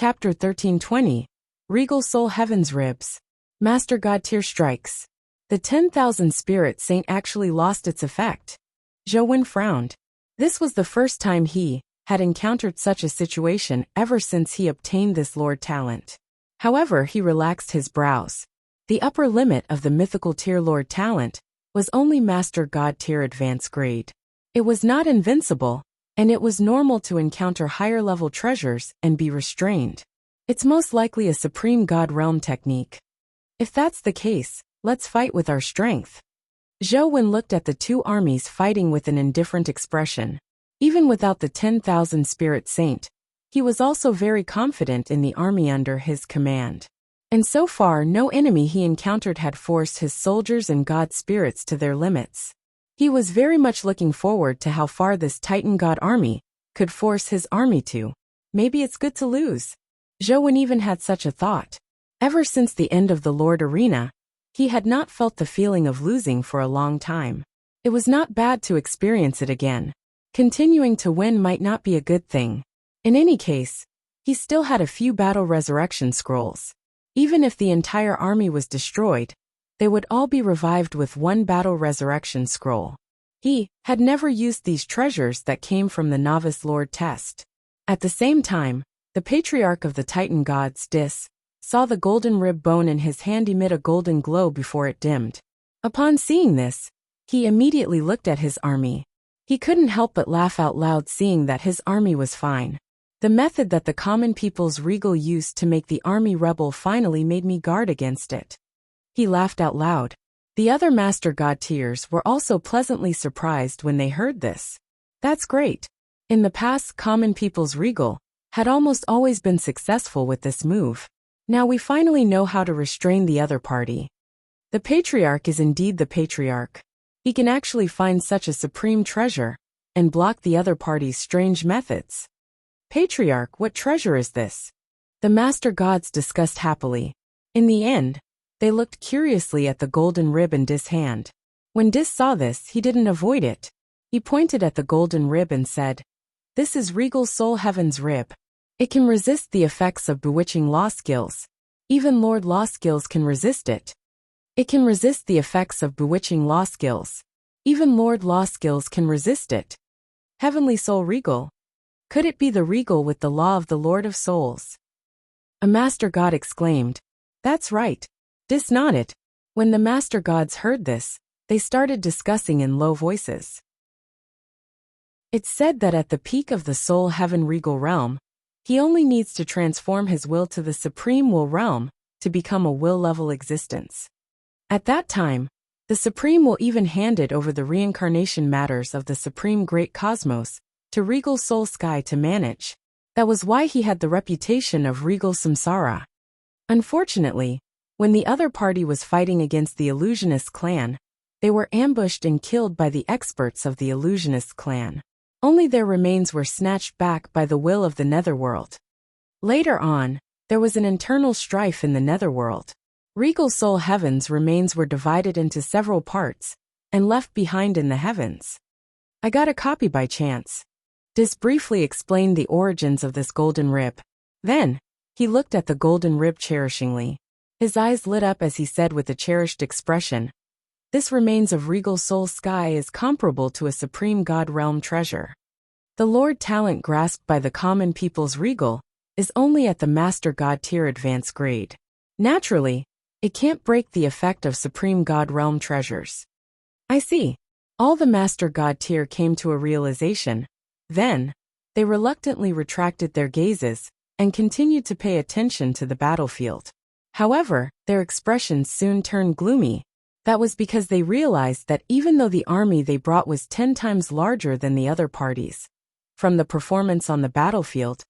Chapter 1320. Regal Soul Heaven's Ribs. Master God Tier Strikes. The 10,000 Spirit Saint actually lost its effect. Zhou Wen frowned. This was the first time he had encountered such a situation ever since he obtained this Lord talent. However, he relaxed his brows. The upper limit of the mythical tier Lord talent was only Master God Tier Advanced Grade. It was not invincible, and it was normal to encounter higher level treasures and be restrained. It's most likely a Supreme God Realm technique. If that's the case, let's fight with our strength. Zhou Wen looked at the two armies fighting with an indifferent expression. Even without the 10,000 Spirit Saint, he was also very confident in the army under his command. And so far no enemy he encountered had forced his soldiers and god spirits to their limits. He was very much looking forward to how far this Titan God army could force his army to. Maybe it's good to lose. Zhou Wen even had such a thought. Ever since the end of the Lord Arena, he had not felt the feeling of losing for a long time. It was not bad to experience it again. Continuing to win might not be a good thing. In any case, he still had a few battle resurrection scrolls. Even if the entire army was destroyed, they would all be revived with one battle resurrection scroll. He had never used these treasures that came from the Novice Lord test. At the same time, the Patriarch of the Titan Gods, Dis, saw the golden rib bone in his hand emit a golden glow before it dimmed. Upon seeing this, he immediately looked at his army. He couldn't help but laugh out loud seeing that his army was fine. The method that the common people's regal used to make the army rebel finally made me guard against it. He laughed out loud. The other Master God tiers were also pleasantly surprised when they heard this. That's great. In the past, common people's regal had almost always been successful with this move. Now we finally know how to restrain the other party. The Patriarch is indeed the Patriarch. He can actually find such a supreme treasure and block the other party's strange methods. Patriarch, what treasure is this? The Master Gods discussed happily. In the end, they looked curiously at the golden rib in Dis' hand. When Dis saw this, he didn't avoid it. He pointed at the golden rib and said, "This is Regal Soul Heaven's rib. It can resist the effects of bewitching law skills. Even Lord Law skills can resist it. It can resist the effects of bewitching law skills. Even Lord Law skills can resist it. Heavenly Soul Regal. Could it be the regal with the law of the Lord of Souls?" A Master God exclaimed, "That's right." Dis nodded. When the Master Gods heard this, they started discussing in low voices. It's said that at the peak of the Soul Heaven Regal Realm, he only needs to transform his will to the Supreme Will Realm to become a will-level existence. At that time, the Supreme will even handed over the reincarnation matters of the Supreme Great Cosmos to Regal Soul Sky to manage. That was why he had the reputation of Regal Samsara. Unfortunately, when the other party was fighting against the Illusionist clan, they were ambushed and killed by the experts of the Illusionist clan. Only their remains were snatched back by the will of the Netherworld. Later on, there was an internal strife in the Netherworld. Regal Soul Heaven's remains were divided into several parts and left behind in the heavens. I got a copy by chance. Dis briefly explained the origins of this golden rib. Then, he looked at the golden rib cherishingly. His eyes lit up as he said with a cherished expression, "This remains of Regal Soul Sky is comparable to a Supreme God Realm treasure. The Lord talent grasped by the common people's regal is only at the Master God Tier Advanced Grade. Naturally, it can't break the effect of Supreme God Realm treasures." I see. All the Master God Tier came to a realization. Then, they reluctantly retracted their gazes and continued to pay attention to the battlefield. However, their expressions soon turned gloomy. That was because they realized that even though the army they brought was 10 times larger than the other parties, from the performance on the battlefield,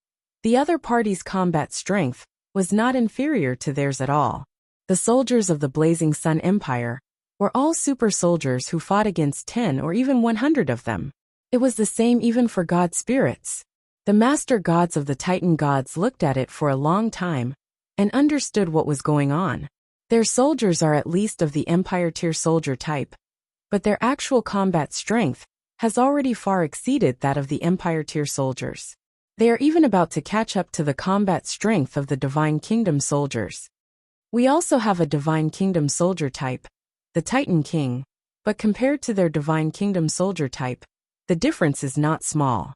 the other party's combat strength was not inferior to theirs at all. The soldiers of the Blazing Sun Empire were all super soldiers who fought against 10 or even 100 of them. It was the same even for god spirits. The Master Gods of the Titan Gods looked at it for a long time and understood what was going on. Their soldiers are at least of the Empire tier soldier type, but their actual combat strength has already far exceeded that of the Empire tier soldiers. They are even about to catch up to the combat strength of the Divine Kingdom soldiers. We also have a Divine Kingdom soldier type, the Titan King, but compared to their Divine Kingdom soldier type, the difference is not small.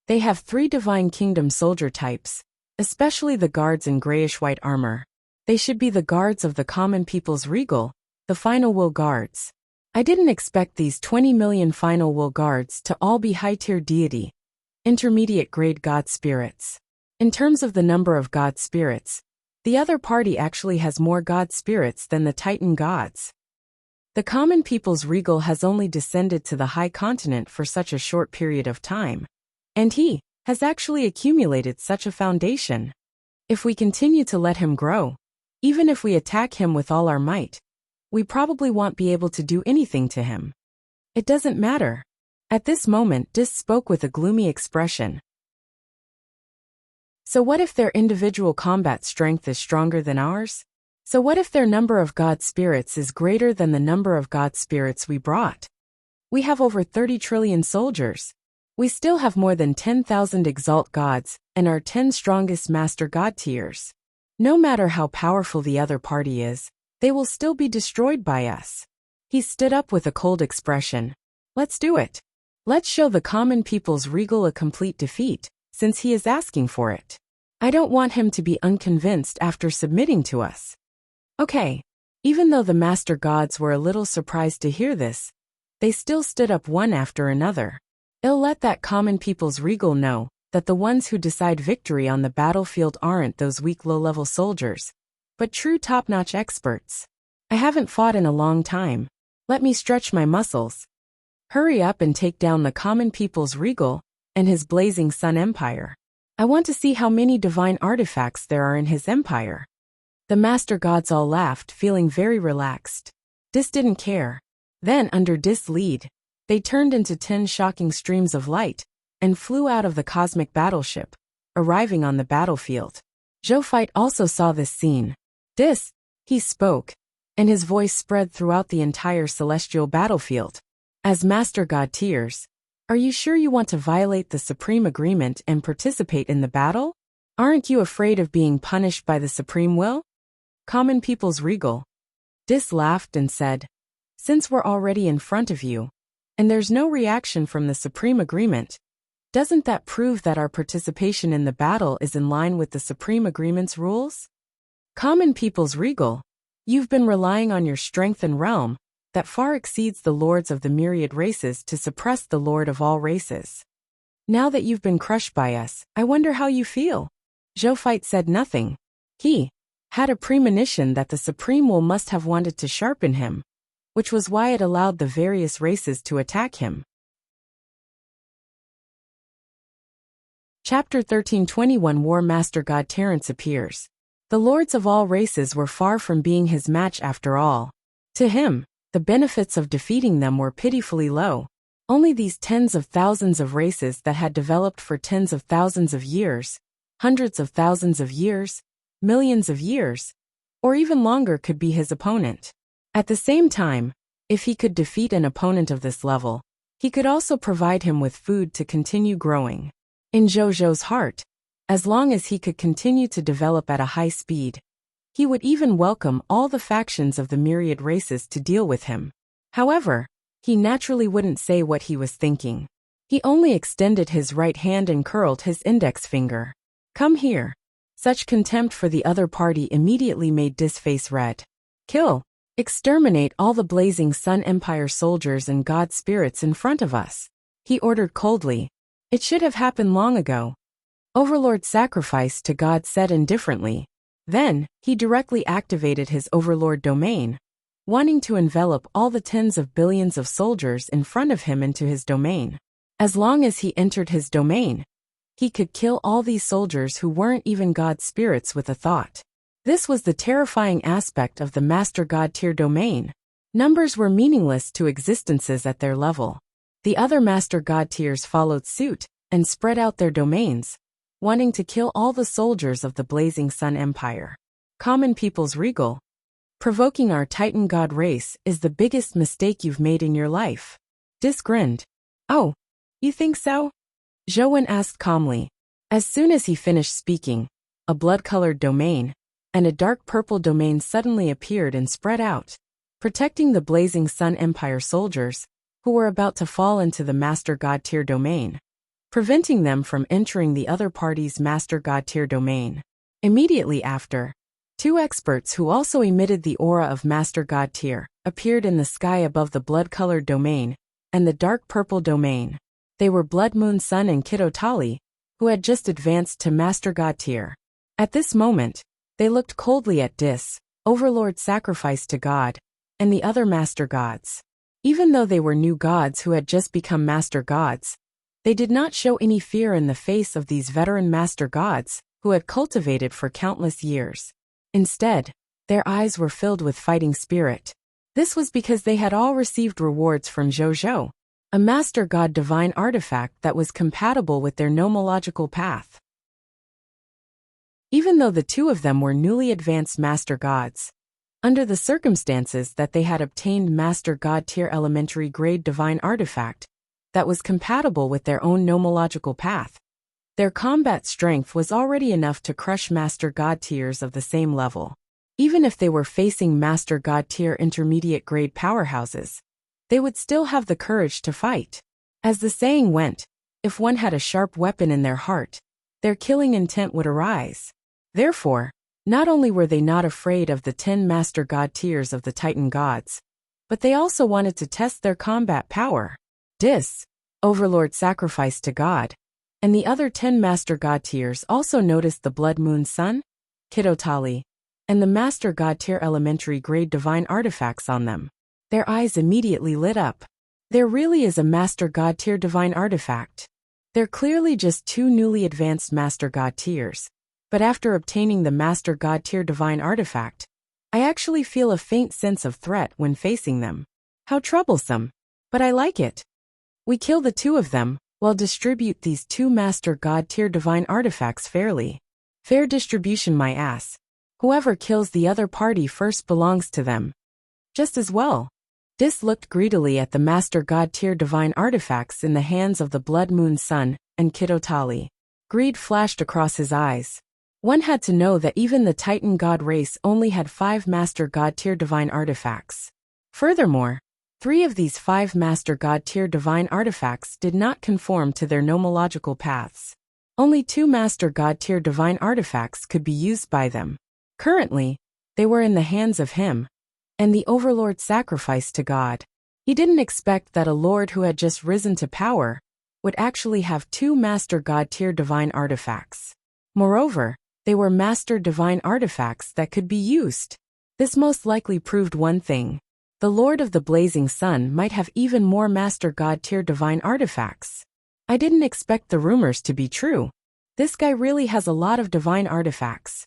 They have 3 Divine Kingdom soldier types, especially the guards in grayish-white armor. They should be the guards of the common people's regal, the final will guards. I didn't expect these 20 million final will guards to all be high-tier deity, intermediate-grade god spirits. In terms of the number of god spirits, the other party actually has more god spirits than the Titan gods. The common people's regal has only descended to the high continent for such a short period of time, and he has actually accumulated such a foundation. If we continue to let him grow, even if we attack him with all our might, we probably won't be able to do anything to him. It doesn't matter. At this moment, Dis spoke with a gloomy expression. So what if their individual combat strength is stronger than ours? So what if their number of god spirits is greater than the number of god spirits we brought? We have over 30 trillion soldiers. We still have more than 10,000 exalt gods and our 10 strongest master god tiers. No matter how powerful the other party is, they will still be destroyed by us. He stood up with a cold expression. Let's do it. Let's show the common people's regal a complete defeat, since he is asking for it. I don't want him to be unconvinced after submitting to us. Okay. Even though the master gods were a little surprised to hear this, they still stood up one after another. It'll let that common people's regal know that the ones who decide victory on the battlefield aren't those weak low-level soldiers, but true top-notch experts. I haven't fought in a long time. Let me stretch my muscles. Hurry up and take down the common people's regal and his blazing sun empire. I want to see how many divine artifacts there are in his empire. The master gods all laughed, feeling very relaxed. Dis didn't care. Then, under Dis' lead, they turned into 10 shocking streams of light and flew out of the cosmic battleship, arriving on the battlefield. Zhou also saw this scene. Dis, he spoke, and his voice spread throughout the entire celestial battlefield. As Master God Tiers, are you sure you want to violate the Supreme Agreement and participate in the battle? Aren't you afraid of being punished by the Supreme Will? Common People's Regal. Dis laughed and said, since we're already in front of you, and there's no reaction from the Supreme Agreement, doesn't that prove that our participation in the battle is in line with the Supreme Agreement's rules? Common People's Regal, you've been relying on your strength and realm that far exceeds the lords of the myriad races to suppress the Lord of all races. Now that you've been crushed by us, I wonder how you feel. Zhou said nothing. He had a premonition that the Supreme Will must have wanted to sharpen him, which was why it allowed the various races to attack him. Chapter 13:21 War Master God Terrence appears. The lords of all races were far from being his match after all. To him, the benefits of defeating them were pitifully low. Only these tens of thousands of races that had developed for tens of thousands of years, hundreds of thousands of years, millions of years, or even longer could be his opponent. At the same time, if he could defeat an opponent of this level, he could also provide him with food to continue growing. In Zhou's heart, as long as he could continue to develop at a high speed, he would even welcome all the factions of the myriad races to deal with him. However, he naturally wouldn't say what he was thinking. He only extended his right hand and curled his index finger. Come here. Such contempt for the other party immediately made Dis' face red. Kill. Exterminate all the blazing Sun Empire soldiers and god spirits in front of us. He ordered coldly. It should have happened long ago. Overlord sacrifice to God said indifferently. Then, he directly activated his Overlord domain, wanting to envelop all the tens of billions of soldiers in front of him into his domain. As long as he entered his domain, he could kill all these soldiers who weren't even god spirits with a thought. This was the terrifying aspect of the Master God tier domain. Numbers were meaningless to existences at their level. The other Master God tiers followed suit and spread out their domains, wanting to kill all the soldiers of the blazing Sun Empire. Common People's Regal. Provoking our Titan God race is the biggest mistake you've made in your life. Dis grinned. Oh, you think so? Zhou asked calmly. As soon as he finished speaking, a blood-colored domain and a dark purple domain suddenly appeared and spread out, protecting the Blazing Sun Empire soldiers, who were about to fall into the Master God Tier domain, preventing them from entering the other party's Master God Tier domain. Immediately after, two experts who also emitted the aura of Master God Tier appeared in the sky above the blood-colored domain and the dark purple domain. They were Blood Moon Sun and Kiddo Tali, who had just advanced to Master God Tier. At this moment, they looked coldly at Dis, Overlord sacrificed to God, and the other Master Gods. Even though they were new gods who had just become Master Gods, they did not show any fear in the face of these veteran Master Gods who had cultivated for countless years. Instead, their eyes were filled with fighting spirit. This was because they had all received rewards from Zhou, a Master God divine artifact that was compatible with their nomological path. Even though the two of them were newly advanced Master Gods, under the circumstances that they had obtained Master God Tier elementary grade divine artifact that was compatible with their own nomological path, their combat strength was already enough to crush Master God Tiers of the same level. Even if they were facing Master God Tier intermediate grade powerhouses, they would still have the courage to fight. As the saying went, if one had a sharp weapon in their heart, their killing intent would arise. Therefore, not only were they not afraid of the 10 Master God Tiers of the Titan Gods, but they also wanted to test their combat power. Dis, Overlord sacrificed to God, and the other 10 Master God Tiers also noticed the Blood Moon Sun, Kiddo Tali, and the Master God Tier elementary grade divine artifacts on them. Their eyes immediately lit up. There really is a Master God Tier divine artifact. They're clearly just two newly advanced Master God Tiers. But after obtaining the Master God Tier divine artifact, I actually feel a faint sense of threat when facing them. How troublesome. But I like it. We kill the two of them, while distribute these two Master God Tier divine artifacts fairly. Fair distribution my ass. Whoever kills the other party first belongs to them. Just as well. Dis looked greedily at the Master God Tier divine artifacts in the hands of the Blood Moon Sun and Kiddo Tali. Greed flashed across his eyes. One had to know that even the Titan God race only had 5 Master God Tier divine artifacts. Furthermore, 3 of these 5 Master God Tier divine artifacts did not conform to their nomological paths. Only 2 Master God Tier divine artifacts could be used by them. Currently, they were in the hands of him, and the Overlord sacrificed to God. He didn't expect that a lord who had just risen to power would actually have 2 Master God Tier divine artifacts. Moreover, they were Master divine artifacts that could be used. This most likely proved one thing. The Lord of the Blazing Sun might have even more Master God Tier divine artifacts. I didn't expect the rumors to be true. This guy really has a lot of divine artifacts.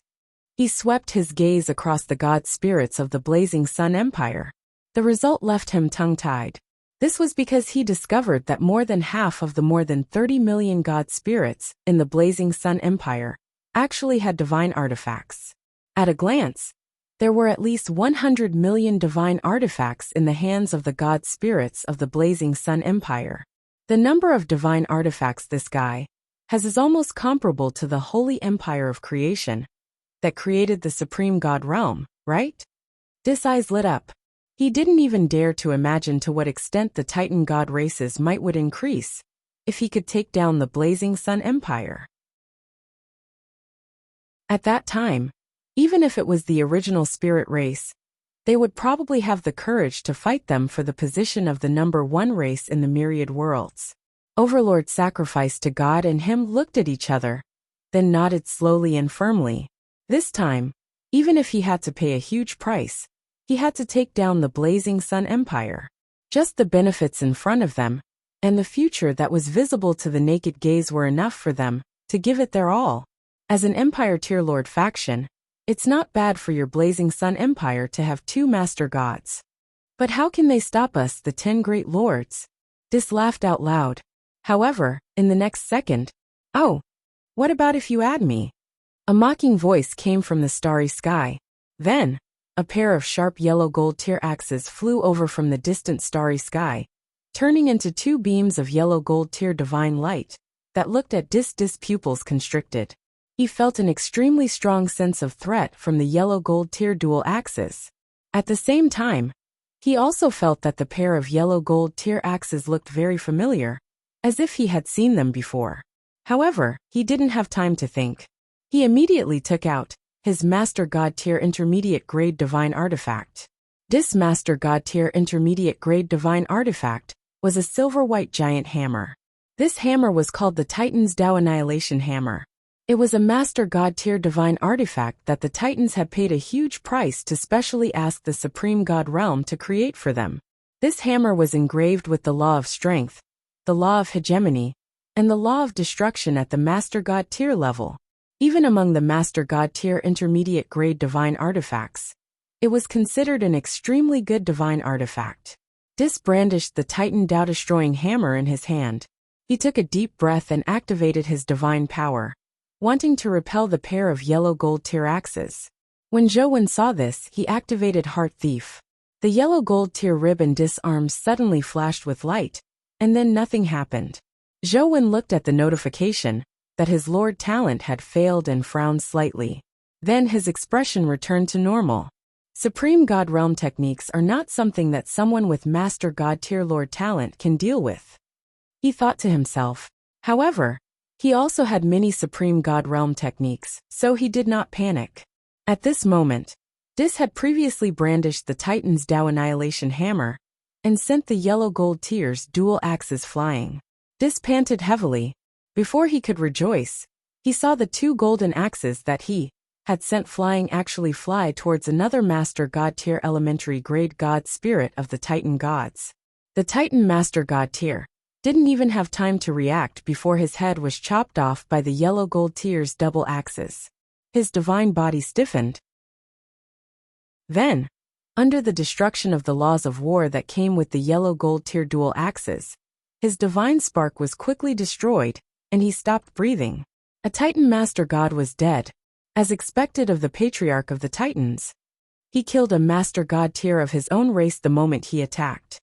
He swept his gaze across the god spirits of the Blazing Sun Empire. The result left him tongue-tied. This was because he discovered that more than half of the more than 30 million god spirits in the Blazing Sun Empire actually had divine artifacts. At a glance, there were at least 100 million divine artifacts in the hands of the god spirits of the Blazing Sun Empire. The number of divine artifacts this guy has is almost comparable to the Holy Empire of Creation that created the Supreme God Realm, right? Dis eyes lit up. He didn't even dare to imagine to what extent the Titan God races might would increase if he could take down the Blazing Sun Empire. At that time, even if it was the original spirit race, they would probably have the courage to fight them for the position of the number 1 race in the myriad worlds. Overlord sacrificed to God and him looked at each other, then nodded slowly and firmly. This time, even if he had to pay a huge price, he had to take down the Blazing Sun Empire. Just the benefits in front of them, and the future that was visible to the naked gaze were enough for them to give it their all. As an Empire Tier Lord faction, it's not bad for your Blazing Sun Empire to have 2 Master Gods. But how can they stop us, the 10 Great Lords? Dis laughed out loud. However, in the next second, oh, what about if you add me? A mocking voice came from the starry sky. Then, a pair of sharp yellow gold tier axes flew over from the distant starry sky, turning into 2 beams of yellow gold tier divine light that looked at Dis pupils constricted. He felt an extremely strong sense of threat from the yellow gold tier dual axes. At the same time, he also felt that the pair of yellow gold tier axes looked very familiar, as if he had seen them before. However, he didn't have time to think. He immediately took out his Master God tier intermediate grade divine artifact. This Master God tier intermediate grade divine artifact was a silver-white giant hammer. This hammer was called the Titan's Tao Annihilation Hammer. It was a Master God tier divine artifact that the Titans had paid a huge price to specially ask the Supreme God Realm to create for them. This hammer was engraved with the law of strength, the law of hegemony, and the law of destruction at the Master God tier level. Even among the Master God tier intermediate grade divine artifacts, it was considered an extremely good divine artifact. Dis brandished the Titan Tao destroying hammer in his hand. He took a deep breath and activated his divine power, wanting to repel the pair of yellow gold tier axes. When Zhou saw this, he activated Heart Thief. The yellow gold tier rib and Dis arms suddenly flashed with light, and then nothing happened. Zhou looked at the notification that his Lord Talent had failed and frowned slightly. Then his expression returned to normal. Supreme God Realm techniques are not something that someone with Master God tier Lord Talent can deal with, he thought to himself. However, he also had many Supreme God Realm techniques, so he did not panic. At this moment, Dis had previously brandished the Titan's Tao Annihilation Hammer and sent the yellow gold tier's dual axes flying. Dis panted heavily. Before he could rejoice, he saw the two golden axes that he had sent flying actually fly towards another Master God tier elementary grade God spirit of the Titan gods. The Titan Master God tier didn't even have time to react before his head was chopped off by the yellow gold tier's double axes. His divine body stiffened. Then, under the destruction of the laws of war that came with the yellow gold tier dual axes, his divine spark was quickly destroyed, and he stopped breathing. A Titan Master God was dead, as expected of the Patriarch of the Titans. He killed a Master God tier of his own race the moment he attacked.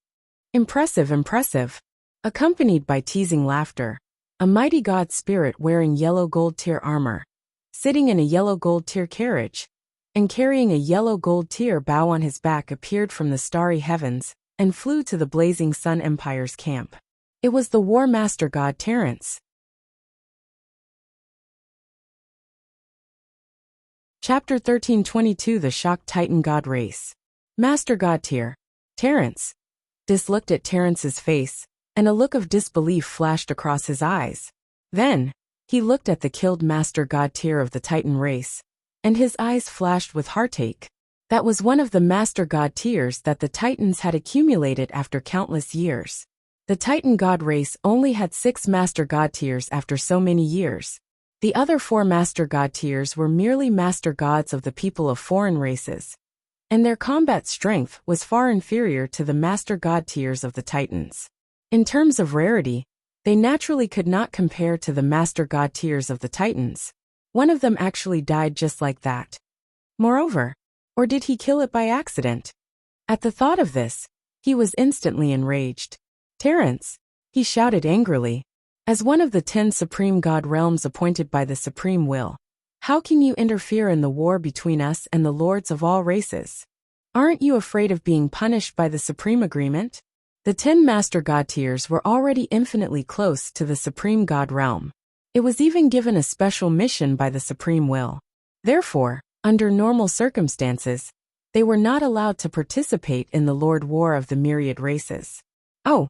Impressive, impressive. Accompanied by teasing laughter, a mighty God spirit wearing yellow gold tier armor, sitting in a yellow gold tier carriage, and carrying a yellow gold tier bow on his back appeared from the starry heavens and flew to the blazing Sun Empire's camp. It was the War Master God Terrence. Chapter 1322 The Shocked Titan God Race. Master God Tier. Terrence. Dis looked at Terrence's face, and a look of disbelief flashed across his eyes. Then, he looked at the killed Master God Tier of the Titan race, and his eyes flashed with heartache. That was one of the Master God Tiers that the Titans had accumulated after countless years. The Titan God race only had 6 Master God Tiers after so many years. The other 4 Master God Tiers were merely Master Gods of the people of foreign races, and their combat strength was far inferior to the Master God Tiers of the Titans. In terms of rarity, they naturally could not compare to the Master God Tiers of the Titans. One of them actually died just like that. Moreover, or did he kill it by accident? At the thought of this, he was instantly enraged. Terrence, he shouted angrily. As one of the 10 Supreme God Realms appointed by the Supreme Will, how can you interfere in the war between us and the lords of all races? Aren't you afraid of being punished by the Supreme Agreement? The 10 Master God Tiers were already infinitely close to the Supreme God Realm. It was even given a special mission by the Supreme Will. Therefore, under normal circumstances, they were not allowed to participate in the Lord War of the myriad races. Oh!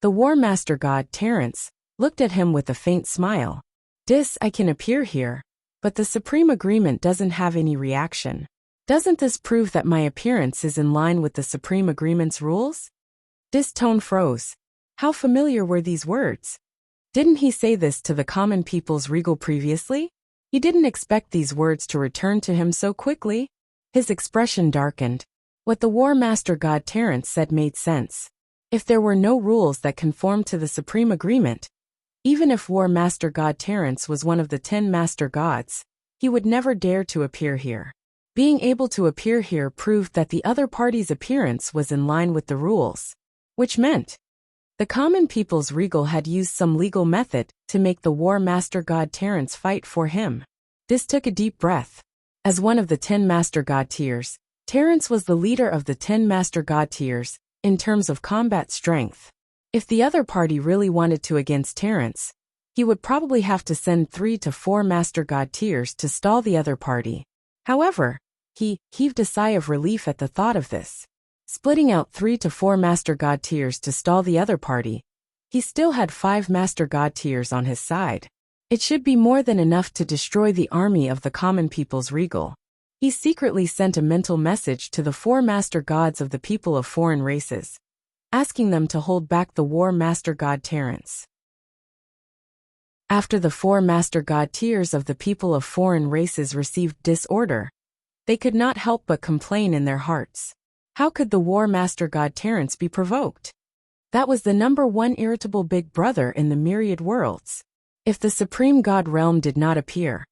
The War Master God, Terrence, looked at him with a faint smile. Dis, I can appear here, but the Supreme Agreement doesn't have any reaction. Doesn't this prove that my appearance is in line with the Supreme Agreement's rules? Dis' tone froze. How familiar were these words? Didn't he say this to the common people's regal previously? He didn't expect these words to return to him so quickly. His expression darkened. What the War Master God Terrence said made sense. If there were no rules that conformed to the Supreme Agreement, even if War Master God Terrence was one of the 10 Master Gods, he would never dare to appear here. Being able to appear here proved that the other party's appearance was in line with the rules, which meant The common people's regal had used some legal method to make the war master god Terence fight for him. Dis took a deep breath. As one of the 10 master god tiers, Terence was the leader of the 10 master god tiers, in terms of combat strength. If the other party really wanted to against Terence, he would probably have to send 3 to 4 master god tiers to stall the other party. However, he heaved a sigh of relief at the thought of this. Splitting out 3 to 4 master god tiers to stall the other party, he still had 5 master god tiers on his side. It should be more than enough to destroy the army of the common people's regal. He secretly sent a mental message to the 4 master gods of the people of foreign races, asking them to hold back the war master god Terence. After the 4 master god tiers of the people of foreign races received disorder, they could not help but complain in their hearts. How could the war master god Terence be provoked? That was the #1 irritable big brother in the myriad worlds. If the supreme god realm did not appear,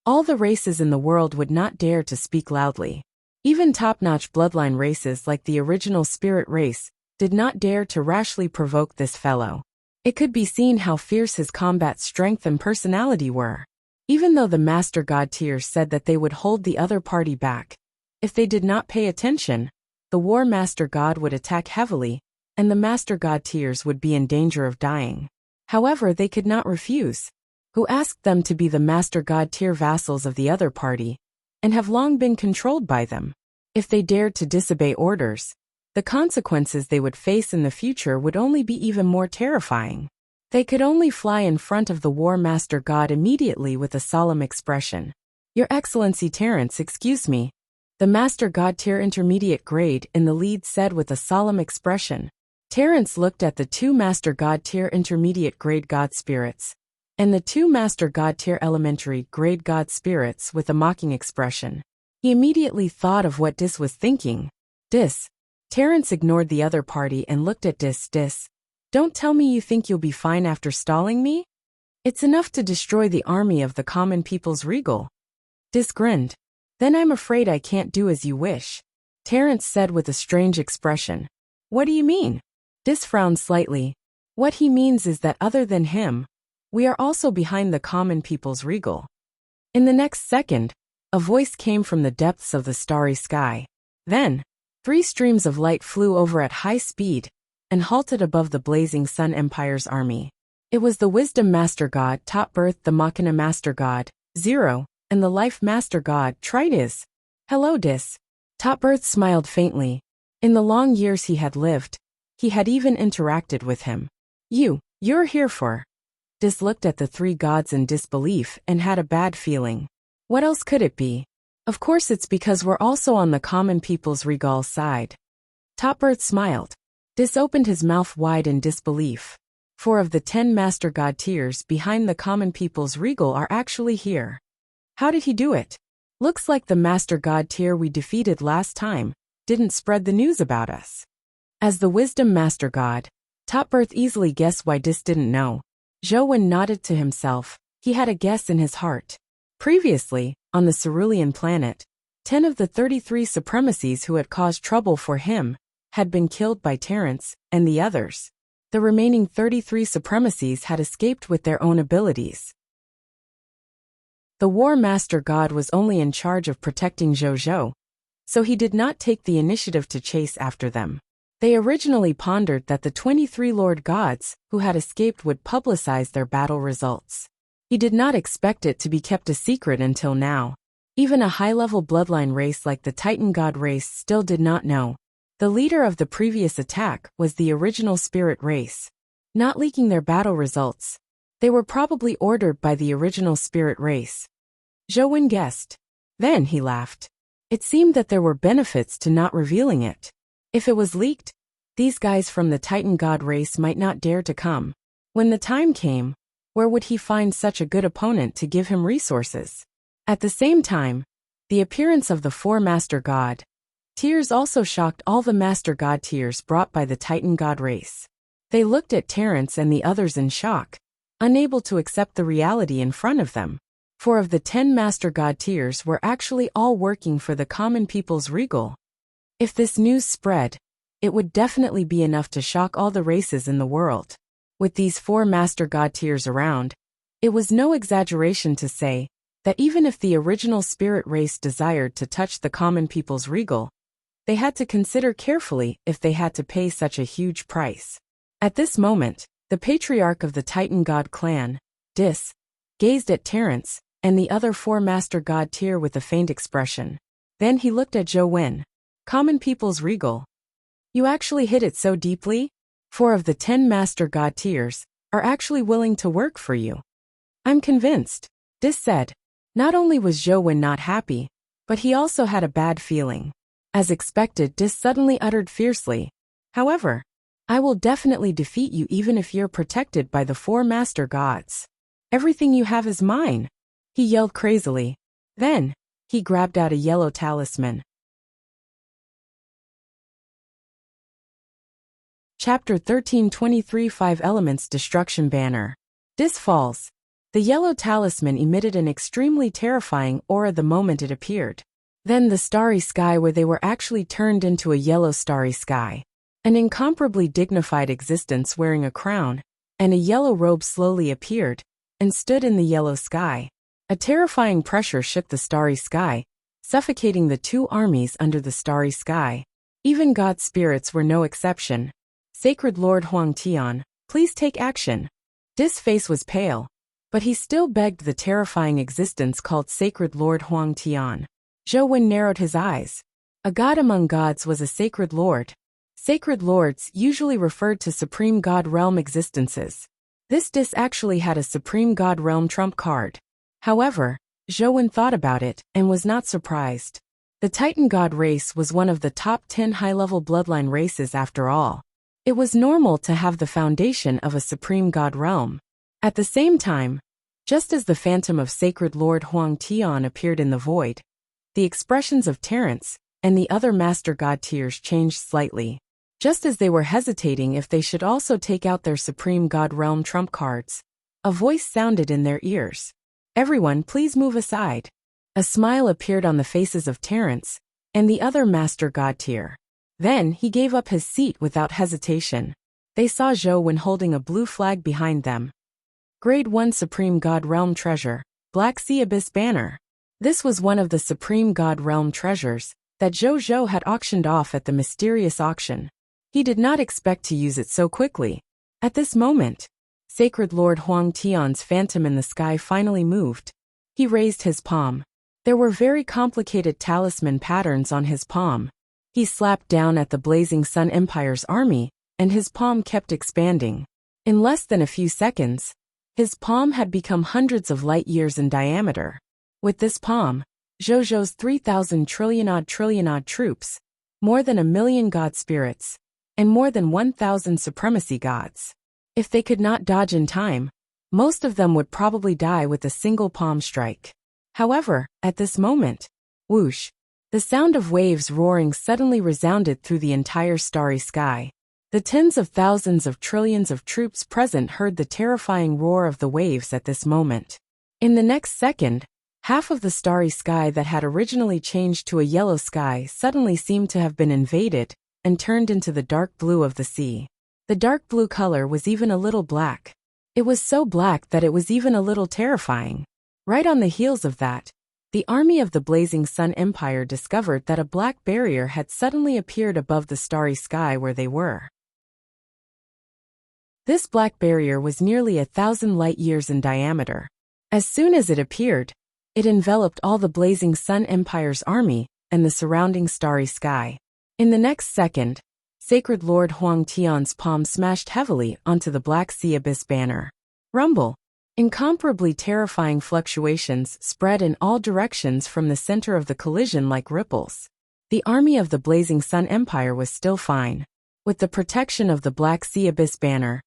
all the races in the world would not dare to speak loudly. Even top-notch bloodline races like the original spirit race did not dare to rashly provoke this fellow. It could be seen how fierce his combat strength and personality were. Even though the master god tiers said that they would hold the other party back, if they did not pay attention, the war master god would attack heavily, and the master god tiers would be in danger of dying. However, they could not refuse, who asked them to be the master god tier vassals of the other party, and have long been controlled by them. If they dared to disobey orders, the consequences they would face in the future would only be even more terrifying. They could only fly in front of the war master god immediately with a solemn expression. Your Excellency Terence, excuse me. The master god tier intermediate grade in the lead said with a solemn expression. Terence looked at the 2 master god tier intermediate grade god spirits, and the 2 master god tier elementary grade god spirits with a mocking expression. He immediately thought of what Dis was thinking. Dis. Terence ignored the other party and looked at Dis. Dis. Don't tell me you think you'll be fine after stalling me? It's enough to destroy the army of the common people's regal. Dis grinned. Then I'm afraid I can't do as you wish, Terence said with a strange expression. What do you mean? Dis frowned slightly. What he means is that other than him, we are also behind the common people's regal. In the next second, a voice came from the depths of the starry sky. Then, 3 streams of light flew over at high speed and halted above the blazing Sun Empire's army. It was the Wisdom Master God, Top Birth, the Machina Master God, Zero, and the Life Master God, Tritis. Hello, Dis. Top Birth smiled faintly. In the long years he had lived, he had even interacted with him. You're here for? Dis looked at the 3 gods in disbelief and had a bad feeling. What else could it be? Of course it's because we're also on the common people's regal side. Top Birth smiled. Dis opened his mouth wide in disbelief. 4 of the 10 master god tiers behind the common people's regal are actually here. How did he do it? Looks like the master god tier we defeated last time didn't spread the news about us. As the wisdom master god, Top Birth easily guessed why Dis didn't know. Zhou nodded to himself. He had a guess in his heart. Previously, on the Cerulean planet, 10 of the 33 supremacies who had caused trouble for him had been killed by Terence and the others. The remaining 33 supremacies had escaped with their own abilities. The War Master God was only in charge of protecting Zhou, so he did not take the initiative to chase after them. They originally pondered that the 23 Lord Gods who had escaped would publicize their battle results. He did not expect it to be kept a secret until now. Even a high-level bloodline race like the Titan God race still did not know. The leader of the previous attack was the original spirit race. Not leaking their battle results, they were probably ordered by the original spirit race. Zhou guessed. Then he laughed. It seemed that there were benefits to not revealing it. If it was leaked, these guys from the Titan God race might not dare to come. When the time came, where would he find such a good opponent to give him resources? At the same time, the appearance of the 4 Master God tiers also shocked all the Master God tiers brought by the Titan God race. They looked at Terence and the others in shock, unable to accept the reality in front of them. 4 of the 10 Master God tiers were actually all working for the common people's regal. If this news spread, it would definitely be enough to shock all the races in the world. With these 4 Master God tiers around, it was no exaggeration to say that even if the original spirit race desired to touch the common people's regal, they had to consider carefully if they had to pay such a huge price. At this moment, the patriarch of the Titan God clan, Dis, gazed at Terence and the other 4 Master God tier with a faint expression. Then he looked at Zhou Wen. Common people's regal. You actually hit it so deeply? 4 of the 10 Master God tiers are actually willing to work for you. I'm convinced, Dis said. Not only was Zhou Wen not happy, but he also had a bad feeling. As expected, Dis suddenly uttered fiercely. However, I will definitely defeat you even if you're protected by the 4 Master Gods. Everything you have is mine, he yelled crazily. Then, he grabbed out a yellow talisman. Chapter 13:23 5 Elements Destruction Banner. Dis falls. The yellow talisman emitted an extremely terrifying aura the moment it appeared. Then the starry sky where they were actually turned into a yellow starry sky. An incomparably dignified existence wearing a crown and a yellow robe slowly appeared and stood in the yellow sky. A terrifying pressure shook the starry sky, suffocating the 2 armies under the starry sky. Even god spirits were no exception. Sacred Lord Huang Tian, please take action. Dis' face was pale, but he still begged the terrifying existence called Sacred Lord Huang Tian. Zhou Wen narrowed his eyes. A god among gods was a sacred lord. Sacred lords usually referred to supreme god realm existences. This Dis actually had a supreme god realm trump card. However, Zhou Wen thought about it and was not surprised. The Titan god race was one of the top 10 high-level bloodline races after all. It was normal to have the foundation of a supreme god realm. At the same time, just as the phantom of Sacred Lord Huang Tian appeared in the void, the expressions of Terence and the other Master God tiers changed slightly. Just as they were hesitating if they should also take out their Supreme God Realm trump cards, a voice sounded in their ears. Everyone, please move aside. A smile appeared on the faces of Terence and the other Master God tier. Then he gave up his seat without hesitation. They saw Zhou Wen holding a blue flag behind them. Grade 1 Supreme God Realm Treasure, Black Sea Abyss Banner. This was one of the Supreme God Realm treasures that Zhou had auctioned off at the mysterious auction. He did not expect to use it so quickly. At this moment, Sacred Lord Huang Tian's phantom in the sky finally moved. He raised his palm. There were very complicated talisman patterns on his palm. He slapped down at the Blazing Sun Empire's army, and his palm kept expanding. In less than a few seconds, his palm had become hundreds of light years in diameter. With this palm, Zhou's 3,000 trillion-odd troops, more than 1 million god spirits, and more than 1,000 supremacy gods. If they could not dodge in time, most of them would probably die with a single palm strike. However, at this moment, whoosh, the sound of waves roaring suddenly resounded through the entire starry sky. The tens of thousands of trillions of troops present heard the terrifying roar of the waves at this moment. In the next second, half of the starry sky that had originally changed to a yellow sky suddenly seemed to have been invaded and turned into the dark blue of the sea. The dark blue color was even a little black. It was so black that it was even a little terrifying. Right on the heels of that, the army of the Blazing Sun Empire discovered that a black barrier had suddenly appeared above the starry sky where they were. This black barrier was nearly 1,000 light years in diameter. As soon as it appeared, it enveloped all the Blazing Sun Empire's army and the surrounding starry sky. In the next second, Sacred Lord Huang Tian's palm smashed heavily onto the Black Sea Abyss banner. Rumble. Incomparably terrifying fluctuations spread in all directions from the center of the collision like ripples. The army of the Blazing Sun Empire was still fine. With the protection of the Black Sea Abyss banner,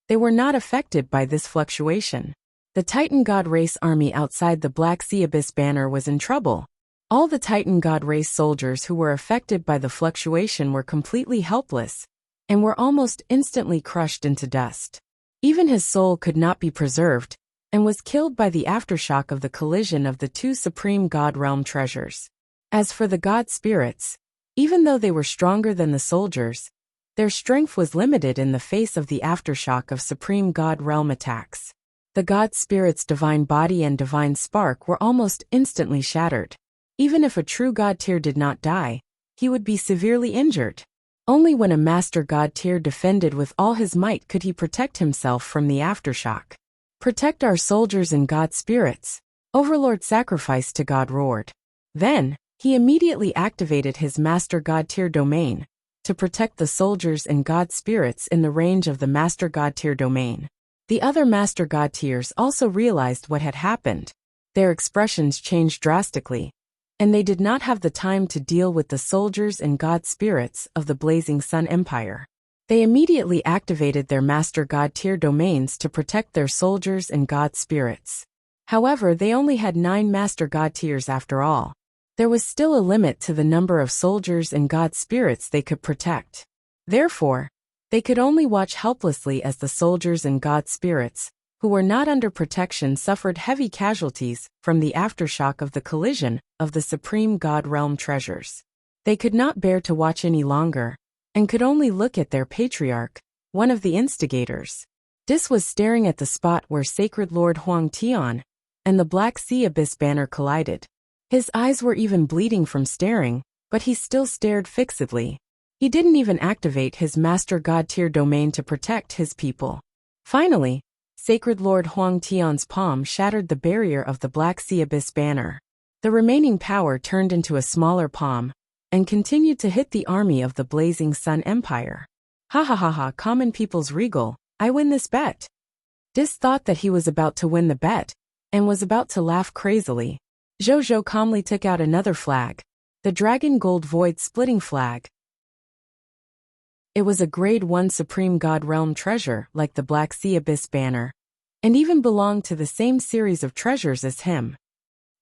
they were not affected by this fluctuation. The Titan God Race army outside the Black Sea Abyss banner was in trouble. All the Titan God Race soldiers who were affected by the fluctuation were completely helpless and were almost instantly crushed into dust. Even his soul could not be preserved and was killed by the aftershock of the collision of the 2 supreme God realm treasures. As for the god spirits, even though they were stronger than the soldiers, Their strength was limited in the face of the aftershock of Supreme God realm attacks. The God Spirit's divine body and divine spark were almost instantly shattered. Even if a true God tier did not die, he would be severely injured. Only when a Master God tier defended with all his might could he protect himself from the aftershock. "Protect our soldiers and God spirits," Overlord sacrificed to God roared. Then, he immediately activated his Master God tier domain to protect the soldiers and God spirits in the range of the Master God tier domain. The other Master God tiers also realized what had happened. Their expressions changed drastically, and they did not have the time to deal with the soldiers and God spirits of the Blazing Sun Empire. They immediately activated their Master God tier domains to protect their soldiers and God spirits. However, they only had 9 Master God tiers after all. There was still a limit to the number of soldiers and God spirits they could protect. Therefore, they could only watch helplessly as the soldiers and God spirits, who were not under protection, suffered heavy casualties from the aftershock of the collision of the Supreme God Realm treasures. They could not bear to watch any longer, and could only look at their patriarch, one of the instigators. Dis was staring at the spot where Sacred Lord Huang Tian and the Black Sea Abyss banner collided. His eyes were even bleeding from staring, but he still stared fixedly. He didn't even activate his Master God tier domain to protect his people. Finally, Sacred Lord Huang Tian's palm shattered the barrier of the Black Sea Abyss banner. The remaining power turned into a smaller palm, and continued to hit the army of the Blazing Sun Empire. Ha ha ha ha, common people's regal, I win this bet. Dis thought that he was about to win the bet, and was about to laugh crazily. Zhou calmly took out another flag, the Dragon Gold Void Splitting Flag. It was a Grade 1 Supreme God Realm treasure like the Black Sea Abyss banner, and even belonged to the same series of treasures as him.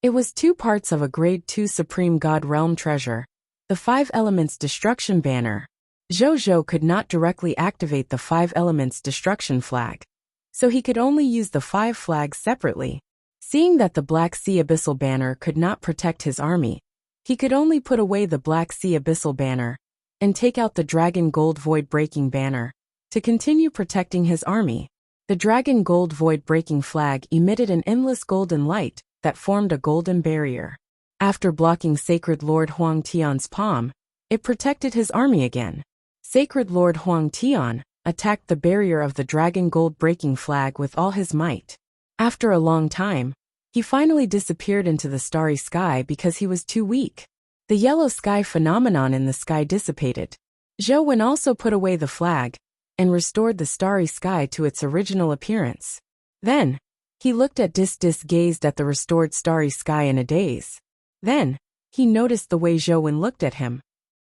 It was 2 parts of a Grade 2 Supreme God Realm treasure, the 5 Elements Destruction banner. Zhou could not directly activate the 5 Elements Destruction flag, so he could only use the 5 flags separately. Seeing that the Black Sea Abyssal banner could not protect his army, he could only put away the Black Sea Abyssal banner and take out the Dragon Gold Void Breaking banner to continue protecting his army. The Dragon Gold Void Breaking flag emitted an endless golden light that formed a golden barrier. After blocking Sacred Lord Huang Tian's palm, it protected his army again. Sacred Lord Huang Tian attacked the barrier of the Dragon Gold Breaking flag with all his might. After a long time, he finally disappeared into the starry sky because he was too weak. The yellow sky phenomenon in the sky dissipated. Zhou also put away the flag and restored the starry sky to its original appearance. Then, he looked at Dis gazed at the restored starry sky in a daze. Then, he noticed the way Zhou looked at him.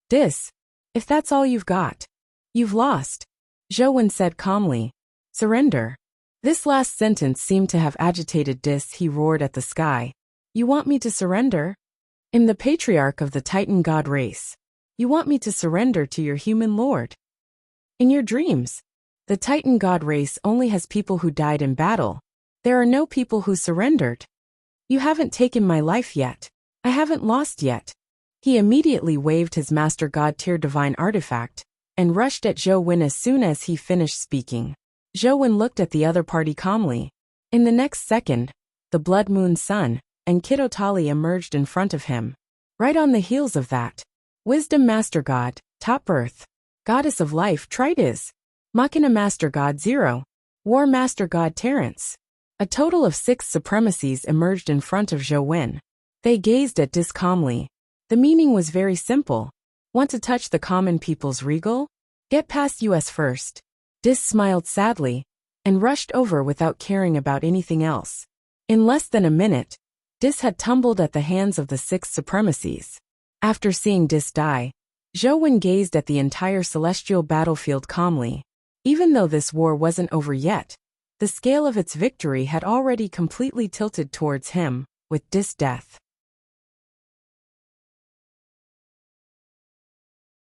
Dis, if that's all you've got, you've lost. Zhou said calmly. Surrender. This last sentence seemed to have agitated Dis. He roared at the sky. You want me to surrender? I'm the patriarch of the Titan God race. You want me to surrender to your human lord? In your dreams, the Titan God race only has people who died in battle. There are no people who surrendered. You haven't taken my life yet. I haven't lost yet. He immediately waved his Master God tier divine artifact and rushed at Zhou as soon as he finished speaking. Zhou looked at the other party calmly. In the next second, the Blood Moon Sun and Kitotali emerged in front of him. Right on the heels of that, Wisdom Master God, Top Earth, Goddess of Life Tritis, Machina Master God Zero, War Master God Terrence. A total of 6 supremacies emerged in front of Zhou. They gazed at Dis calmly. The meaning was very simple. Want to touch the common people's regal? Get past us first. Dis smiled sadly and rushed over without caring about anything else. In less than a minute, Dis had tumbled at the hands of the 6 supremacies. After seeing Dis die, Zhou gazed at the entire celestial battlefield calmly. Even though this war wasn't over yet, the scale of its victory had already completely tilted towards him, with Dis' death.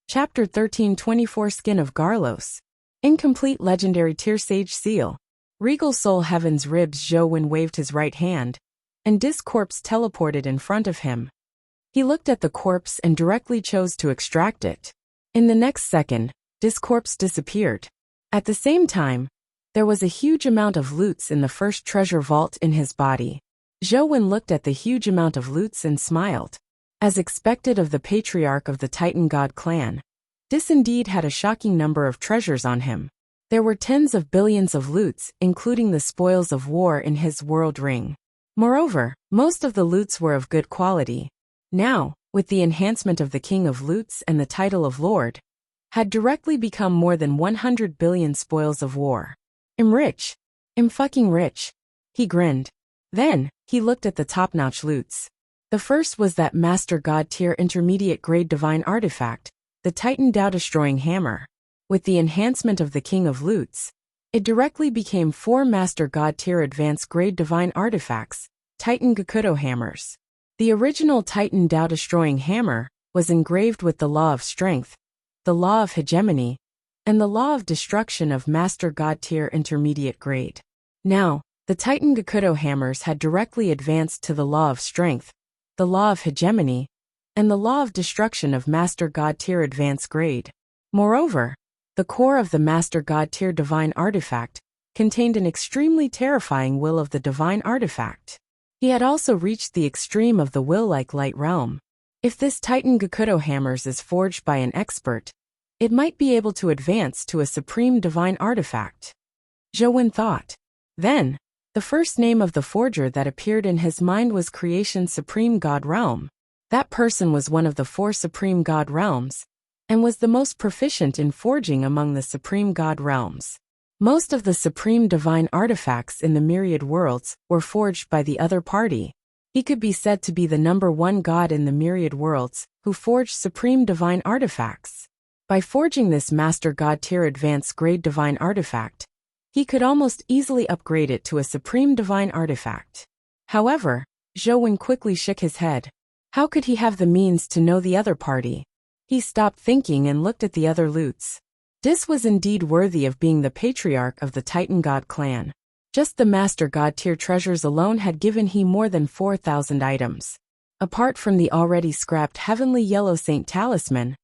Chapter 13 24 Skin of Garlos. Incomplete Legendary Tier Sage Seal. Regal Soul Heaven's Ribs. Zhou waved his right hand, and Dis' corpse teleported in front of him. He looked at the corpse and directly chose to extract it. In the next second, This corpse disappeared. At the same time, there was a huge amount of loots in the first treasure vault in his body. Zhou Wen looked at the huge amount of loots and smiled. As expected of the patriarch of the Titan God clan, this indeed had a shocking number of treasures on him. There were tens of billions of loots, including the spoils of war in his world ring. Moreover, most of the loots were of good quality. Now, with the enhancement of the King of Loots and the title of Lord, had directly become more than 100 billion spoils of war. I'm rich. I'm fucking rich. He grinned. Then, he looked at the top-notch loots. The first was that Master God tier intermediate grade divine artifact, the Titan Tao-destroying hammer. With the enhancement of the King of Loots, it directly became 4 Master God tier advanced grade divine artifacts, Titan Gakudo hammers. The original Titan Tao-destroying hammer was engraved with the Law of Strength, the Law of Hegemony, and the Law of Destruction of Master God tier intermediate grade. Now, the Titan Gakudo hammers had directly advanced to the Law of Strength, the Law of Hegemony, and the Law of Destruction of Master God tier advanced grade. Moreover, the core of the Master God tier divine artifact contained an extremely terrifying will of the divine artifact. He had also reached the extreme of the will-like light realm. If this Titan Gakudo hammers is forged by an expert, it might be able to advance to a supreme divine artifact. Zhou Wen thought. Then, the first name of the forger that appeared in his mind was Creation's Supreme God Realm. That person was one of the 4 Supreme God Realms, and was the most proficient in forging among the Supreme God Realms. Most of the Supreme Divine artifacts in the myriad worlds were forged by the other party. He could be said to be the #1 god in the myriad worlds, who forged Supreme Divine artifacts. By forging this Master God tier advanced grade divine artifact, he could almost easily upgrade it to a Supreme Divine artifact. However, Zhou Wen quickly shook his head. How could he have the means to know the other party? He stopped thinking and looked at the other loots. This was indeed worthy of being the patriarch of the Titan God clan. Just the Master God tier treasures alone had given him more than 4,000 items. Apart from the already scrapped Heavenly Yellow Saint Talisman,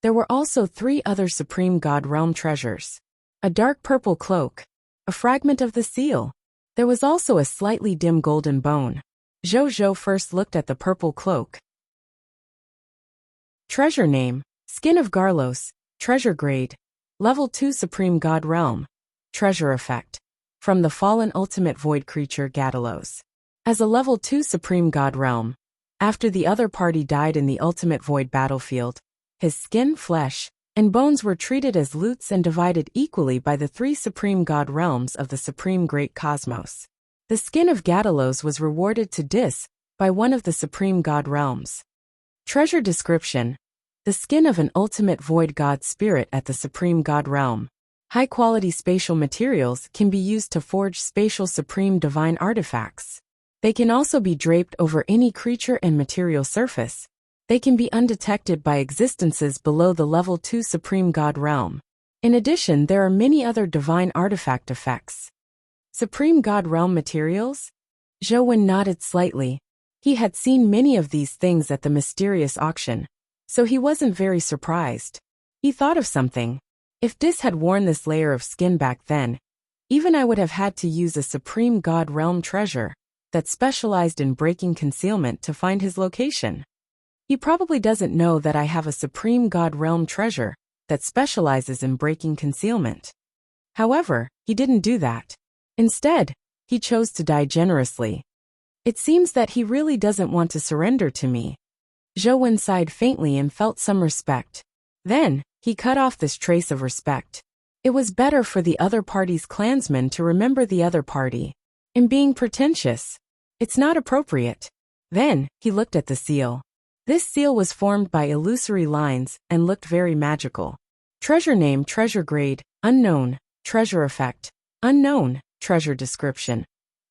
there were also 3 other Supreme God Realm treasures. A dark purple cloak, a fragment of the seal. There was also a slightly dim golden bone. Zhou first looked at the purple cloak. Treasure name, Skin of Garlos, treasure grade, level 2 Supreme God Realm. Treasure effect, from the fallen ultimate void creature Gadalos. As a level 2 Supreme God Realm, after the other party died in the ultimate void battlefield, his skin, flesh, and bones were treated as loots and divided equally by the 3 Supreme God Realms of the Supreme Great Cosmos. The skin of Gadalos was rewarded to Dis by one of the Supreme God Realms. Treasure description, the skin of an ultimate void god spirit at the Supreme God Realm. High-quality spatial materials can be used to forge spatial supreme divine artifacts. They can also be draped over any creature and material surface. They can be undetected by existences below the level 2 Supreme God Realm. In addition, there are many other divine artifact effects. Supreme God Realm materials? Zhou Wen nodded slightly. He had seen many of these things at the mysterious auction, so he wasn't very surprised. He thought of something. If Dis had worn this layer of skin back then, even I would have had to use a Supreme God Realm treasure that specialized in breaking concealment to find his location. He probably doesn't know that I have a Supreme God Realm treasure that specializes in breaking concealment. However, he didn't do that. Instead, he chose to die generously. It seems that he really doesn't want to surrender to me. Zhou Wen sighed faintly and felt some respect. Then, he cut off this trace of respect. It was better for the other party's clansmen to remember the other party. In being pretentious, it's not appropriate. Then, he looked at the seal. This seal was formed by illusory lines and looked very magical. Treasure name, treasure grade, unknown. Treasure effect, unknown. Treasure description,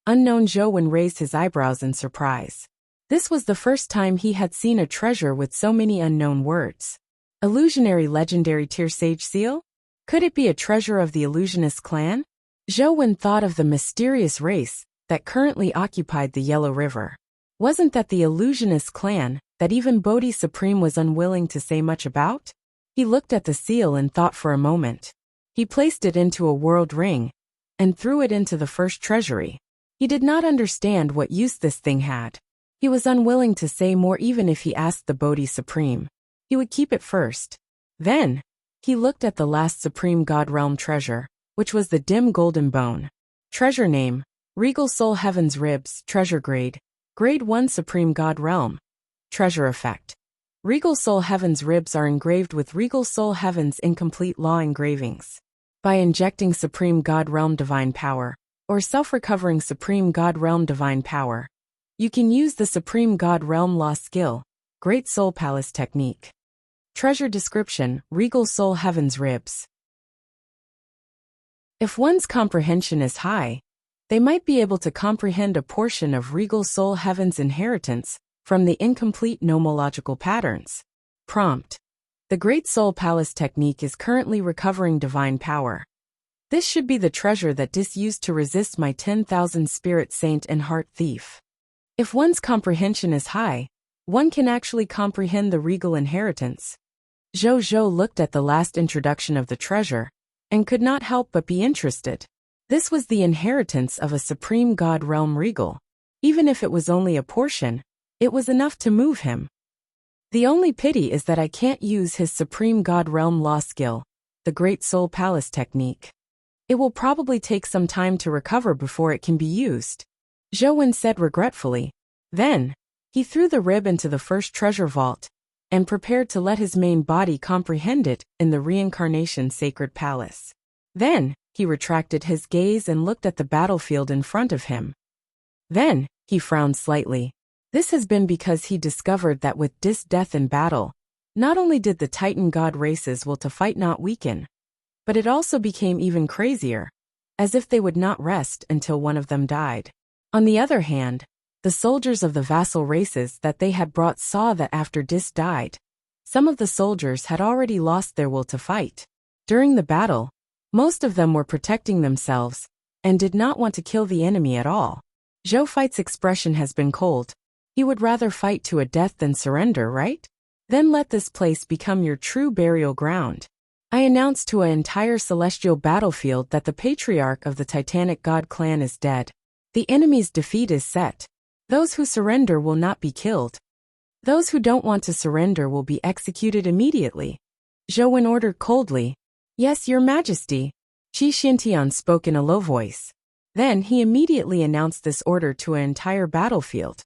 unknown. Zhou Wen raised his eyebrows in surprise. This was the first time he had seen a treasure with so many unknown words. Illusionary legendary tier sage seal? Could it be a treasure of the illusionist clan? Zhou Wen thought of the mysterious race that currently occupied the Yellow River. Wasn't that the illusionist clan that even Bodhi Supreme was unwilling to say much about? He looked at the seal and thought for a moment. He placed it into a world ring and threw it into the first treasury. He did not understand what use this thing had. He was unwilling to say more even if he asked the Bodhi Supreme. He would keep it first. Then, he looked at the last Supreme God Realm treasure, which was the dim golden bone. Treasure name, Regal Soul Heaven's Ribs, treasure grade, Grade 1 Supreme God Realm. Treasure effect. Regal Soul Heaven's ribs are engraved with Regal Soul Heaven's incomplete law engravings. By injecting Supreme God Realm Divine Power, or self-recovering Supreme God Realm Divine Power, you can use the Supreme God Realm Law skill, Great Soul Palace Technique. Treasure description, Regal Soul Heaven's Ribs. If one's comprehension is high, they might be able to comprehend a portion of Regal Soul Heaven's inheritance from the incomplete nomological patterns. Prompt. The Great Soul Palace Technique is currently recovering divine power. This should be the treasure that Dis used to resist my 10,000 spirit saint and heart thief. If one's comprehension is high, one can actually comprehend the regal inheritance. Zhou looked at the last introduction of the treasure and could not help but be interested. This was the inheritance of a Supreme God Realm Regal. Even if it was only a portion, it was enough to move him. The only pity is that I can't use his Supreme God Realm Law skill, the Great Soul Palace Technique. It will probably take some time to recover before it can be used, Zhou said regretfully. Then, he threw the rib into the first treasure vault and prepared to let his main body comprehend it in the reincarnation sacred palace. Then, he retracted his gaze and looked at the battlefield in front of him. Then, he frowned slightly. This has been because he discovered that with Dis death in battle, not only did the Titan God race's will to fight not weaken, but it also became even crazier, as if they would not rest until one of them died. On the other hand, the soldiers of the vassal races that they had brought saw that after Dis died, some of the soldiers had already lost their will to fight. During the battle, most of them were protecting themselves and did not want to kill the enemy at all. Zhou Fight's expression has been cold. He would rather fight to a death than surrender, right? Then let this place become your true burial ground. I announce to an entire celestial battlefield that the patriarch of the Titanic God clan is dead. The enemy's defeat is set. Those who surrender will not be killed. Those who don't want to surrender will be executed immediately. Zhou ordered coldly. Yes, Your Majesty. Qi Xintian spoke in a low voice. Then he immediately announced this order to an entire battlefield.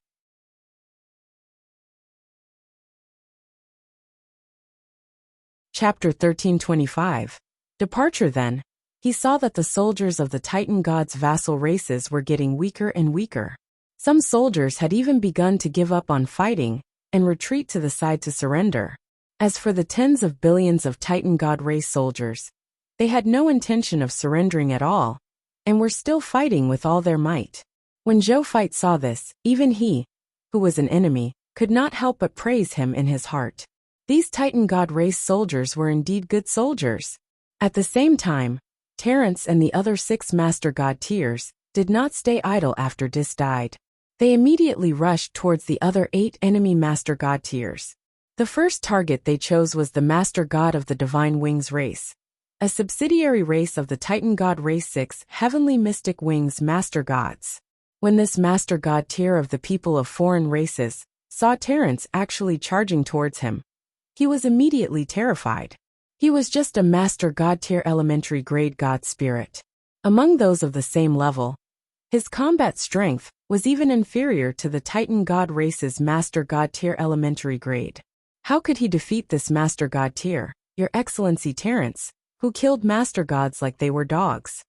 Chapter 1325. Departure. Then, he saw that the soldiers of the Titan God's vassal races were getting weaker and weaker. Some soldiers had even begun to give up on fighting and retreat to the side to surrender. As for the tens of billions of Titan God race soldiers, they had no intention of surrendering at all, and were still fighting with all their might. When Zhou Fight saw this, even he, who was an enemy, could not help but praise him in his heart. These Titan God race soldiers were indeed good soldiers. At the same time, Terence and the other 6 Master God tiers did not stay idle after Dis died. They immediately rushed towards the other 8 enemy Master God tiers. The first target they chose was the Master God of the Divine Wings race, a subsidiary race of the Titan God race 6 Heavenly Mystic Wings Master Gods. When this Master God tier of the people of foreign races saw Terence actually charging towards him, he was immediately terrified. He was just a Master God tier elementary grade God spirit. Among those of the same level, his combat strength was even inferior to the Titan God race's Master God tier elementary grade. How could he defeat this Master God tier, Your Excellency Terence, who killed Master Gods like they were dogs?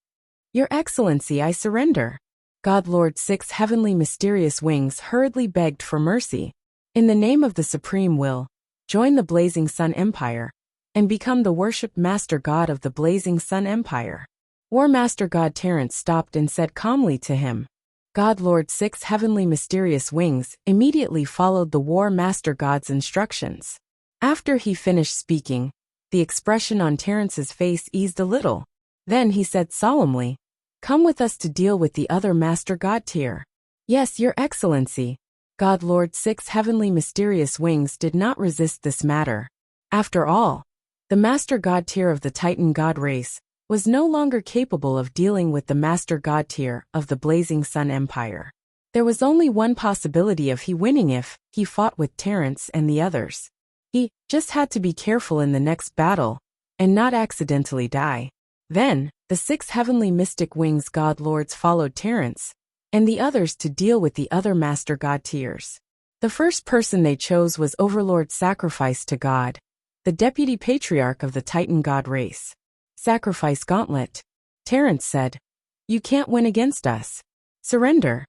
Your Excellency, I surrender. God Lord 6 Heavenly Mysterious Wings hurriedly begged for mercy. In the name of the Supreme Will, join the Blazing Sun Empire, and become the worshipped Master God of the Blazing Sun Empire. War Master God Terence stopped and said calmly to him. God Lord 6 Heavenly Mysterious Wings immediately followed the War Master God's instructions. After he finished speaking, the expression on Terence's face eased a little. Then he said solemnly, "Come with us to deal with the other Master God tier." Yes, Your Excellency. God Lord 6 Heavenly Mysterious Wings did not resist this matter. After all, The Master God tier of the Titan God race was no longer capable of dealing with the Master God tier of the Blazing Sun Empire. There was only one possibility of he winning if he fought with Terrence and the others. He just had to be careful in the next battle and not accidentally die. Then, the 6 heavenly mystic wings God lords followed Terrence and the others to deal with the other Master God tiers. The first person they chose was Overlord Sacrifice to God, the Deputy Patriarch of the Titan God race. Sacrifice Gauntlet. Terrence said, "You can't win against us. Surrender.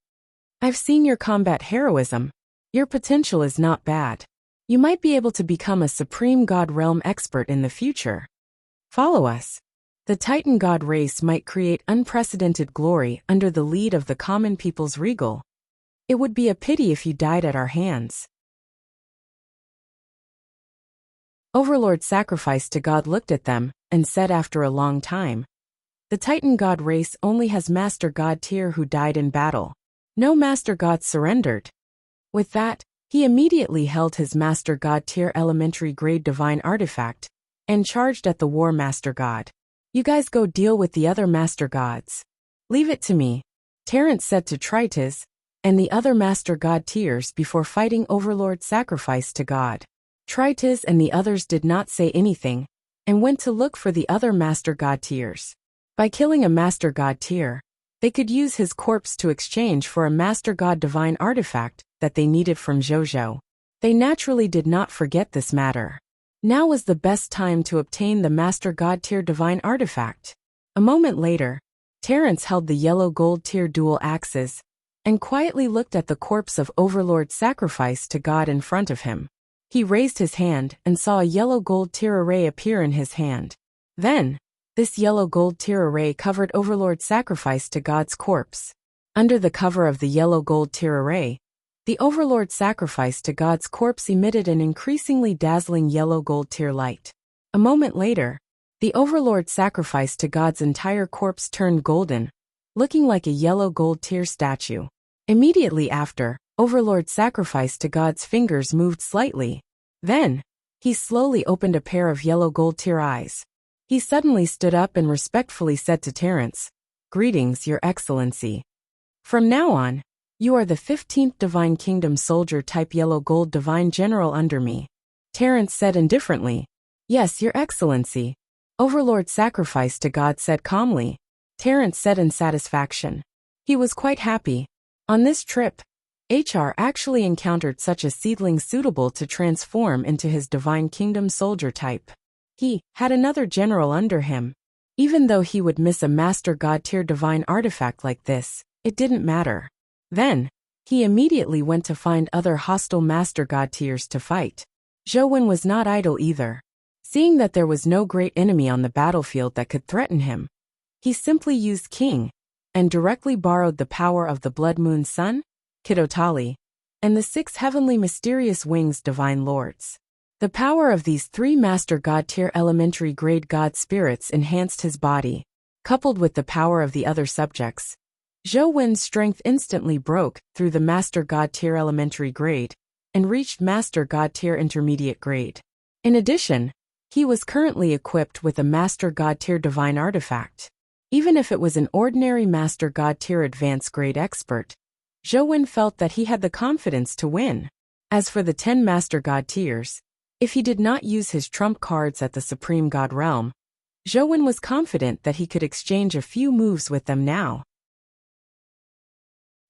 I've seen your combat heroism. Your potential is not bad. You might be able to become a Supreme God Realm expert in the future. Follow us. The Titan God race might create unprecedented glory under the lead of the common people's regal. It would be a pity if you died at our hands." Overlord Sacrifice to God looked at them and said after a long time, "The Titan God race only has Master God tier who died in battle. No Master God surrendered." With that, he immediately held his Master God tier elementary grade divine artifact and charged at the War Master God. "You guys go deal with the other Master Gods. Leave it to me," Terrence said to Tritus and the other Master God tiers before fighting Overlord Sacrifice to God. Tritus and the others did not say anything and went to look for the other Master God tiers. By killing a Master God tier, they could use his corpse to exchange for a Master God divine artifact that they needed from Jojo. They naturally did not forget this matter. Now was the best time to obtain the Master God tier divine artifact. A moment later, Terrence held the yellow gold tier dual axes and quietly looked at the corpse of Overlord Sacrifice to God in front of him. He raised his hand and saw a yellow gold tier array appear in his hand. Then, this yellow gold tier array covered Overlord Sacrifice to God's corpse. Under the cover of the yellow gold tier array, the Overlord Sacrifice to God's corpse emitted an increasingly dazzling yellow gold tier light. A moment later, the Overlord Sacrifice to God's entire corpse turned golden, looking like a yellow gold tier statue. Immediately after, Overlord Sacrifice to God's fingers moved slightly. Then, he slowly opened a pair of yellow gold tier eyes. He suddenly stood up and respectfully said to Terrence, "Greetings, Your Excellency. From now on, you are the 15th Divine Kingdom Soldier type yellow gold Divine General under me." Terrence said indifferently, "Yes, Your Excellency." Overlord Sacrifice to God said calmly. Terrence said in satisfaction. He was quite happy. On this trip, HR actually encountered such a seedling suitable to transform into his Divine Kingdom Soldier type. He had another general under him. Even though he would miss a Master God tier divine artifact like this, it didn't matter. Then, he immediately went to find other hostile Master God tiers to fight. Zhou was not idle either. Seeing that there was no great enemy on the battlefield that could threaten him, he simply used King and directly borrowed the power of the Blood Moon Sun, Kidotali, and the 6 heavenly mysterious wings divine lords. The power of these 3 Master God tier elementary grade God spirits enhanced his body, coupled with the power of the other subjects. Zhou Wen's strength instantly broke through the Master God tier elementary grade and reached Master God tier intermediate grade. In addition, he was currently equipped with a Master God tier divine artifact. Even if it was an ordinary Master God tier advanced grade expert, Zhou Wen felt that he had the confidence to win. As for the 10 Master God tiers, if he did not use his trump cards at the Supreme God Realm, Zhou Wen was confident that he could exchange a few moves with them now.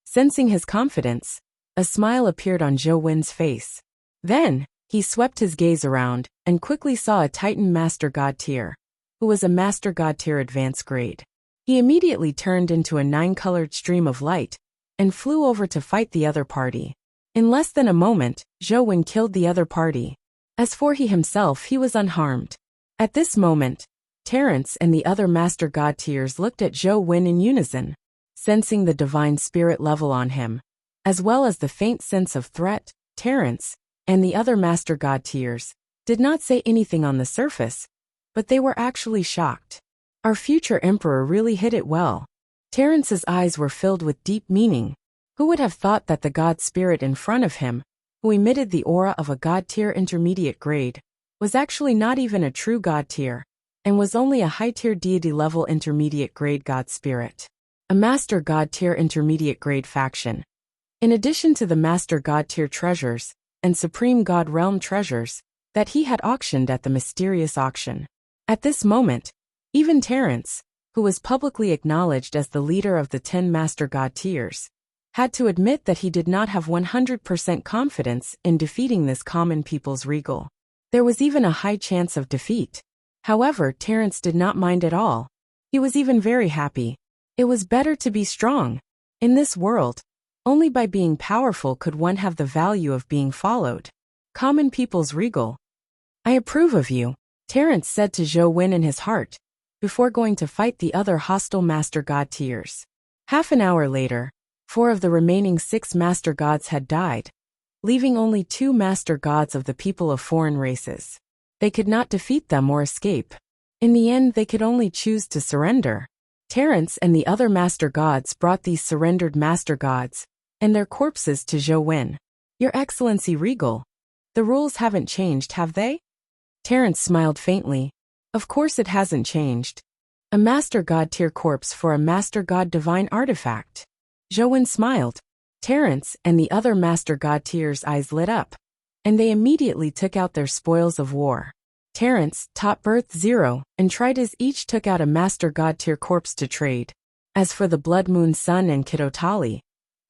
Sensing his confidence, a smile appeared on Zhou Wen's face. Then, he swept his gaze around and quickly saw a Titan Master God tier, who was a Master God tier advanced grade. He immediately turned into a 9-colored stream of light and flew over to fight the other party. In less than a moment, Zhou Wen killed the other party. As for he himself, he was unharmed. At this moment, Terrence and the other Master God tiers looked at Zhou Wen in unison, sensing the divine spirit level on him, as well as the faint sense of threat. Terrence and the other Master God tiers did not say anything on the surface, but they were actually shocked. Our future emperor really hit it well. Terrence's eyes were filled with deep meaning. Who would have thought that the God spirit in front of him, who emitted the aura of a God tier intermediate grade, was actually not even a true god tier, and was only a high-tier deity-level intermediate-grade god spirit. A Master God tier intermediate grade faction. In addition to the Master God tier treasures and Supreme God realm treasures that he had auctioned at the mysterious auction. At this moment, even Terence, who was publicly acknowledged as the leader of the 10 Master God tiers, had to admit that he did not have 100% confidence in defeating this common people's regal. There was even a high chance of defeat. However, Terence did not mind at all. He was even very happy. It was better to be strong. In this world, only by being powerful could one have the value of being followed. Common people's regal. I approve of you, Terence said to Zhou Wen in his heart, before going to fight the other hostile Master God tiers. Half an hour later, 4 of the remaining 6 Master Gods had died, leaving only 2 Master Gods of the people of foreign races. They could not defeat them or escape. In the end, they could only choose to surrender. Terence and the other Master Gods brought these surrendered Master Gods and their corpses to Zhou Wen. Your Excellency Regal, the rules haven't changed, have they? Terence smiled faintly. Of course it hasn't changed. A Master God tier corpse for a Master God divine artifact. Zhou Wen smiled. Terence and the other Master God tiers' eyes lit up, and they immediately took out their spoils of war. Terence, Top Birth 0, and Tritus each took out a Master God tier corpse to trade. As for the Blood Moon Sun and Kidotali,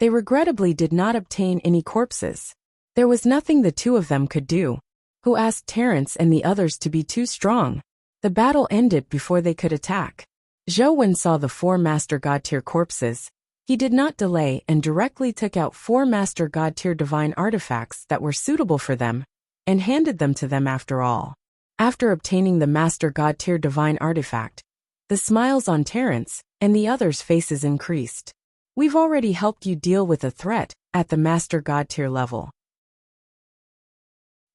they regrettably did not obtain any corpses. There was nothing the 2 of them could do. Who asked Terence and the others to be too strong? The battle ended before they could attack. Zhou Wen saw the 4 Master God tier corpses. He did not delay and directly took out 4 Master God tier divine artifacts that were suitable for them, and handed them to them after all. After obtaining the Master God tier divine artifact, the smiles on Terence and the others' faces increased. We've already helped you deal with a threat at the Master God tier level.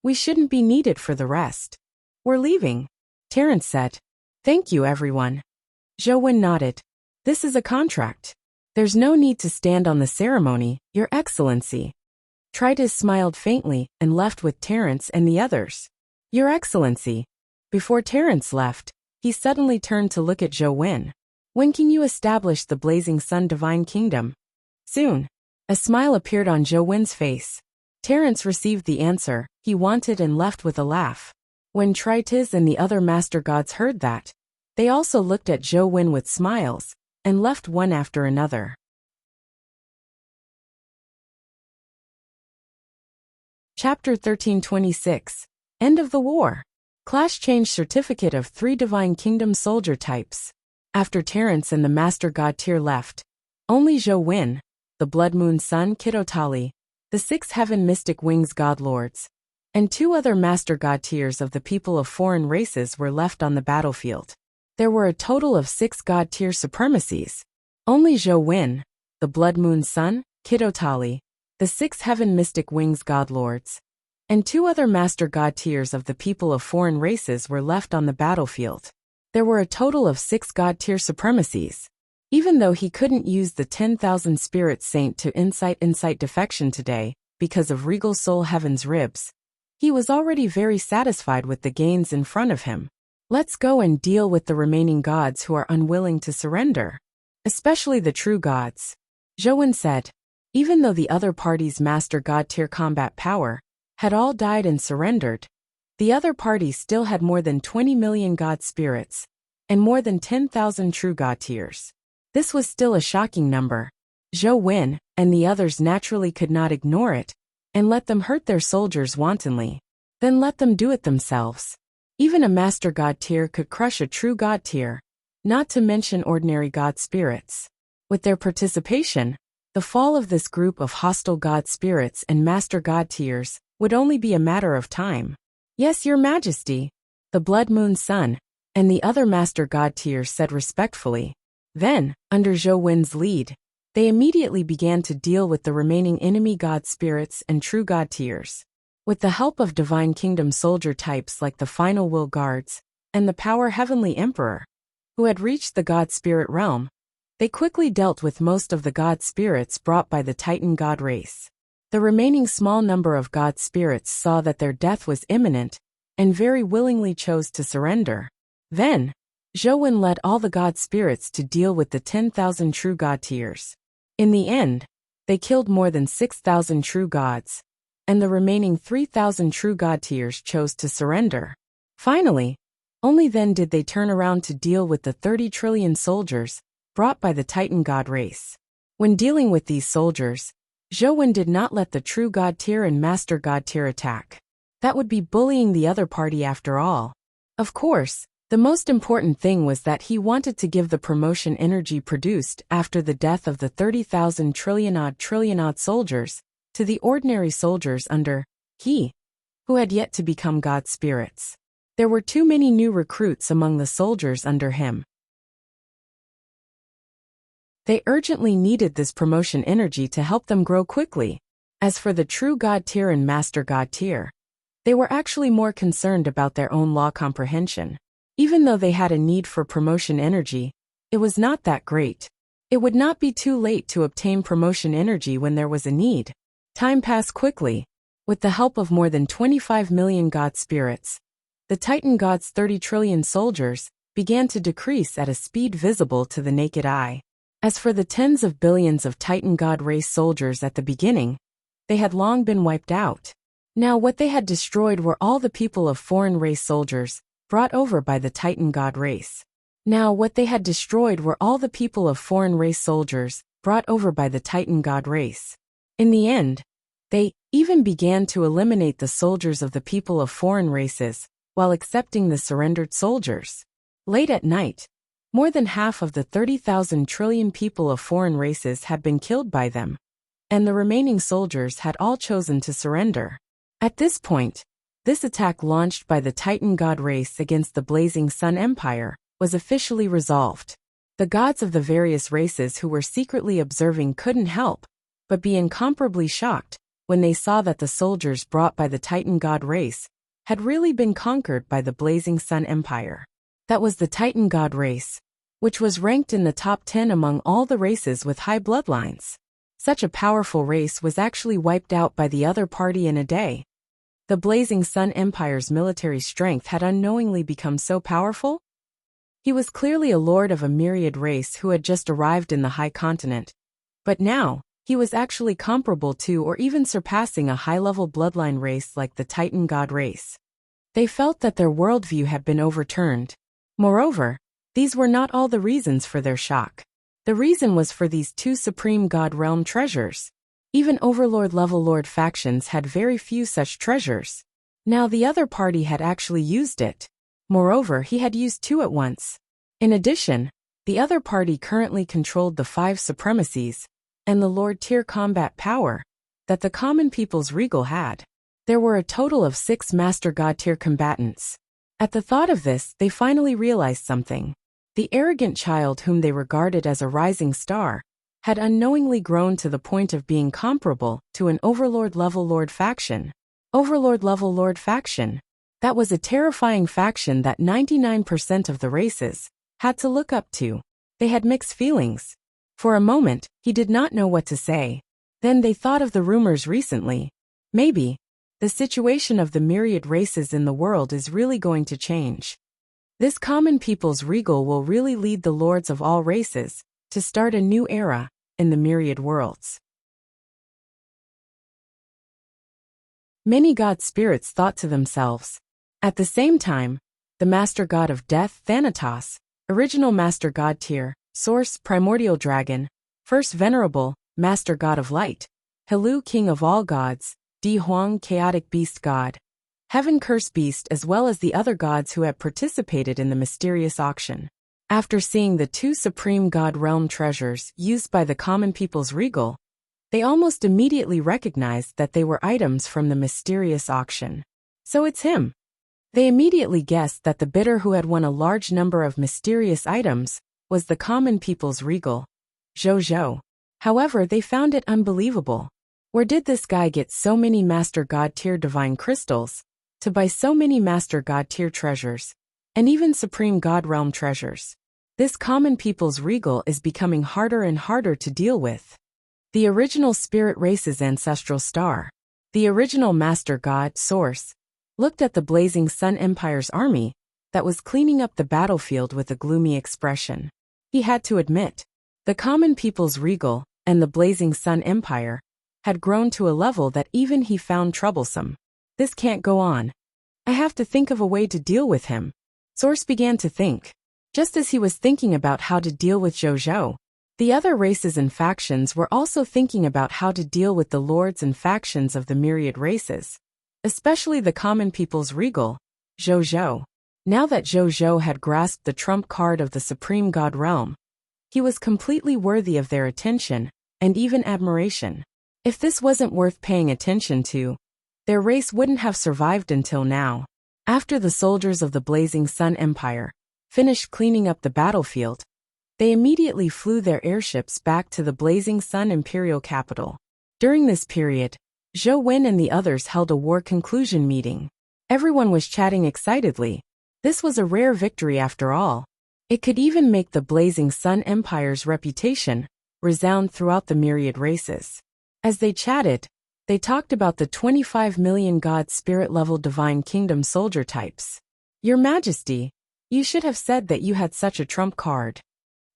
We shouldn't be needed for the rest. We're leaving, Terence said. Thank you, everyone. Zhou Wen nodded. This is a contract. There's no need to stand on the ceremony, Your Excellency. Tritus smiled faintly and left with Terence and the others. Your Excellency. Before Terence left, he suddenly turned to look at Zhou Wen. When can you establish the Blazing Sun Divine Kingdom? Soon. A smile appeared on Zhou Wen's face. Terence received the answer he wanted and left with a laugh. When Tritus and the other Master Gods heard that, they also looked at Zhou Wen with smiles, and left one after another. Chapter 1326. End of the War. Class Change Certificate of 3 Divine Kingdom Soldier Types. After Terence and the Master God tier left, only Zhou Wen, the Blood Moon Sun Kidotali, the 6 Heaven Mystic Wings God Lords, and 2 other Master God tiers of the people of foreign races were left on the battlefield. There were a total of 6 God tier supremacies. Only Zhou Wen, the Blood Moon Sun Kidotali, the 6 Heaven Mystic Wings God Lords, and 2 other Master God tiers of the people of foreign races were left on the battlefield. There were a total of 6 God tier supremacies. Even though he couldn't use the 10,000 Spirit Saint to incite defection today, because of Regal Soul Heaven's ribs, he was already very satisfied with the gains in front of him. Let's go and deal with the remaining gods who are unwilling to surrender. Especially the true gods. Zhou Wen said. Even though the other party's Master God tier combat power had all died and surrendered, the other party still had more than 20 million God spirits, and more than 10,000 true God tiers. This was still a shocking number. Zhou Wen and the others naturally could not ignore it, and let them hurt their soldiers wantonly. Then let them do it themselves. Even a Master God tier could crush a true God tier, not to mention ordinary God spirits. With their participation, the fall of this group of hostile God spirits and Master God tiers would only be a matter of time. Yes, Your Majesty, the Blood Moon Sun and the other Master God tiers said respectfully. Then, under Zhou Wen's lead, they immediately began to deal with the remaining enemy God spirits and true God tiers. With the help of Divine Kingdom soldier types like the Final Will Guards and the Power Heavenly Emperor, who had reached the God Spirit realm, they quickly dealt with most of the God spirits brought by the Titan God race. The remaining small number of God spirits saw that their death was imminent and very willingly chose to surrender. Then, Zhou led all the god spirits to deal with the 10,000 true god tiers. In the end, they killed more than 6,000 true gods, and the remaining 3,000 true god tiers chose to surrender. Finally, only then did they turn around to deal with the 30 trillion soldiers brought by the Titan god race. When dealing with these soldiers, Zhou did not let the true god tier and master god tier attack. That would be bullying the other party after all. Of course, the most important thing was that he wanted to give the promotion energy produced after the death of the 30,000 trillion-odd soldiers to the ordinary soldiers under he, who had yet to become god spirits. There were too many new recruits among the soldiers under him. They urgently needed this promotion energy to help them grow quickly. As for the true god tier and master god tier, they were actually more concerned about their own law comprehension. Even though they had a need for promotion energy, it was not that great. It would not be too late to obtain promotion energy when there was a need. Time passed quickly. With the help of more than 25 million god spirits, the Titan gods' 30 trillion soldiers began to decrease at a speed visible to the naked eye. As for the tens of billions of Titan god race soldiers at the beginning, they had long been wiped out. Now what they had destroyed were all the people of foreign race soldiers brought over by the Titan god race. In the end, they even began to eliminate the soldiers of the people of foreign races, while accepting the surrendered soldiers. Late at night, more than half of the 30,000 trillion people of foreign races had been killed by them, and the remaining soldiers had all chosen to surrender. At this point, this attack launched by the Titan god race against the Blazing Sun Empire was officially resolved. The gods of the various races who were secretly observing couldn't help but be incomparably shocked when they saw that the soldiers brought by the Titan god race had really been conquered by the Blazing Sun Empire. That was the Titan god race, which was ranked in the top 10 among all the races with high bloodlines. Such a powerful race was actually wiped out by the other party in a day. The Blazing Sun Empire's military strength had unknowingly become so powerful. He was clearly a lord of a myriad race who had just arrived in the high continent. But now, he was actually comparable to or even surpassing a high-level bloodline race like the Titan god race. They felt that their worldview had been overturned. Moreover, these were not all the reasons for their shock. The reason was for these two supreme god realm treasures. Even overlord-level lord factions had very few such treasures. Now the other party had actually used it. Moreover, he had used two at once. In addition, the other party currently controlled the 5 supremacies and the lord tier combat power that the common people's regal had. There were a total of 6 master god tier combatants. At the thought of this, they finally realized something. The arrogant child whom they regarded as a rising star had unknowingly grown to the point of being comparable to an overlord-level lord faction. Overlord-level lord faction. That was a terrifying faction that 99% of the races had to look up to. They had mixed feelings. For a moment, he did not know what to say. Then they thought of the rumors recently. Maybe the situation of the myriad races in the world is really going to change. This common people's regal will really lead the lords of all races to start a new era in the myriad worlds. Many god spirits thought to themselves. At the same time, the master god of death, Thanatos, original master god tier, source, primordial dragon, first venerable, master god of light, Hilu, king of all gods, Di Huang, chaotic beast god, heaven curse beast, as well as the other gods who had participated in the mysterious auction. After seeing the 2 supreme god realm treasures used by the common people's regal, they almost immediately recognized that they were items from the mysterious auction. So it's him. They immediately guessed that the bidder who had won a large number of mysterious items was the common people's regal, Zhou. However, they found it unbelievable. Where did this guy get so many master god tier divine crystals to buy so many master god tier treasures, and even supreme god realm treasures? This common people's regal is becoming harder and harder to deal with. The original spirit race's ancestral star, the original master god, source, looked at the Blazing Sun Empire's army that was cleaning up the battlefield with a gloomy expression. He had to admit, the common people's regal and the Blazing Sun Empire had grown to a level that even he found troublesome. This can't go on. I have to think of a way to deal with him. Source began to think. Just as he was thinking about how to deal with Zhou, the other races and factions were also thinking about how to deal with the lords and factions of the myriad races, especially the common people's regal, Zhou. Now that Zhou had grasped the trump card of the supreme god realm, he was completely worthy of their attention and even admiration. If this wasn't worth paying attention to, their race wouldn't have survived until now. After the soldiers of the Blazing Sun Empire finished cleaning up the battlefield, they immediately flew their airships back to the Blazing Sun Imperial capital. During this period, Zhou Wen and the others held a war conclusion meeting. Everyone was chatting excitedly. This was a rare victory after all. It could even make the Blazing Sun Empire's reputation resound throughout the myriad races. As they chatted, they talked about the 25 million god spirit-level divine kingdom soldier types. Your Majesty, you should have said that you had such a trump card.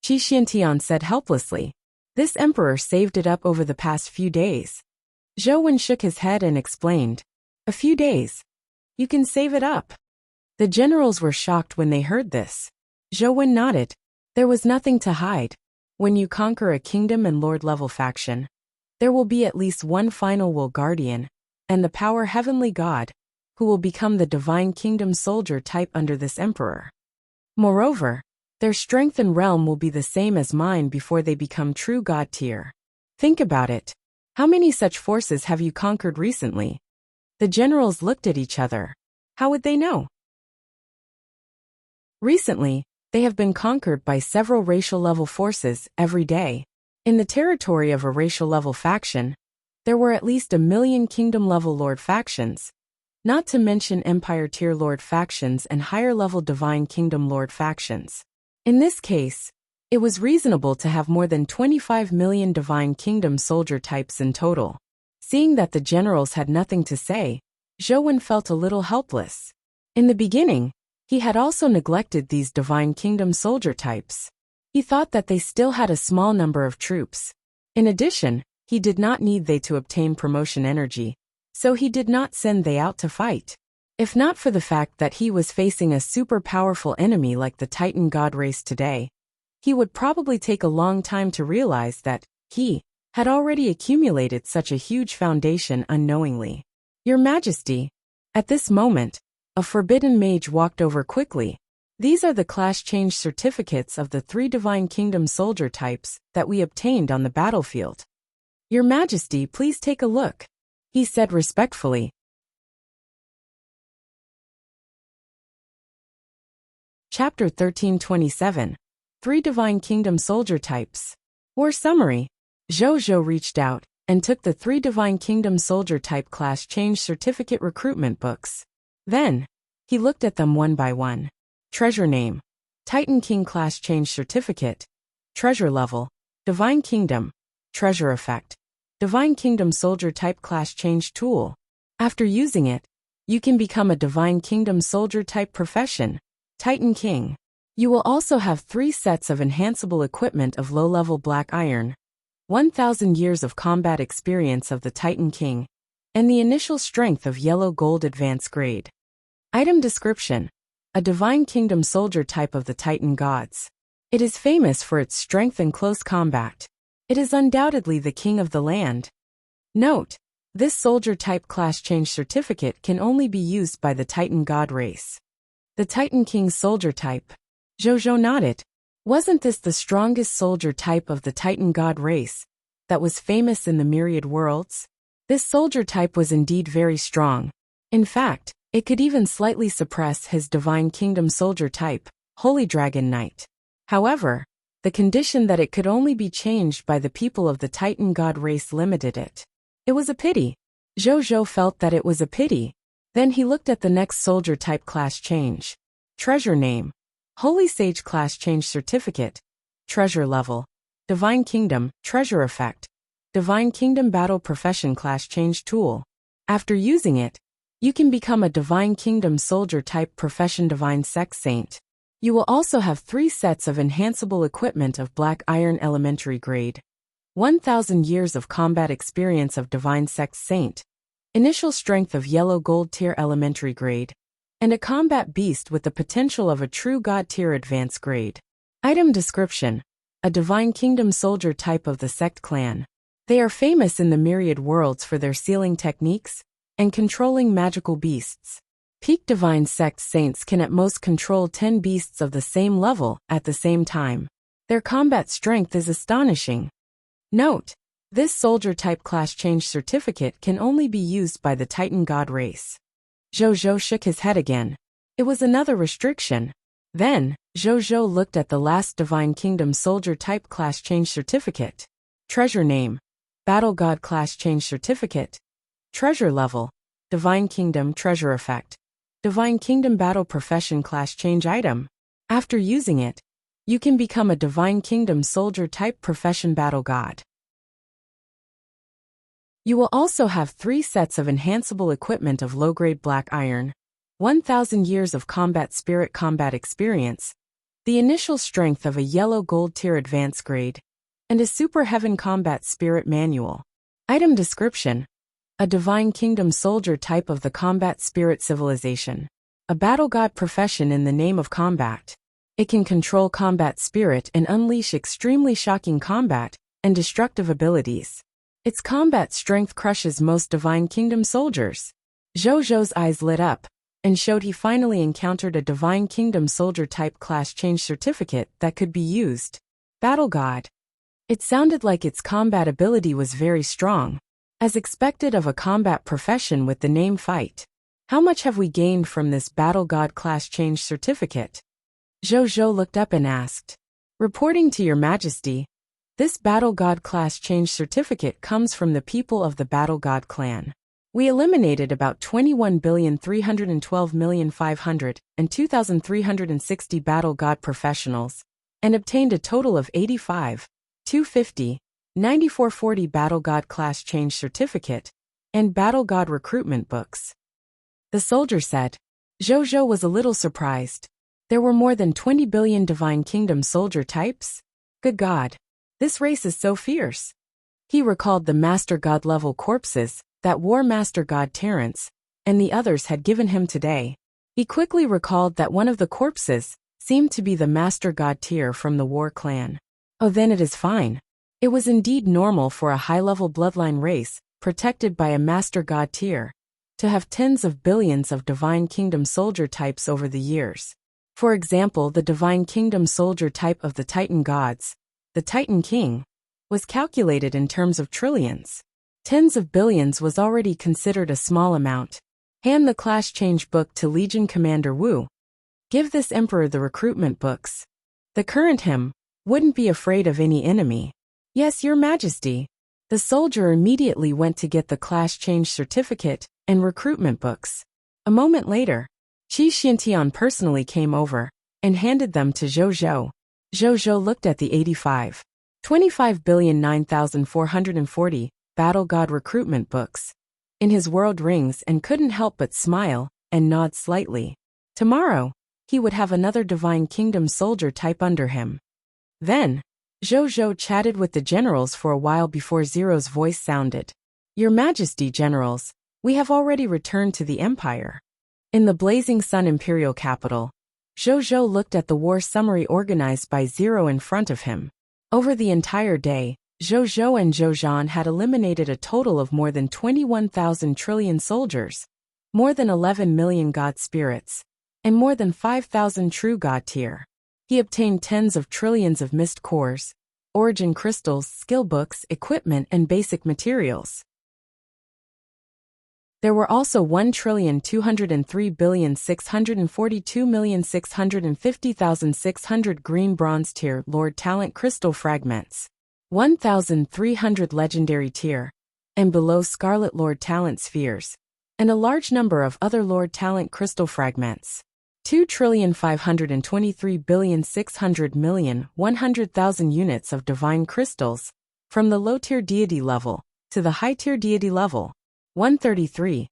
Qi Xiantian said helplessly. This emperor saved it up over the past few days. Zhou Wen shook his head and explained. A few days? You can save it up. The generals were shocked when they heard this. Zhou Wen nodded. There was nothing to hide. When you conquer a kingdom and lord-level faction, there will be at least one final will guardian, and the power heavenly god, who will become the divine kingdom soldier type under this emperor. Moreover, their strength and realm will be the same as mine before they become true god tier. Think about it. How many such forces have you conquered recently? The generals looked at each other. How would they know? Recently, they have been conquered by several racial-level forces every day. In the territory of a racial-level faction, there were at least 1 million kingdom-level lord factions, not to mention empire-tier lord factions and higher-level divine kingdom lord factions. In this case, it was reasonable to have more than 25 million divine kingdom soldier types in total. Seeing that the generals had nothing to say, Zhou Wen felt a little helpless. In the beginning, he had also neglected these divine kingdom soldier types. He thought that they still had a small number of troops. In addition, he did not need they to obtain promotion energy, so he did not send they out to fight. If not for the fact that he was facing a super powerful enemy like the Titan God race today, he would probably take a long time to realize that he had already accumulated such a huge foundation unknowingly. Your Majesty, at this moment, a forbidden mage walked over quickly. These are the class change certificates of the 3 divine kingdom soldier types that we obtained on the battlefield. Your Majesty, please take a look, he said respectfully. Chapter 1327. 3 Divine Kingdom Soldier Types. War Summary. Zhou reached out and took the 3 Divine Kingdom Soldier Type Class Change Certificate recruitment books. Then, he looked at them one by one. Treasure Name. Titan King Class Change Certificate. Treasure Level. Divine Kingdom. Treasure Effect. Divine Kingdom Soldier Type Class Change Tool. After using it, you can become a Divine Kingdom Soldier Type profession. Titan King. You will also have 3 sets of enhanceable equipment of low-level black iron, 1,000 years of combat experience of the Titan King, and the initial strength of yellow gold advanced grade. Item description. A Divine Kingdom Soldier type of the Titan Gods. It is famous for its strength and close combat. It is undoubtedly the king of the land. Note, this soldier type class change certificate can only be used by the Titan God race. The Titan King soldier type. Zhou nodded. Wasn't this the strongest soldier type of the Titan God race that was famous in the myriad worlds? This soldier type was indeed very strong. In fact, it could even slightly suppress his Divine Kingdom soldier type, Holy Dragon Knight. However, the condition that it could only be changed by the people of the Titan God race limited it. It was a pity. Zhou felt that it was a pity. Then he looked at the next soldier type class change. Treasure Name. Holy Sage Class Change Certificate. Treasure Level. Divine Kingdom, Treasure Effect. Divine Kingdom Battle Profession Class Change Tool. After using it, You can become a Divine Kingdom Soldier type profession Divine Sex Saint. You will also have 3 sets of enhanceable equipment of Black Iron Elementary Grade, 1,000 years of combat experience of Divine Sex Saint, initial strength of Yellow Gold Tier Elementary Grade, and a combat beast with the potential of a true God Tier Advanced Grade. Item description: a Divine Kingdom Soldier type of the Sect Clan. They are famous in the myriad worlds for their sealing techniques and controlling magical beasts. Peak Divine Sect Saints can at most control 10 beasts of the same level at the same time. Their combat strength is astonishing. Note: this soldier type class change certificate can only be used by the Titan God race. Zhou shook his head again. It was another restriction. Then, Zhou looked at the last Divine Kingdom Soldier type class change certificate. Treasure name: Battle God class change certificate. Treasure level: Divine Kingdom Treasure effect. Divine Kingdom Battle Profession class change item. After using it, you can become a Divine Kingdom Soldier type profession Battle God. You will also have 3 sets of enhanceable equipment of low-grade Black Iron, 1,000 years of combat spirit combat experience, the initial strength of a Yellow Gold Tier Advanced Grade, and a Super Heaven Combat Spirit Manual. Item description: a Divine Kingdom Soldier type of the Combat Spirit Civilization. A Battle God profession in the name of combat. It can control combat spirit and unleash extremely shocking combat and destructive abilities. Its combat strength crushes most Divine Kingdom soldiers. Zhou's eyes lit up and showed he finally encountered a Divine Kingdom Soldier type class change certificate that could be used. Battle God. It sounded like its combat ability was very strong, as expected of a combat profession with the name Fight. How much have we gained from this Battle God class change certificate? Zhou looked up and asked. Reporting to Your Majesty, this Battle God class change certificate comes from the people of the Battle God clan. We eliminated about 21,312,502,360 Battle God professionals and obtained a total of 85,250, 9440 Battle God class change certificate and Battle God recruitment books. The soldier said. Zhou was a little surprised. There were more than 20 billion Divine Kingdom soldier types? Good God. This race is so fierce. He recalled the Master God level corpses that War Master God Terrence and the others had given him today. He quickly recalled that one of the corpses seemed to be the Master God tier from the War clan. Oh, then it is fine. It was indeed normal for a high-level bloodline race, protected by a Master God tier, to have tens of billions of Divine Kingdom soldier types over the years. For example, the Divine Kingdom soldier type of the Titan Gods, the Titan King, was calculated in terms of trillions. Tens of billions was already considered a small amount. Hand the class change book to Legion Commander Wu. Give this Emperor the recruitment books. The current him wouldn't be afraid of any enemy. Yes, Your Majesty. The soldier immediately went to get the class change certificate and recruitment books. A moment later, Qi Xiantian personally came over and handed them to Zhou. Zhou looked at the 25,009,440 Battle God recruitment books in his world rings and couldn't help but smile and nod slightly. Tomorrow, he would have another Divine Kingdom soldier type under him. Then, Zhou chatted with the generals for a while before Zero's voice sounded. Your Majesty, generals, we have already returned to the Empire. In the Blazing Sun Imperial capital, Zhou looked at the war summary organized by Zero in front of him. Over the entire day, Zhou and Zhou had eliminated a total of more than 21,000 trillion soldiers, more than 11 million God spirits, and more than 5,000 true God tier. He obtained tens of trillions of mist cores, origin crystals, skill books, equipment, and basic materials. There were also 1,203,642,650,600 green bronze tier Lord Talent crystal fragments, 1,300 legendary tier, and below Scarlet Lord Talent spheres, and a large number of other Lord Talent crystal fragments. 2,523,600,100,000 units of divine crystals, from the low-tier deity level to the high-tier deity level. 133.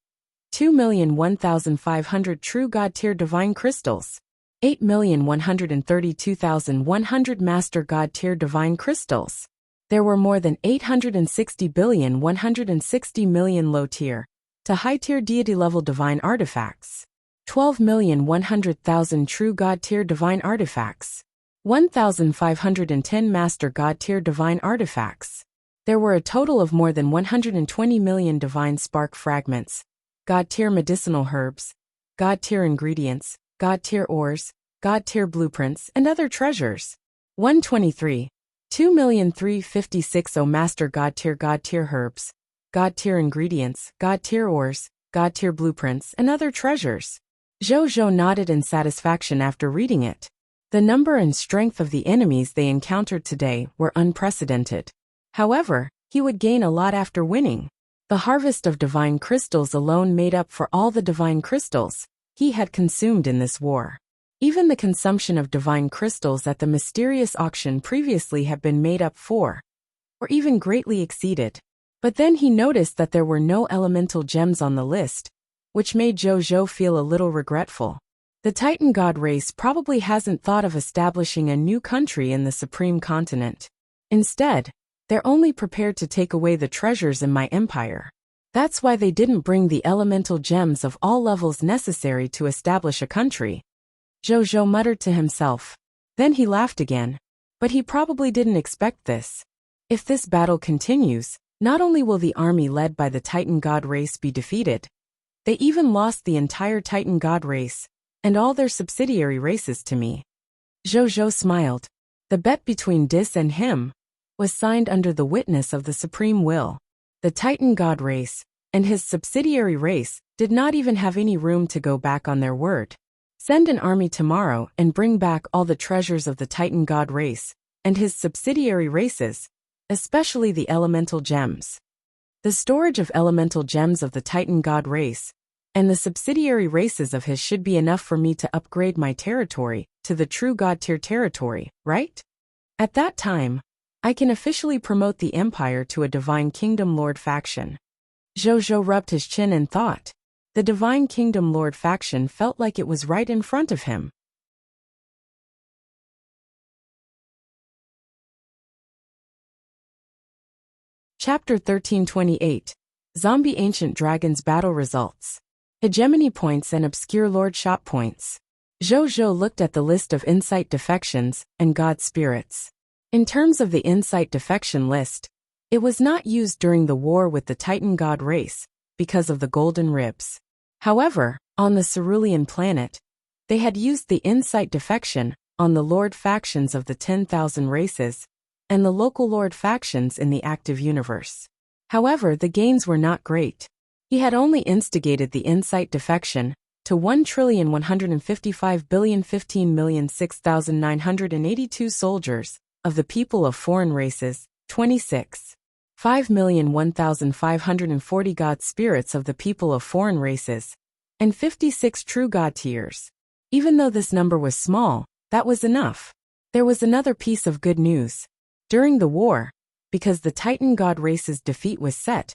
2,001,500 true God tier divine crystals. 8,132,100 master God tier divine crystals. There were more than 860,160,000,000 low tier to high tier deity level divine artifacts. 12,100,000 true God tier divine artifacts. 1,510 master God tier divine artifacts. There were a total of more than 120 million divine spark fragments, God tier medicinal herbs, God tier ingredients, God tier ores, God tier blueprints, and other treasures. 123. 2,356,000 master God tier herbs, God tier ingredients, God tier ores, God tier blueprints, and other treasures. Zhou nodded in satisfaction after reading it. The number and strength of the enemies they encountered today were unprecedented. However, he would gain a lot after winning. The harvest of divine crystals alone made up for all the divine crystals he had consumed in this war. Even the consumption of divine crystals at the mysterious auction previously had been made up for, or even greatly exceeded. But then he noticed that there were no elemental gems on the list, which made Zhou feel a little regretful. The Titan God race probably hasn't thought of establishing a new country in the Supreme Continent. Instead, they're only prepared to take away the treasures in my empire. That's why they didn't bring the elemental gems of all levels necessary to establish a country. Zhou muttered to himself. Then he laughed again. But he probably didn't expect this. If this battle continues, not only will the army led by the Titan God race be defeated, they even lost the entire Titan God race and all their subsidiary races to me. Zhou smiled. The bet between Dis and him was signed under the witness of the supreme will. The Titan God race and his subsidiary race did not even have any room to go back on their word. Send an army tomorrow and bring back all the treasures of the Titan God race and his subsidiary races, especially the elemental gems. The storage of elemental gems of the Titan God race and the subsidiary races of his should be enough for me to upgrade my territory to the true God tier territory, right? At that time, I can officially promote the empire to a Divine Kingdom Lord faction. Zhou rubbed his chin and thought. The Divine Kingdom Lord faction felt like it was right in front of him. Chapter 1328. Zombie Ancient Dragons Battle Results. Hegemony Points and Obscure Lordship Points. Zhou looked at the list of Insight defections and God spirits. In terms of the Insight defection list, it was not used during the war with the Titan God race because of the golden ribs. However, on the Cerulean planet, they had used the Insight defection on the Lord factions of the 10,000 races and the local Lord factions in the active universe. However, the gains were not great. He had only instigated the Insight defection to 1,155,015,006,982 soldiers of the people of foreign races, 26. 5,001,540 God spirits of the people of foreign races, and 56 true God tiers. Even though this number was small, that was enough. There was another piece of good news. During the war, because the Titan God race's defeat was set,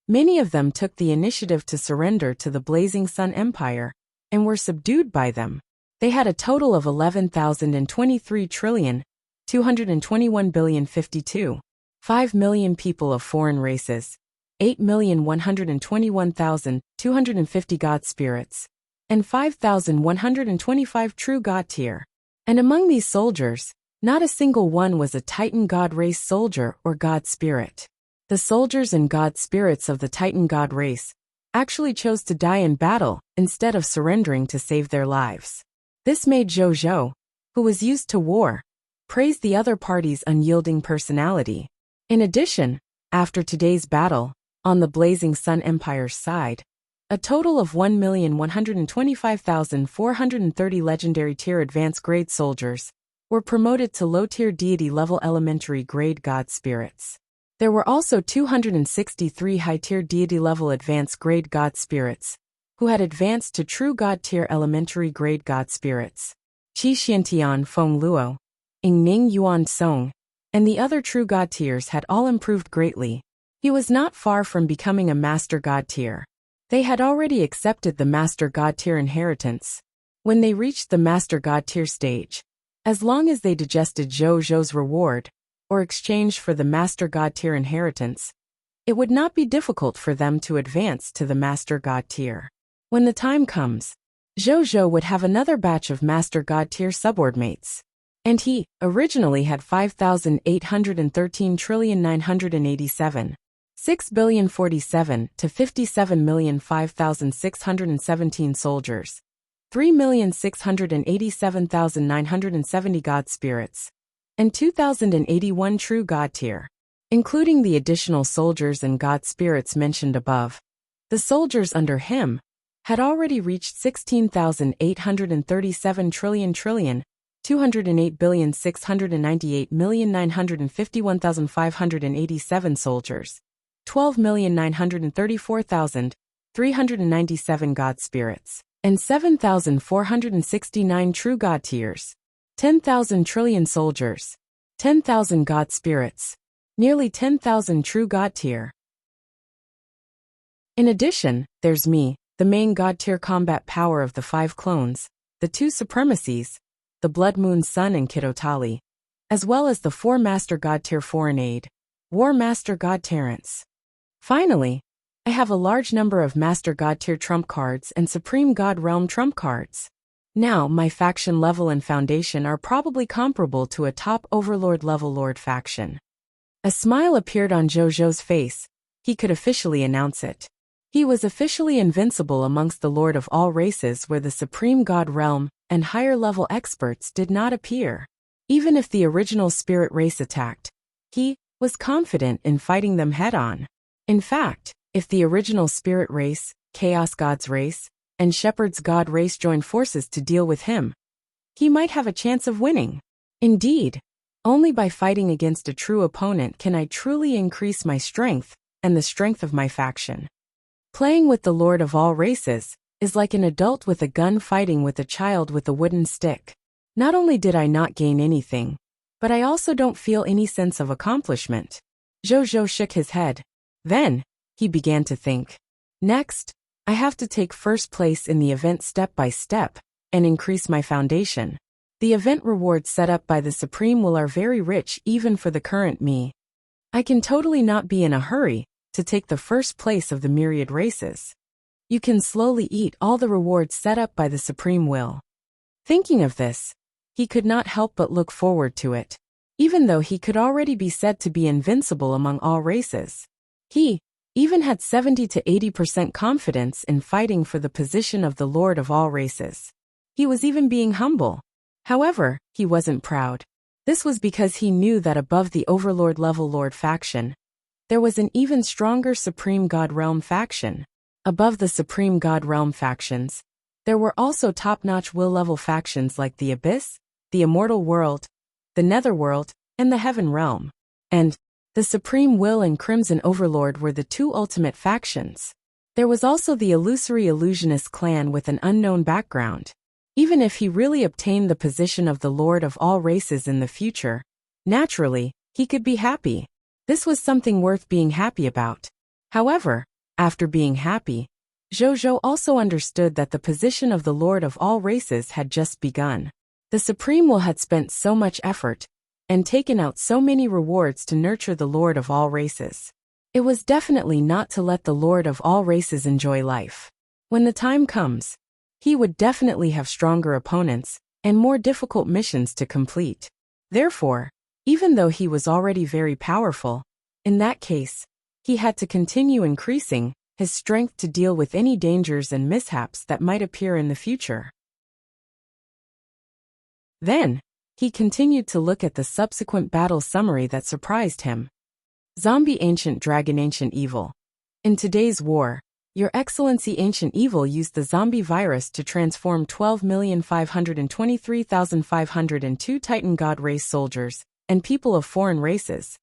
many of them took the initiative to surrender to the Blazing Sun Empire and were subdued by them. They had a total of 11,023,221,052,5 million people of foreign races, 8,121,250 God spirits, and 5,125 true God tier. And among these soldiers, not a single one was a Titan God race soldier or God spirit. The soldiers and God spirits of the Titan God race actually chose to die in battle instead of surrendering to save their lives. This made Zhou, who was used to war, praise the other party's unyielding personality. In addition, after today's battle, on the Blazing Sun Empire's side, a total of 1,125,430 legendary tier advanced grade soldiers were promoted to low-tier deity level elementary grade God spirits. There were also 263 high-tier deity level advanced grade God spirits who had advanced to true God tier elementary grade God spirits. Qi Xiantian Feng Luo, Ning Yuan Song, and the other true God tiers had all improved greatly. He was not far from becoming a master God tier. They had already accepted the Master God tier inheritance. When they reached the Master God tier stage, as long as they digested Zhou's reward, or exchanged for the Master God tier inheritance, it would not be difficult for them to advance to the Master God tier. When the time comes, Zhou would have another batch of Master God tier subordinates. And he originally had 5,813,987, 6,047,000 to 57,005,617 soldiers, 3,687,970 God spirits, and 2,081 true God tier, including the additional soldiers and God spirits mentioned above. The soldiers under him had already reached 16,837 trillion, 208,698,951,587 soldiers, 12,934,397 God spirits, and 7,469 true God tiers, 10,000 trillion soldiers, 10,000 God spirits, nearly 10,000 true God tier. In addition, there's me, the main God tier combat power of the 5 clones, the 2 supremacies, the Blood Moon Sun and Kitotali, as well as the 4 Master God tier foreign aid, War Master God Terrence. Finally, I have a large number of Master God tier trump cards and Supreme God Realm trump cards. Now my faction level and foundation are probably comparable to a top Overlord level Lord faction. A smile appeared on Zhou's face. He could officially announce it. He was officially invincible amongst the Lord of all races where the Supreme God Realm and higher-level experts did not appear. Even if the original spirit race attacked, he was confident in fighting them head-on. In fact, if the original spirit race, Chaos God's race, and Shepherd's God race joined forces to deal with him, he might have a chance of winning. Indeed, only by fighting against a true opponent can I truly increase my strength and the strength of my faction. Playing with the Lord of all races is like an adult with a gun fighting with a child with a wooden stick. Not only did I not gain anything, but I also don't feel any sense of accomplishment. Zhou shook his head. Then, he began to think. Next, I have to take first place in the event step by step, and increase my foundation. The event rewards set up by the Supreme Will are very rich even for the current me. I can totally not be in a hurry to take the first place of the myriad races. You can slowly eat all the rewards set up by the Supreme Will. Thinking of this, he could not help but look forward to it. Even though he could already be said to be invincible among all races, he even had 70 to 80% confidence in fighting for the position of the Lord of all races. He was even being humble. However, he wasn't proud. This was because he knew that above the Overlord level Lord faction, there was an even stronger Supreme God Realm faction. Above the Supreme God Realm factions, there were also top-notch will level factions like the Abyss, the Immortal World, the Netherworld, and the Heaven Realm. And the Supreme Will and Crimson Overlord were the 2 ultimate factions. There was also the Illusory Illusionist clan with an unknown background. Even if he really obtained the position of the Lord of all races in the future, naturally, he could be happy. This was something worth being happy about. However, after being happy, Zhou also understood that the position of the Lord of all races had just begun. The Supreme Will had spent so much effort and taken out so many rewards to nurture the Lord of all races. It was definitely not to let the Lord of all races enjoy life. When the time comes, he would definitely have stronger opponents and more difficult missions to complete. Therefore, even though he was already very powerful, in that case, he had to continue increasing his strength to deal with any dangers and mishaps that might appear in the future. Then, he continued to look at the subsequent battle summary that surprised him. Zombie Ancient Dragon Ancient Evil. In today's war, Your Excellency Ancient Evil used the zombie virus to transform 12,523,502 Titan God race soldiers and people of foreign races,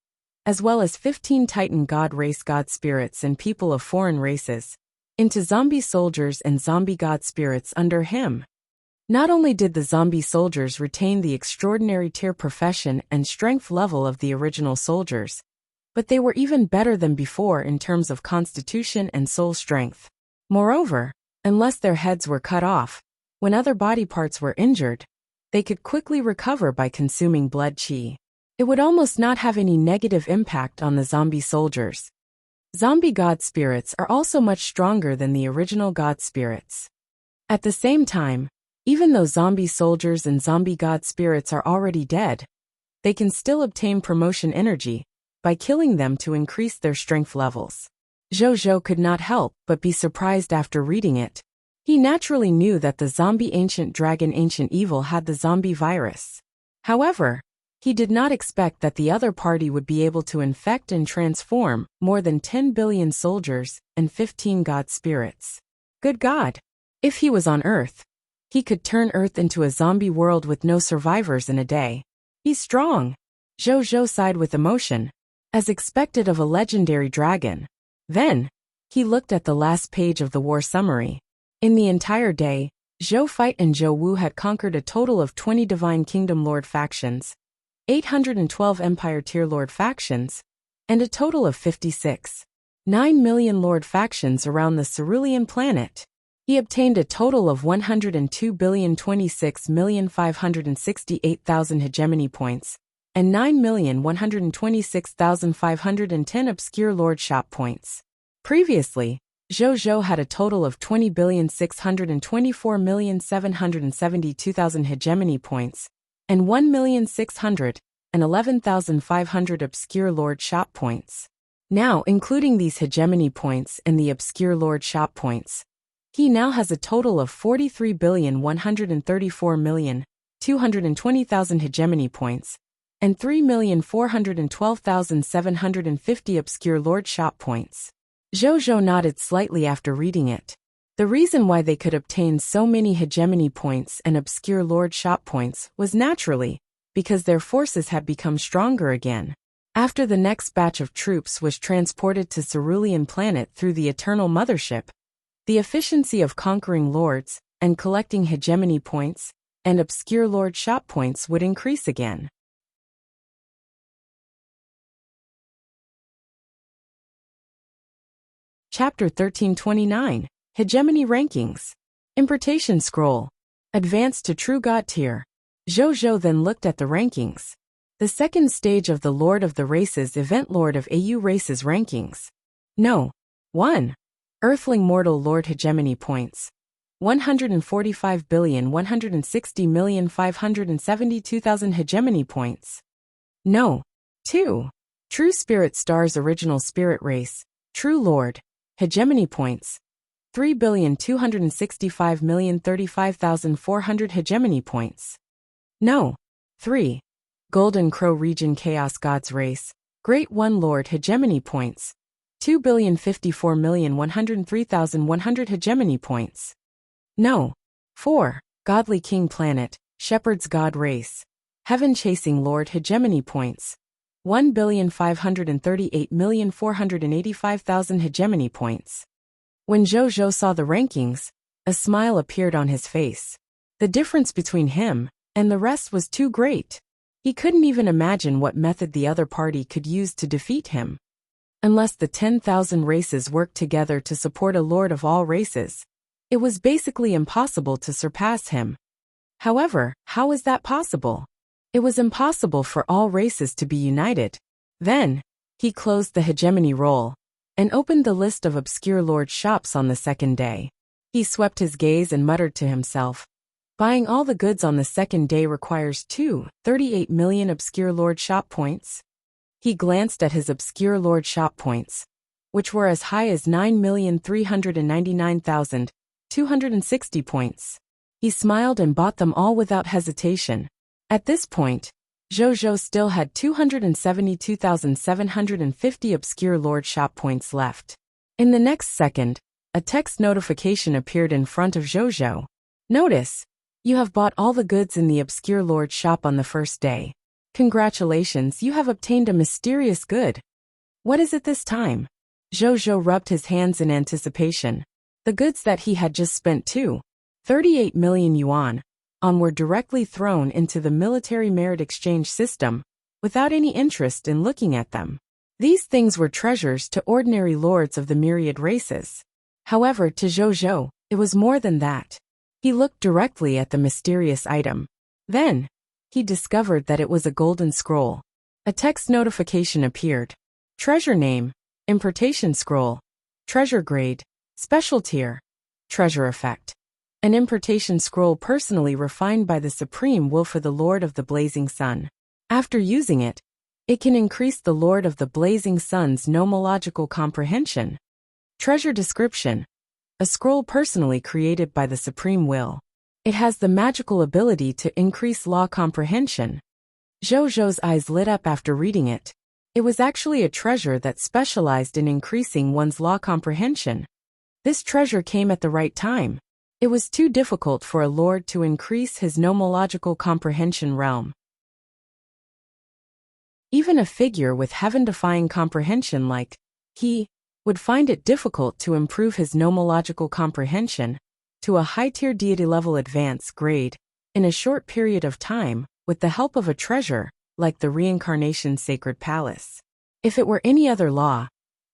as well as 15 Titan God race God spirits and people of foreign races, into zombie soldiers and zombie God spirits under him. Not only did the zombie soldiers retain the extraordinary tier profession and strength level of the original soldiers, but they were even better than before in terms of constitution and soul strength. Moreover, unless their heads were cut off, when other body parts were injured, they could quickly recover by consuming blood qi. It would almost not have any negative impact on the zombie soldiers. Zombie god spirits are also much stronger than the original god spirits. At the same time, even though zombie soldiers and zombie god spirits are already dead, they can still obtain promotion energy by killing them to increase their strength levels. Zhou could not help but be surprised after reading it. He naturally knew that the zombie ancient dragon ancient evil had the zombie virus. However, he did not expect that the other party would be able to infect and transform more than 10 billion soldiers and 15 god spirits. Good God! If he was on Earth, he could turn Earth into a zombie world with no survivors in a day. He's strong. Zhou sighed with emotion, as expected of a legendary dragon. Then, he looked at the last page of the war summary. In the entire day, Zhou Fight and Zhou Wu had conquered a total of 20 Divine Kingdom Lord factions, 812 Empire Tier Lord factions, and a total of 56, 9 million Lord factions around the Cerulean planet. He obtained a total of 102,026,568,000 hegemony points, and 9,126,510 obscure lordship points. Previously, Zhou had a total of 20,624,772,000 hegemony points, and 1,611,500 obscure lordship points. Now, including these hegemony points and the obscure lordship points, he now has a total of 43,134,220,000 hegemony points, and 3,412,750 obscure lordship points. Zhou nodded slightly after reading it. The reason why they could obtain so many hegemony points and obscure lordship points was naturally because their forces had become stronger again. After the next batch of troops was transported to Cerulean planet through the Eternal Mothership, the efficiency of conquering lords and collecting hegemony points and obscure lordship points would increase again. Chapter 1329, Hegemony Rankings. Importation Scroll. Advanced to True God Tier. Zhou then looked at the rankings. The second stage of the Lord of the Races event Lord of AU Races rankings. No. 1. Earthling Mortal Lord Hegemony Points. 145,160,572,000 hegemony points. No. 2. True Spirit Stars Original Spirit Race, True Lord, hegemony points. 3,265,035,400 hegemony points. No. 3. Golden Crow Region Chaos Gods Race, Great One Lord hegemony points. 2,054,103,100 hegemony points. No. 4. Godly King Planet, Shepherd's God Race, Heaven Chasing Lord hegemony points. 1,538,485,000 hegemony points. When Zhou saw the rankings, a smile appeared on his face. The difference between him and the rest was too great. He couldn't even imagine what method the other party could use to defeat him. Unless the 10,000 races worked together to support a lord of all races, it was basically impossible to surpass him. However, how is that possible? It was impossible for all races to be united. Then, he closed the hegemony roll and opened the list of obscure lord shops on the second day. He swept his gaze and muttered to himself, buying all the goods on the second day requires 38 million obscure lord shop points. He glanced at his obscure lord shop points, which were as high as 9,399,260 points. He smiled and bought them all without hesitation. At this point, Zhou still had 272,750 obscure lord shop points left. In the next second, a text notification appeared in front of Zhou. Notice, you have bought all the goods in the obscure lord shop on the first day. Congratulations, you have obtained a mysterious good. What is it this time? Zhou rubbed his hands in anticipation. The goods that he had just spent 38 million yuan on were directly thrown into the military merit exchange system, without any interest in looking at them. These things were treasures to ordinary lords of the myriad races. However, to Zhou, it was more than that. He looked directly at the mysterious item. Then, he discovered that it was a golden scroll. A text notification appeared. Treasure name, importation scroll. Treasure grade, special tier. Treasure effect. An importation scroll personally refined by the supreme will for the Lord of the Blazing Sun. After using it, it can increase the Lord of the Blazing Sun's nomological comprehension. Treasure description. A scroll personally created by the supreme will. It has the magical ability to increase law comprehension. Zhou's eyes lit up after reading it. It was actually a treasure that specialized in increasing one's law comprehension. This treasure came at the right time. It was too difficult for a lord to increase his nomological comprehension realm. Even a figure with heaven-defying comprehension like he would find it difficult to improve his nomological comprehension to a high-tier deity-level advanced grade in a short period of time with the help of a treasure like the Reincarnation Sacred Palace. If it were any other law,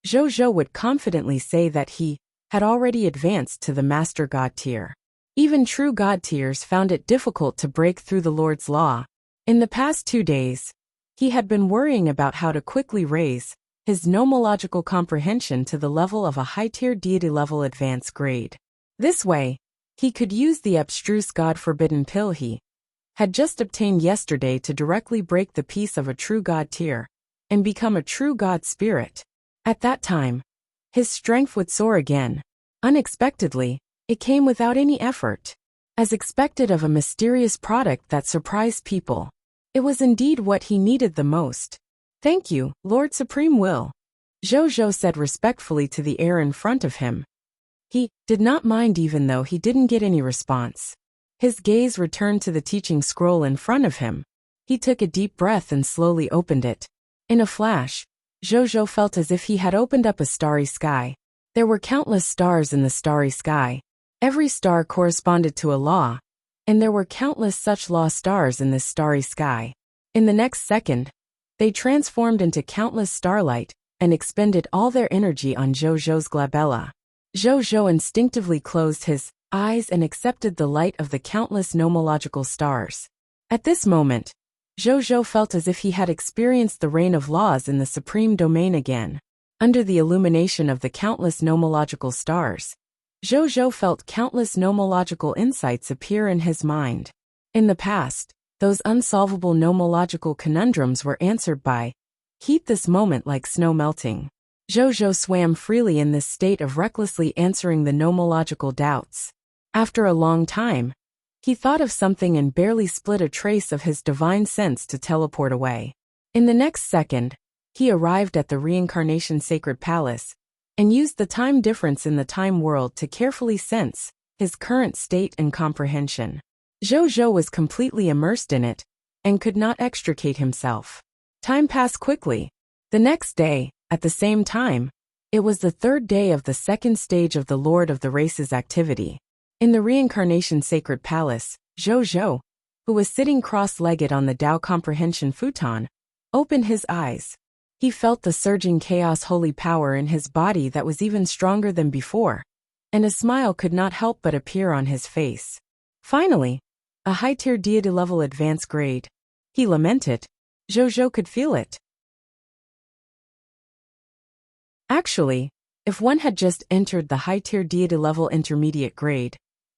Zhou would confidently say that he had already advanced to the Master God tier. Even true God tiers found it difficult to break through the Lord's law. In the past 2 days, he had been worrying about how to quickly raise his nomological comprehension to the level of a high-tier deity-level advanced grade. This way, he could use the abstruse God-forbidden pill he had just obtained yesterday to directly break the peace of a true God tier and become a true God spirit. At that time, his strength would soar again. Unexpectedly, it came without any effort. As expected of a mysterious product that surprised people. It was indeed what he needed the most. Thank you, Lord Supreme Will. Zhou said respectfully to the air in front of him. He did not mind even though he didn't get any response. His gaze returned to the teaching scroll in front of him. He took a deep breath and slowly opened it. In a flash, Zhou felt as if he had opened up a starry sky. There were countless stars in the starry sky. Every star corresponded to a law, and there were countless such law stars in this starry sky. In the next second, they transformed into countless starlight and expended all their energy on Zhou's glabella. Zhou instinctively closed his eyes and accepted the light of the countless nomological stars. At this moment, Zhou felt as if he had experienced the reign of laws in the supreme domain again. Under the illumination of the countless nomological stars, Zhou felt countless nomological insights appear in his mind. In the past, those unsolvable nomological conundrums were answered by heat this moment like snow melting. Zhou swam freely in this state of recklessly answering the nomological doubts. After a long time, he thought of something and barely split a trace of his divine sense to teleport away. In the next second, he arrived at the Reincarnation Sacred Palace and used the time difference in the time world to carefully sense his current state and comprehension. Zhou was completely immersed in it and could not extricate himself. Time passed quickly. The next day, at the same time, it was the 3rd day of the 2nd stage of the Lord of the Race's activity. In the Reincarnation Sacred Palace, Zhou, who was sitting cross-legged on the Tao Comprehension futon, opened his eyes. He felt the surging chaos holy power in his body that was even stronger than before, and a smile could not help but appear on his face. Finally, a high-tier deity-level advanced grade. He lamented. Zhou could feel it. Actually, if one had just entered the high-tier deity-level intermediate grade,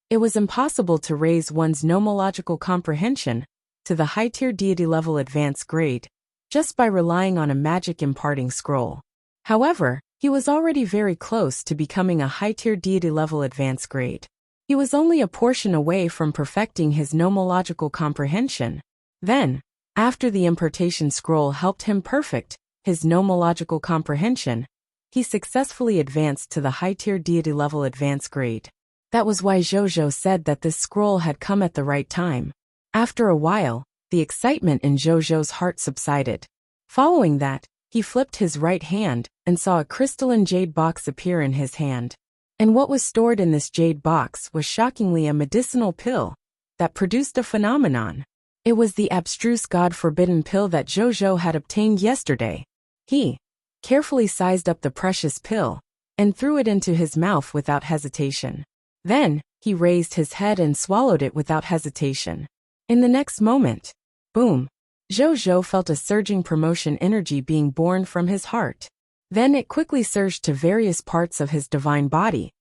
it was impossible to raise one's nomological comprehension to the high-tier deity-level advanced grade just by relying on a magic imparting scroll. However, he was already very close to becoming a high-tier deity-level advanced grade. He was only a portion away from perfecting his nomological comprehension. Then, after the impartation scroll helped him perfect his nomological comprehension, he successfully advanced to the high-tier deity-level advanced grade. That was why Zhou said that this scroll had come at the right time. After a while, the excitement in Zhou's heart subsided. Following that, he flipped his right hand and saw a crystalline jade box appear in his hand. And what was stored in this jade box was shockingly a medicinal pill that produced a phenomenon. It was the abstruse God-forbidden pill that Zhou had obtained yesterday. He carefully sized up the precious pill and threw it into his mouth without hesitation. Then, he raised his head and swallowed it without hesitation. In the next moment, boom! Zhou felt a surging promotion energy being born from his heart. Then it quickly surged to various parts of his divine body,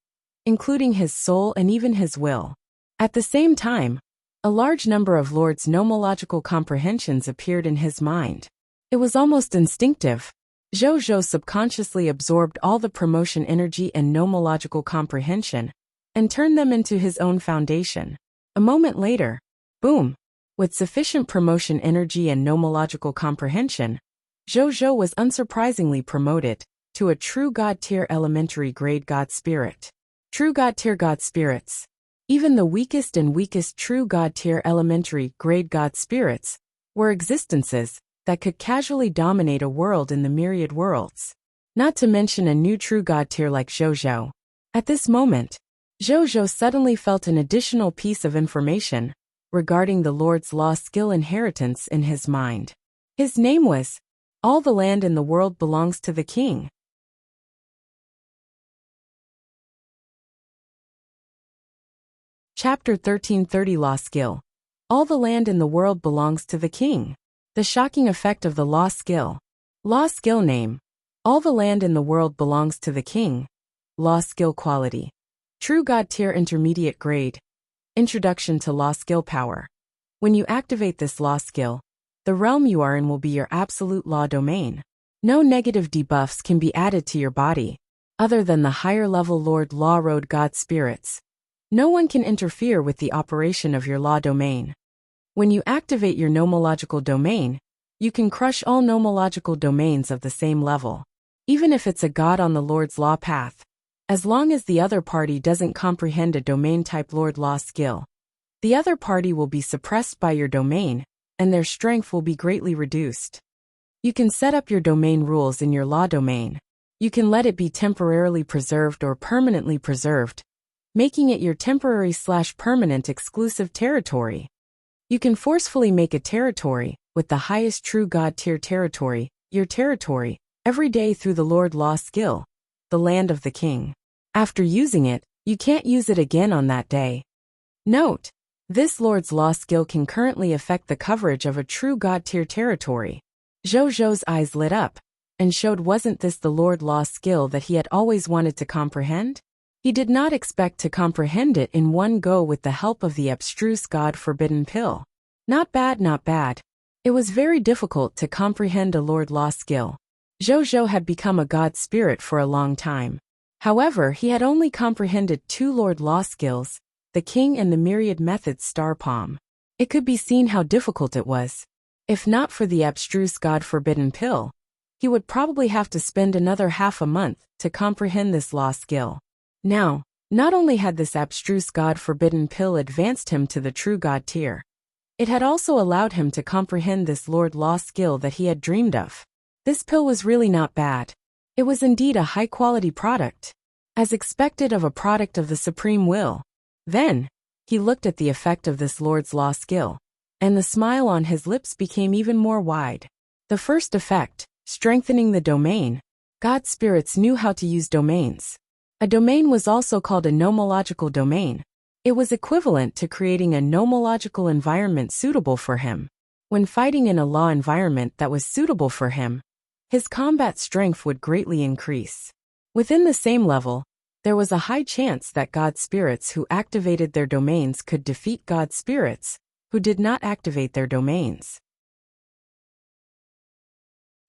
including his soul and even his will. At the same time, a large number of Lord's nomological comprehensions appeared in his mind. It was almost instinctive. Zhou subconsciously absorbed all the promotion energy and nomological comprehension, and turned them into his own foundation. A moment later, boom! With sufficient promotion energy and nomological comprehension, Zhou was unsurprisingly promoted to a true God-tier elementary grade God Spirit. True God-tier God Spirits. Even the weakest and weakest true God-tier elementary grade God Spirits were existences that could casually dominate a world in the myriad worlds. Not to mention a new true God-tier like Zhou. At this moment, Zhou suddenly felt an additional piece of information regarding the Lord's Law skill inheritance in his mind. His name was, "All the land in the world belongs to the king." Chapter 1330 Law Skill. All the land in the world belongs to the king. The shocking effect of the law skill. Law skill name. All the land in the world belongs to the king. Law skill quality. True God tier intermediate grade. Introduction to law skill power. When you activate this law skill, the realm you are in will be your absolute law domain. No negative debuffs can be added to your body, other than the higher level Lord Law Road God Spirits. No one can interfere with the operation of your law domain. When you activate your nomological domain, you can crush all nomological domains of the same level, even if it's a god on the Lord's Law path, as long as the other party doesn't comprehend a domain-type Lord Law skill. The other party will be suppressed by your domain, and their strength will be greatly reduced. You can set up your domain rules in your law domain. You can let it be temporarily preserved or permanently preserved, making it your temporary/permanent exclusive territory. You can forcefully make a territory, with the highest true God tier territory, your territory, every day through the Lord Law skill, the land of the king. After using it, you can't use it again on that day. Note: this Lord's Law skill can currently affect the coverage of a true God tier territory. Zhou's eyes lit up, and showed wasn't this the Lord Law skill that he had always wanted to comprehend? He did not expect to comprehend it in one go with the help of the abstruse God-forbidden pill. Not bad, not bad. It was very difficult to comprehend a Lord Law skill. Zhou had become a God Spirit for a long time. However, he had only comprehended 2 Lord Law skills, the King and the Myriad Methods Star Palm. It could be seen how difficult it was. If not for the abstruse God-forbidden pill, he would probably have to spend another half a month to comprehend this law skill. Now, not only had this abstruse God-forbidden pill advanced him to the true God tier, it had also allowed him to comprehend this Lord Law skill that he had dreamed of. This pill was really not bad. It was indeed a high-quality product, as expected of a product of the Supreme Will. Then, he looked at the effect of this Lord's Law skill, and the smile on his lips became even more wide. The first effect, strengthening the domain. God Spirits knew how to use domains. A domain was also called a nomological domain. It was equivalent to creating a nomological environment suitable for him. When fighting in a law environment that was suitable for him, his combat strength would greatly increase. Within the same level, there was a high chance that God Spirits who activated their domains could defeat God Spirits who did not activate their domains.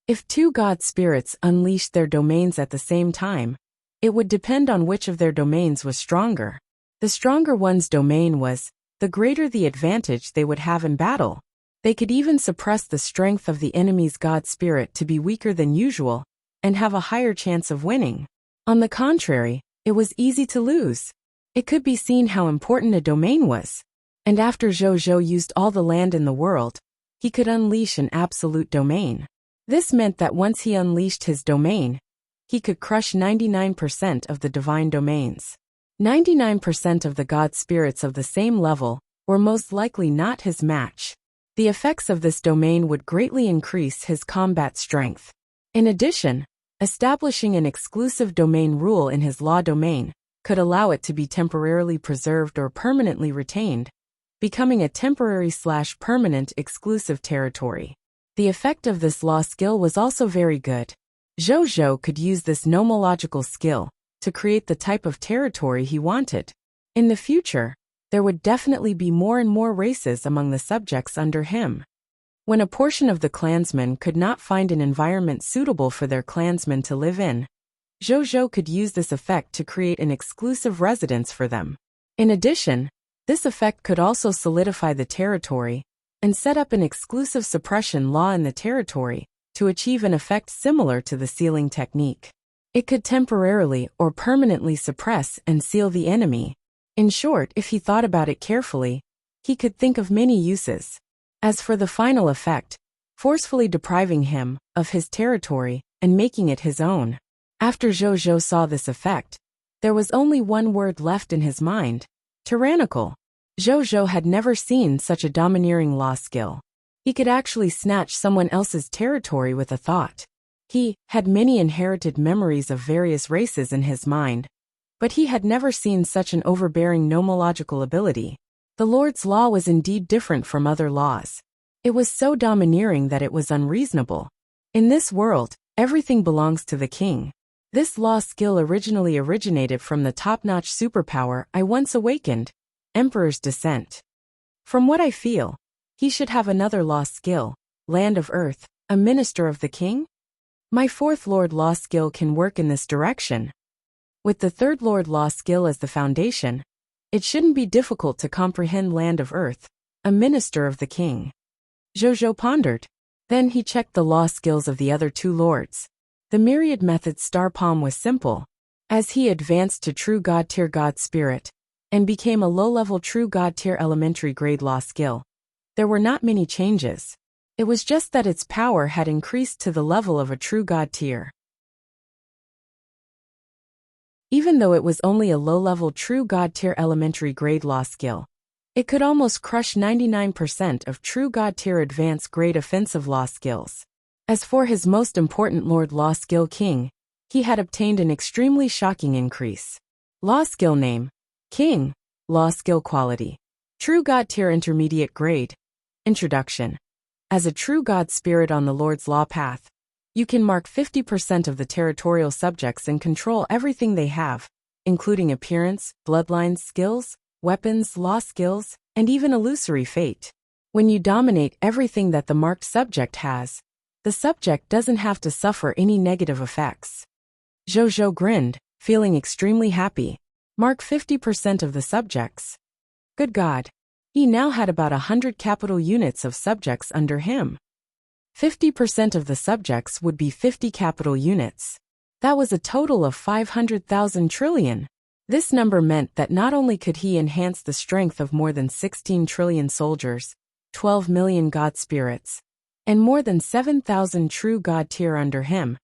If 2 God Spirits unleashed their domains at the same time, it would depend on which of their domains was stronger. The stronger one's domain was, the greater the advantage they would have in battle. They could even suppress the strength of the enemy's God Spirit to be weaker than usual, and have a higher chance of winning. On the contrary, it was easy to lose. It could be seen how important a domain was. And after Zhou used all the land in the world, he could unleash an absolute domain. This meant that once he unleashed his domain, he could crush 99% of the divine domains. 99% of the God Spirits of the same level were most likely not his match. The effects of this domain would greatly increase his combat strength. In addition, Establishing an exclusive domain rule in his law domain could allow it to be temporarily preserved or permanently retained, becoming a temporary/permanent exclusive territory. The effect of this law skill was also very good. Zhou could use this nomological skill to create the type of territory he wanted. In the future, there would definitely be more and more races among the subjects under him. When a portion of the clansmen could not find an environment suitable for their clansmen to live in, Zhou could use this effect to create an exclusive residence for them. In addition, this effect could also solidify the territory and set up an exclusive suppression law in the territory to achieve an effect similar to the sealing technique. It could temporarily or permanently suppress and seal the enemy. In short, if he thought about it carefully, he could think of many uses. As for the final effect, forcefully depriving him of his territory and making it his own. After Zhou saw this effect, there was only one word left in his mind: tyrannical. Zhou had never seen such a domineering law skill. He could actually snatch someone else's territory with a thought. He had many inherited memories of various races in his mind, but he had never seen such an overbearing nomological ability. The Lord's law was indeed different from other laws. It was so domineering that it was unreasonable. In this world, everything belongs to the king. This law skill originally originated from the top-notch superpower I once awakened, Emperor's Descent. From what I feel, he should have another law skill, Land of Earth, a minister of the king? My fourth Lord law skill can work in this direction. With the third Lord law skill as the foundation, it shouldn't be difficult to comprehend Land of Earth, a minister of the king. Zhou pondered. Then he checked the law skills of the other two lords. The myriad method star palm was simple. As he advanced to true God tier God spirit and became a low-level true God tier elementary grade law skill, there were not many changes. It was just that its power had increased to the level of a true God tier. Even though it was only a low-level true God tier elementary grade law skill, it could almost crush 99% of true God tier advanced grade offensive law skills. As for his most important Lord law skill King, he had obtained an extremely shocking increase. Law skill name: King. Law skill quality: True God tier intermediate grade. Introduction. As a true God spirit on the Lord's law path, you can mark 50% of the territorial subjects and control everything they have, including appearance, bloodlines, skills, weapons, law skills, and even illusory fate. When you dominate everything that the marked subject has, the subject doesn't have to suffer any negative effects. Zhou grinned, feeling extremely happy. Mark 50% of the subjects. Good God. He now had about 100 capital units of subjects under him. 50% of the subjects would be 50 capital units. That was a total of 500,000 trillion. This number meant that not only could he enhance the strength of more than 16 trillion soldiers, 12 million God spirits, and more than 7,000 true God tier under him,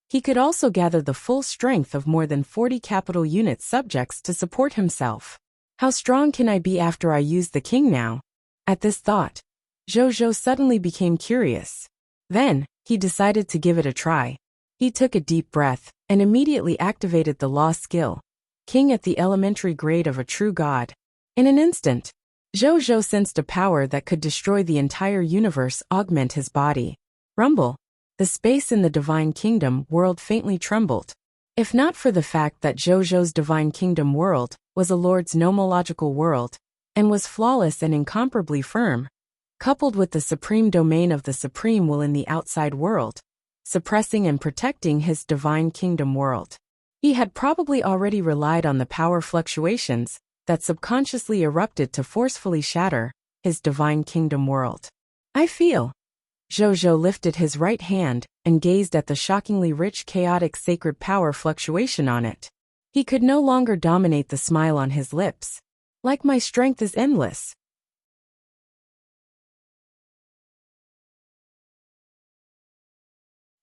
he could also gather the full strength of more than 40 capital unit subjects to support himself. How strong can I be after I use the king now? At this thought, Zhou suddenly became curious. Then, he decided to give it a try. He took a deep breath and immediately activated the law skill, King at the elementary grade of a true god. In an instant, Zhou sensed a power that could destroy the entire universe augment his body. Rumble. The space in the Divine Kingdom world faintly trembled. If not for the fact that Zhou's Divine Kingdom world was a Lord's nomological world, and was flawless and incomparably firm, coupled with the supreme domain of the Supreme Will in the outside world, suppressing and protecting his Divine Kingdom world, he had probably already relied on the power fluctuations that subconsciously erupted to forcefully shatter his Divine Kingdom world. I feel. Zhou lifted his right hand and gazed at the shockingly rich chaotic sacred power fluctuation on it. He could no longer dominate the smile on his lips. Like my strength is endless.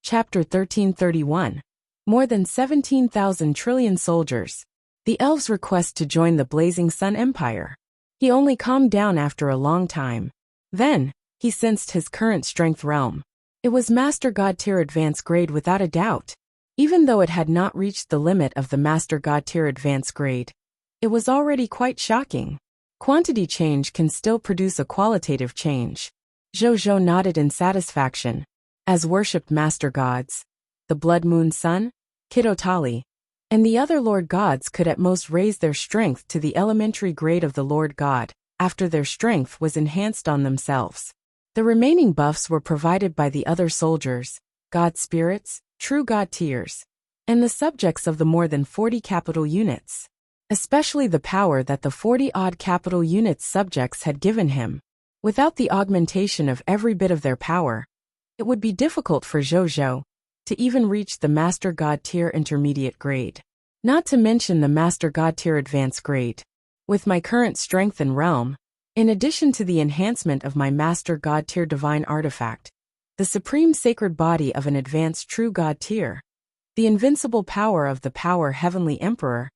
Chapter 1331. More than 17,000 trillion soldiers. The elves' request to join the Blazing Sun Empire. He only calmed down after a long time. Then, he sensed his current strength realm. It was Master God tier advanced grade without a doubt. Even though it had not reached the limit of the Master God tier advanced grade, it was already quite shocking. Quantity change can still produce a qualitative change. Zhou nodded in satisfaction, as worshipped Master Gods, the Blood Moon Sun, Kitotali, and the other Lord Gods could at most raise their strength to the elementary grade of the Lord God, after their strength was enhanced on themselves. The remaining buffs were provided by the other soldiers, God spirits, true God tiers, and the subjects of the more than 40 capital units. Especially the power that the 40-odd capital units subjects had given him. Without the augmentation of every bit of their power, it would be difficult for Zhou to even reach the Master God tier intermediate grade. Not to mention the Master God tier advanced grade. With my current strength and realm, in addition to the enhancement of my Master God tier divine artifact, the supreme sacred body of an advanced true God tier, the invincible power of the Power Heavenly Emperor,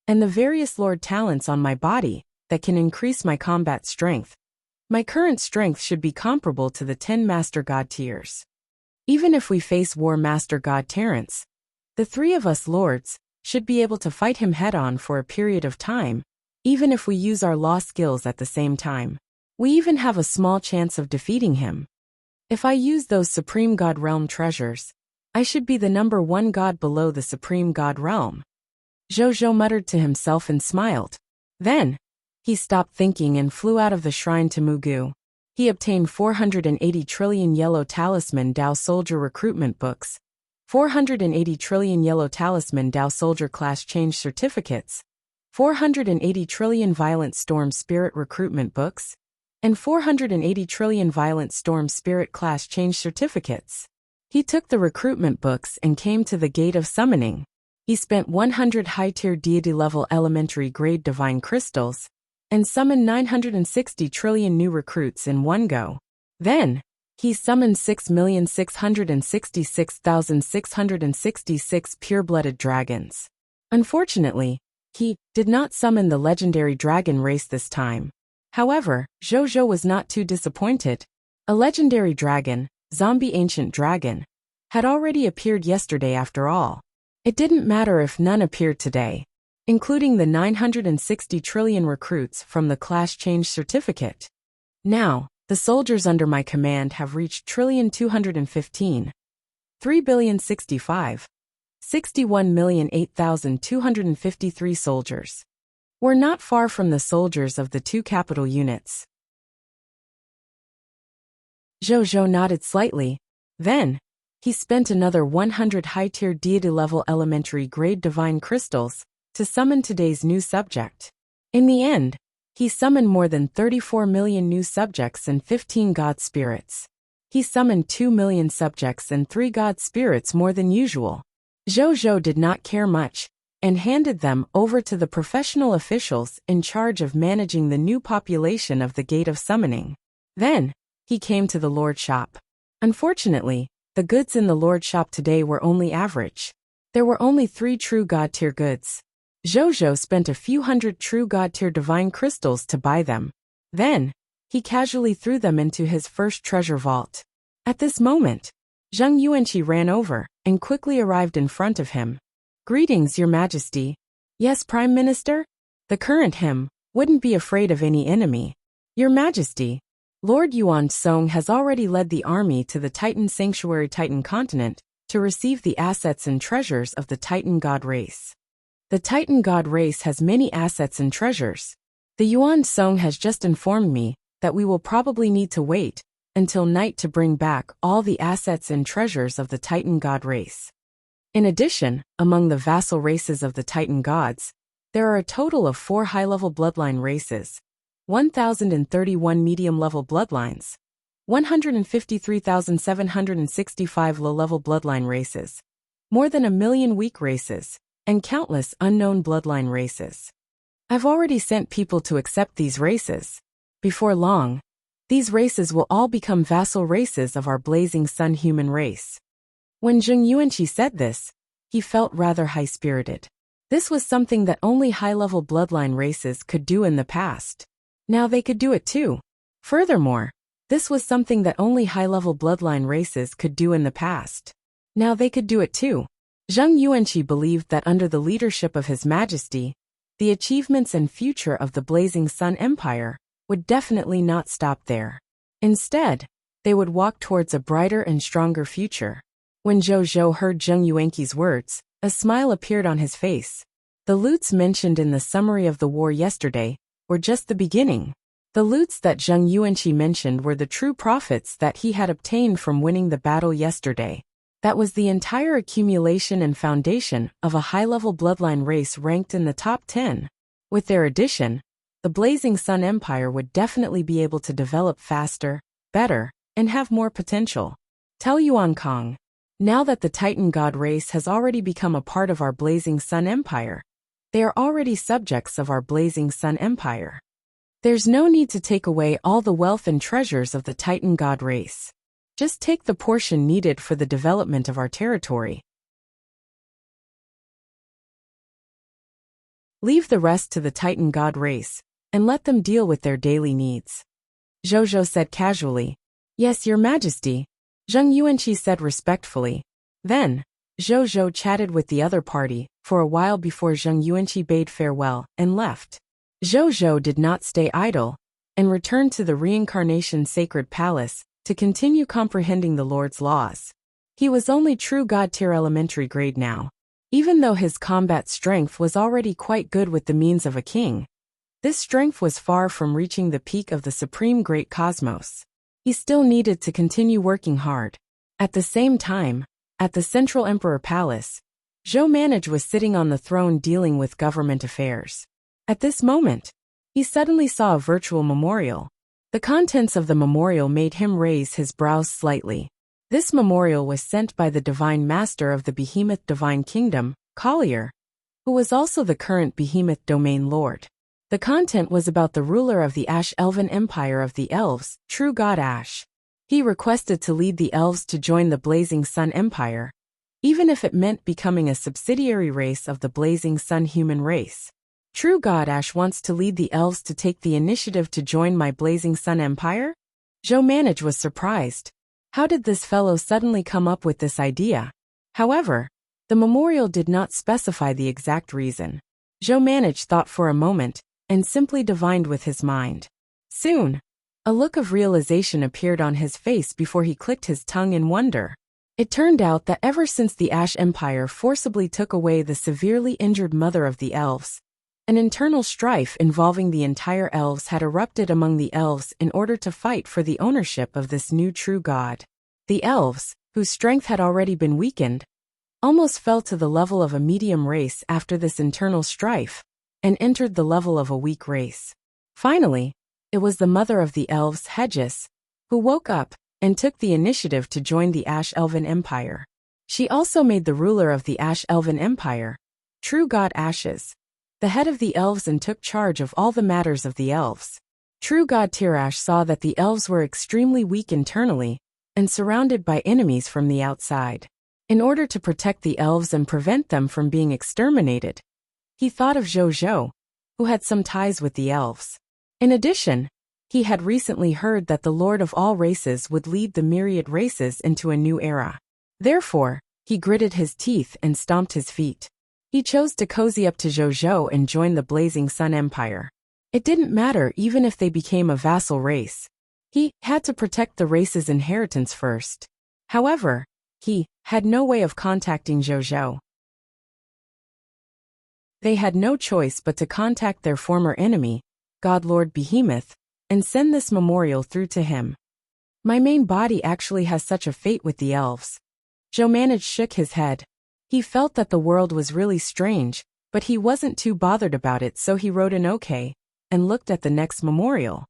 and the various Lord talents on my body that can increase my combat strength, my current strength should be comparable to the 10 Master God tiers. Even if we face War Master God Terrence, the three of us Lords should be able to fight him head-on for a period of time, even if we use our law skills at the same time. We even have a small chance of defeating him. If I use those Supreme God Realm treasures, I should be the number 1 God below the Supreme God Realm. Zhou muttered to himself and smiled. Then, he stopped thinking and flew out of the shrine to Mugu. He obtained 480 trillion yellow talisman Dao Soldier recruitment books, 480 trillion yellow talisman Dao Soldier class change certificates, 480 trillion violent storm spirit recruitment books, and 480 trillion violent storm spirit class change certificates. He took the recruitment books and came to the gate of summoning. He spent 100 high-tier deity-level elementary grade divine crystals, and summoned 960 trillion new recruits in one go. Then, he summoned 6,666,666 pure-blooded dragons. Unfortunately, he did not summon the legendary dragon race this time. However, Zhou was not too disappointed. A legendary dragon, Zombie Ancient Dragon, had already appeared yesterday after all. It didn't matter if none appeared today, including the 960 trillion recruits from the class change certificate. Now, the soldiers under my command have reached 1,215, 3,065, 61,008,253 soldiers. We're not far from the soldiers of the 2 capital units. Zhou nodded slightly. Then, he spent another 100 high-tier deity-level elementary grade divine crystals to summon today's new subject. In the end, he summoned more than 34 million new subjects and 15 god spirits. He summoned 2 million subjects and 3 god spirits more than usual. Zhou did not care much, and handed them over to the professional officials in charge of managing the new population of the Gate of Summoning. Then, he came to the Lord Shop. Unfortunately, the goods in the Lord Shop today were only average. There were only 3 true God tier goods. Zhou spent a few hundred true God tier divine crystals to buy them. Then, he casually threw them into his first treasure vault. At this moment, Zheng Yuanqi ran over and quickly arrived in front of him. "Greetings, Your Majesty." "Yes, Prime Minister?" "The current him wouldn't be afraid of any enemy." "Your Majesty, Lord Yuan Song has already led the army to the Titan Sanctuary Titan continent to receive the assets and treasures of the Titan God race. The Titan God race has many assets and treasures. The Yuan Song has just informed me that we will probably need to wait until night to bring back all the assets and treasures of the Titan God race. In addition, among the vassal races of the Titan gods, there are a total of 4 high-level bloodline races, 1,031 medium-level bloodlines, 153,765 low-level bloodline races, more than 1 million weak races, and countless unknown bloodline races. I've already sent people to accept these races. Before long, these races will all become vassal races of our blazing sun human race. When Zheng Yuanqi said this, he felt rather high-spirited. This was something that only high-level bloodline races could do in the past. Now they could do it too. Furthermore, this was something that only high-level bloodline races could do in the past. Now they could do it too. Zheng Yuanqi believed that under the leadership of His Majesty, the achievements and future of the Blazing Sun Empire would definitely not stop there. Instead, they would walk towards a brighter and stronger future. When Zhou Zhou heard Zheng Yuanqi's words, a smile appeared on his face. The loots mentioned in the summary of the war yesterday were just the beginning. The loots that Zheng Yuanqi mentioned were the true profits that he had obtained from winning the battle yesterday. That was the entire accumulation and foundation of a high-level bloodline race ranked in the top 10. With their addition, the Blazing Sun Empire would definitely be able to develop faster, better, and have more potential. Tell Yuan Kong, now that the Titan God race has already become a part of our Blazing Sun Empire, they are already subjects of our Blazing Sun Empire. There's no need to take away all the wealth and treasures of the Titan God race. Just take the portion needed for the development of our territory. Leave the rest to the Titan God race, and let them deal with their daily needs. Zhou Zhou said casually. Yes, Your Majesty, Zheng Yuanqi said respectfully. Then, Zhou Zhou chatted with the other party for a while before Zheng Yuanqi bade farewell and left. Zhou Zhou did not stay idle, and returned to the Reincarnation Sacred Palace to continue comprehending the Lord's laws. He was only true God tier elementary grade now. Even though his combat strength was already quite good with the means of a king, this strength was far from reaching the peak of the supreme great cosmos. He still needed to continue working hard. At the same time, at the Central Emperor Palace, Zhou Manage was sitting on the throne dealing with government affairs. At this moment, he suddenly saw a virtual memorial. The contents of the memorial made him raise his brows slightly. This memorial was sent by the Divine Master of the Behemoth Divine Kingdom, Collier, who was also the current Behemoth Domain Lord. The content was about the ruler of the Ash Elven Empire of the Elves, True God Ash. He requested to lead the elves to join the Blazing Sun Empire, even if it meant becoming a subsidiary race of the Blazing Sun human race. True God Ash wants to lead the elves to take the initiative to join my Blazing Sun Empire? Zhou Manage was surprised. How did this fellow suddenly come up with this idea? However, the memorial did not specify the exact reason. Zhou Manage thought for a moment, and simply divined with his mind. Soon, a look of realization appeared on his face before he clicked his tongue in wonder. It turned out that ever since the Ash Empire forcibly took away the severely injured mother of the elves, an internal strife involving the entire elves had erupted among the elves in order to fight for the ownership of this new true god. The elves, whose strength had already been weakened, almost fell to the level of a medium race after this internal strife, and entered the level of a weak race. Finally, it was the mother of the elves, Hedges, who woke up and took the initiative to join the Ash Elven Empire. She also made the ruler of the Ash Elven Empire, True God Ashes, the head of the elves and took charge of all the matters of the elves. True God Tirash saw that the elves were extremely weak internally and surrounded by enemies from the outside. In order to protect the elves and prevent them from being exterminated, he thought of Zhou Zhou, who had some ties with the elves. In addition, he had recently heard that the Lord of all races would lead the myriad races into a new era. Therefore, he gritted his teeth and stomped his feet. He chose to cozy up to Zhou Zhou and join the Blazing Sun Empire. It didn't matter even if they became a vassal race. He had to protect the race's inheritance first. However, he had no way of contacting Zhou Zhou. They had no choice but to contact their former enemy, God Lord Behemoth, and send this memorial through to him. My main body actually has such a fate with the elves. Zhou Manage shook his head. He felt that the world was really strange, but he wasn't too bothered about it, so he wrote an okay, and looked at the next memorial.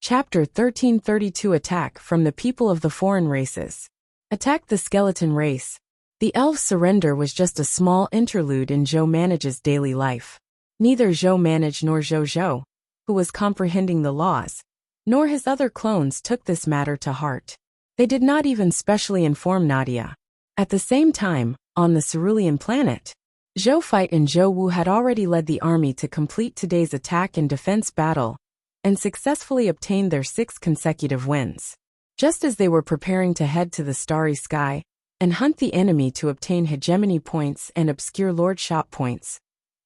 Chapter 1332 Attack from the People of the Foreign Races. Attack the Skeleton Race. The elf's surrender was just a small interlude in Zhou Manage's daily life. Neither Zhou Manage nor Zhou Zhou, who was comprehending the laws, nor his other clones took this matter to heart. They did not even specially inform Nadia. At the same time, on the Cerulean planet, Zhou Fight and Zhou Wu had already led the army to complete today's attack and defense battle, and successfully obtained their 6 consecutive wins. Just as they were preparing to head to the starry sky and hunt the enemy to obtain hegemony points and obscure lordship points,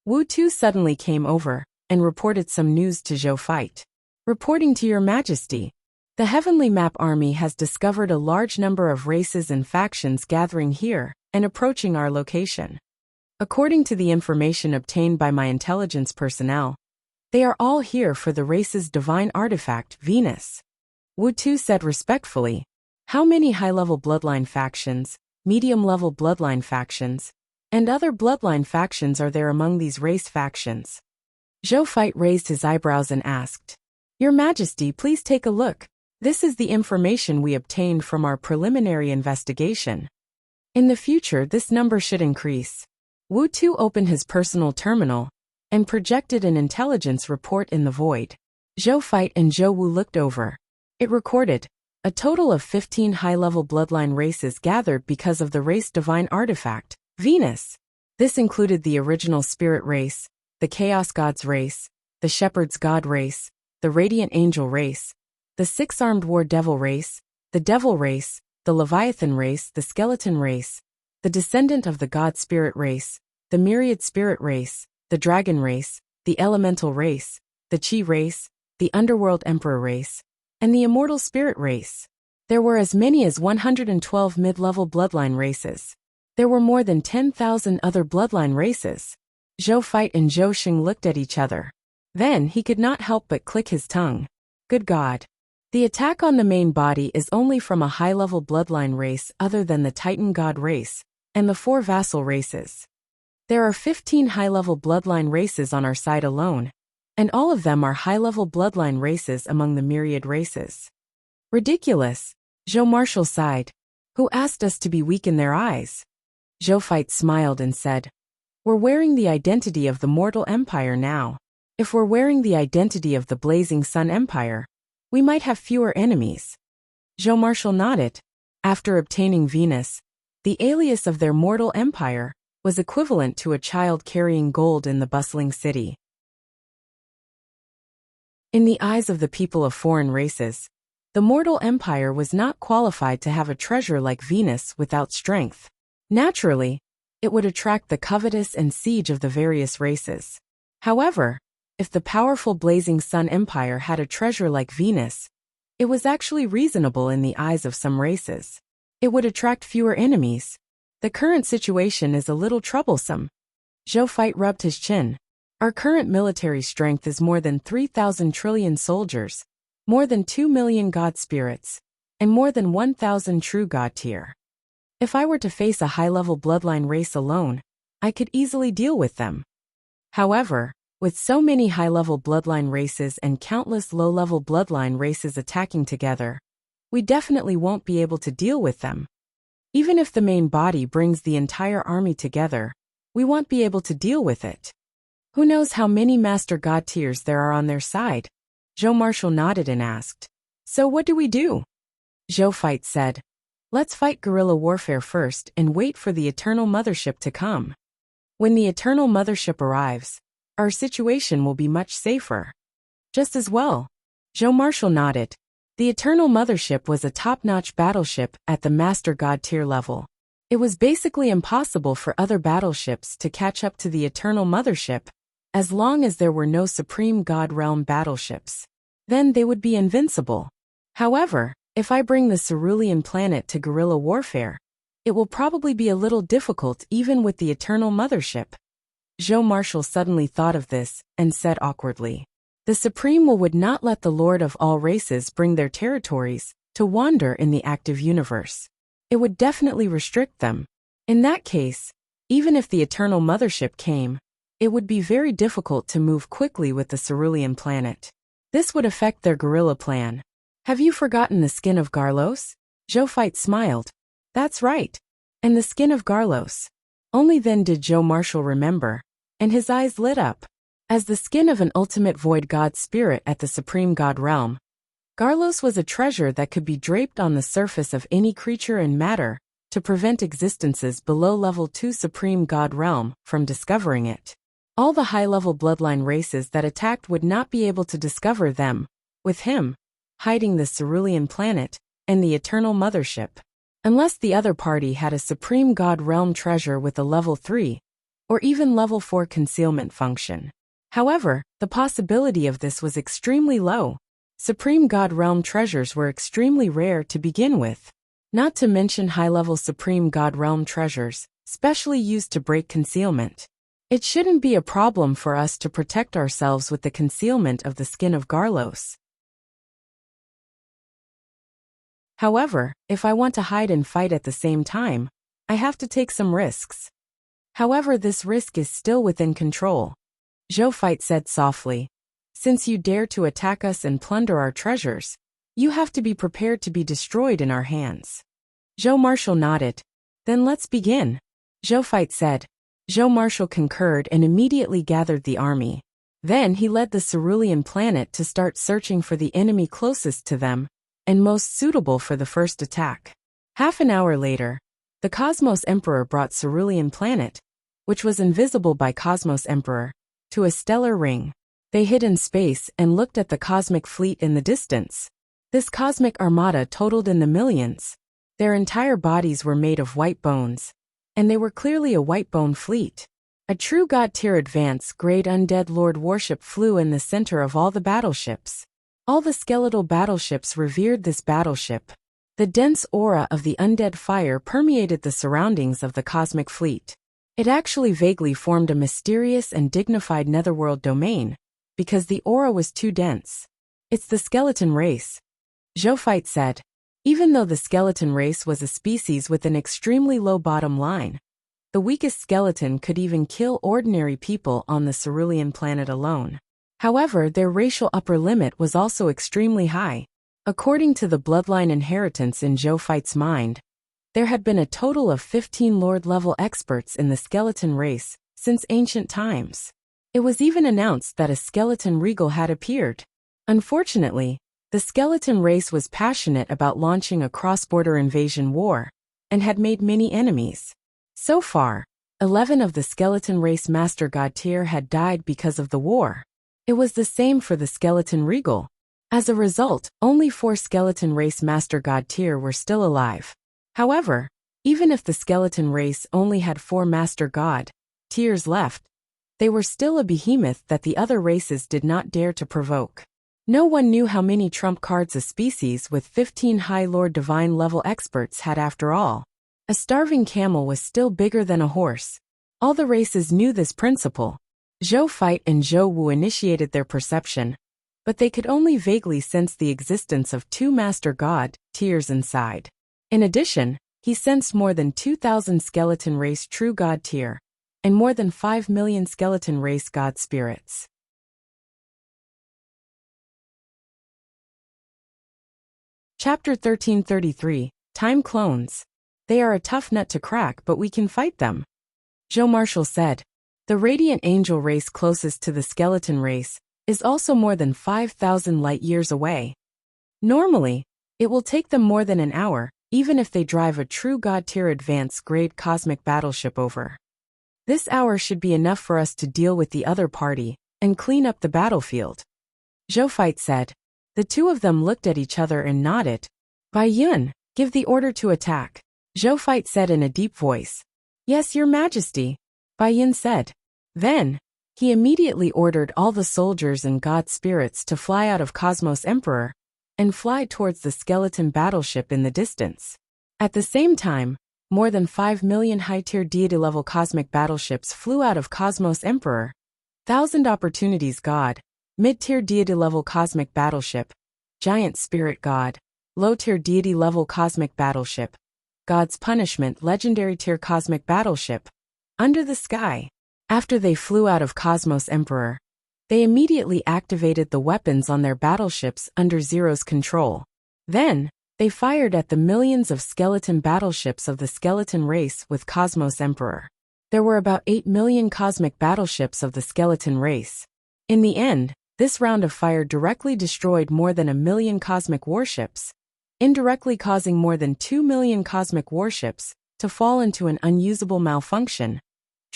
Wuxia suddenly came over and reported some news to Zhou Fight. Reporting to your majesty, the Heavenly Map Army has discovered a large number of races and factions gathering here and approaching our location. According to the information obtained by my intelligence personnel, they are all here for the race's divine artifact, Venus. Wuxia said respectfully. How many high-level bloodline factions, medium-level bloodline factions, and other bloodline factions are there among these race factions? Zhou Fight raised his eyebrows and asked, Your Majesty, please take a look. This is the information we obtained from our preliminary investigation. In the future, this number should increase. Wuxia opened his personal terminal and projected an intelligence report in the void. Zhou Fight and Zhou Wu looked over. It recorded a total of 15 high-level bloodline races gathered because of the race divine artifact, Venus. This included the original spirit race, the Chaos Gods race, the Shepherd's God race, the Radiant Angel race, the Six-Armed War Devil race, the Devil race, the Leviathan race, the Skeleton race, the Descendant of the God Spirit race, the Myriad Spirit race, the Dragon race, the Elemental race, the Chi race, the Underworld Emperor race, and the Immortal Spirit race. There were as many as 112 mid-level bloodline races. There were more than 10,000 other bloodline races. Zhou Fight and Zhou Xing looked at each other. Then he could not help but click his tongue. Good God. The attack on the main body is only from a high-level bloodline race other than the Titan God race and the 4 vassal races. There are 15 high-level bloodline races on our side alone, and all of them are high-level bloodline races among the myriad races. Ridiculous, Zhou Marshal sighed. Who asked us to be weak in their eyes? Zhou Fight smiled and said, We're wearing the identity of the Mortal Empire now. If we're wearing the identity of the Blazing Sun Empire, we might have fewer enemies. Zhou Marshal nodded. After obtaining Venus, the alias of their mortal empire was equivalent to a child carrying gold in the bustling city. In the eyes of the people of foreign races, the mortal empire was not qualified to have a treasure like Venus without strength. Naturally, it would attract the covetous and siege of the various races. However, if the powerful Blazing Sun Empire had a treasure like Venus, it was actually reasonable in the eyes of some races. It would attract fewer enemies. The current situation is a little troublesome. Zhou Fight rubbed his chin. Our current military strength is more than 3,000 trillion soldiers, more than 2 million god spirits, and more than 1,000 true god tier. If I were to face a high-level bloodline race alone, I could easily deal with them. However, with so many high-level bloodline races and countless low-level bloodline races attacking together, we definitely won't be able to deal with them. Even if the main body brings the entire army together, we won't be able to deal with it. Who knows how many Master God tiers there are on their side? Zhou Marshal nodded and asked. So what do we do? Zhou Fight said. Let's fight guerrilla warfare first and wait for the Eternal Mothership to come. When the Eternal Mothership arrives, our situation will be much safer. Just as well. Zhou Marshal nodded. The Eternal Mothership was a top-notch battleship at the Master God tier level. It was basically impossible for other battleships to catch up to the Eternal Mothership, as long as there were no Supreme God Realm battleships. Then they would be invincible. However, if I bring the Cerulean planet to guerrilla warfare, it will probably be a little difficult even with the Eternal Mothership. Zhou Marshal suddenly thought of this and said awkwardly. The Supreme would not let the Lord of all races bring their territories to wander in the active universe. It would definitely restrict them. In that case, even if the Eternal Mothership came, it would be very difficult to move quickly with the Cerulean planet. This would affect their guerrilla plan. Have you forgotten the skin of Garlos? Zhou Fight smiled. That's right. And the skin of Garlos. Only then did Zhou Marshal remember, and his eyes lit up. As the skin of an ultimate void god spirit at the Supreme God Realm, Garlos was a treasure that could be draped on the surface of any creature and matter to prevent existences below level 2 Supreme God Realm from discovering it. All the high-level bloodline races that attacked would not be able to discover them, with him hiding the cerulean planet and the eternal mothership. Unless the other party had a supreme god realm treasure with a level 3 or even level 4 concealment function. However, the possibility of this was extremely low. Supreme god realm treasures were extremely rare to begin with. Not to mention high-level supreme god realm treasures, specially used to break concealment. It shouldn't be a problem for us to protect ourselves with the concealment of the skin of Garlos. However, if I want to hide and fight at the same time, I have to take some risks. However, this risk is still within control. Zhou Fight said softly. Since you dare to attack us and plunder our treasures, you have to be prepared to be destroyed in our hands. Zhou Marshall nodded. Then let's begin. Zhou Fight said. Zhou Marshall concurred and immediately gathered the army. Then he led the cerulean planet to start searching for the enemy closest to them and most suitable for the first attack. Half an hour later, the Cosmos Emperor brought cerulean planet, which was invisible by Cosmos Emperor, to a stellar ring. They hid in space and looked at the cosmic fleet in the distance. This cosmic armada totaled in the millions. Their entire bodies were made of white bones, and they were clearly a white bone fleet. A true god-tier advance grade undead lord warship flew in the center of all the battleships. All the skeletal battleships revered this battleship. The dense aura of the undead fire permeated the surroundings of the cosmic fleet. It actually vaguely formed a mysterious and dignified netherworld domain, because the aura was too dense. It's the skeleton race. Zhou Fight said. Even though the skeleton race was a species with an extremely low bottom line, the weakest skeleton could even kill ordinary people on the cerulean planet alone. However, their racial upper limit was also extremely high. According to the bloodline inheritance in Zhou Fight's mind, there had been a total of 15 Lord-level experts in the skeleton race since ancient times. It was even announced that a skeleton regal had appeared. Unfortunately, the skeleton race was passionate about launching a cross-border invasion war and had made many enemies. So far, 11 of the skeleton race master god tier had died because of the war. It was the same for the skeleton regal. As a result, only 4 skeleton race master god tier were still alive. However, even if the skeleton race only had 4 master god tiers left, they were still a behemoth that the other races did not dare to provoke. No one knew how many trump cards a species with 15 High Lord Divine level experts had after all. A starving camel was still bigger than a horse. All the races knew this principle. Zhou Fight and Zhou Wu initiated their perception, but they could only vaguely sense the existence of 2 master god tiers inside. In addition, he sensed more than 2,000 skeleton race true god tier, and more than 5 million skeleton race god spirits. Chapter 1333, Time Clones. They are a tough nut to crack, but we can fight them. Zhou Marshall said. The radiant angel race closest to the skeleton race is also more than 5,000 light-years away. Normally, it will take them more than an hour, even if they drive a true god-tier advance-grade cosmic battleship over. This hour should be enough for us to deal with the other party and clean up the battlefield. Zhou Fight said. The two of them looked at each other and nodded. Bai Yun, give the order to attack. Zhou Fight said in a deep voice. Yes, Your Majesty, Bai Yun said. Then, he immediately ordered all the soldiers and god spirits to fly out of Cosmos Emperor and fly towards the skeleton battleship in the distance. At the same time, more than 5 million high-tier deity-level cosmic battleships flew out of Cosmos Emperor. 1,000 Opportunities God, mid-tier deity-level cosmic battleship, giant spirit god, low-tier deity-level cosmic battleship, God's Punishment legendary tier cosmic battleship, under the sky. After they flew out of Cosmos Emperor, they immediately activated the weapons on their battleships under Zero's control. Then, they fired at the millions of skeleton battleships of the skeleton race with Cosmos Emperor. There were about 8 million cosmic battleships of the skeleton race. In the end, this round of fire directly destroyed more than 1 million cosmic warships, indirectly causing more than 2 million cosmic warships to fall into an unusable malfunction,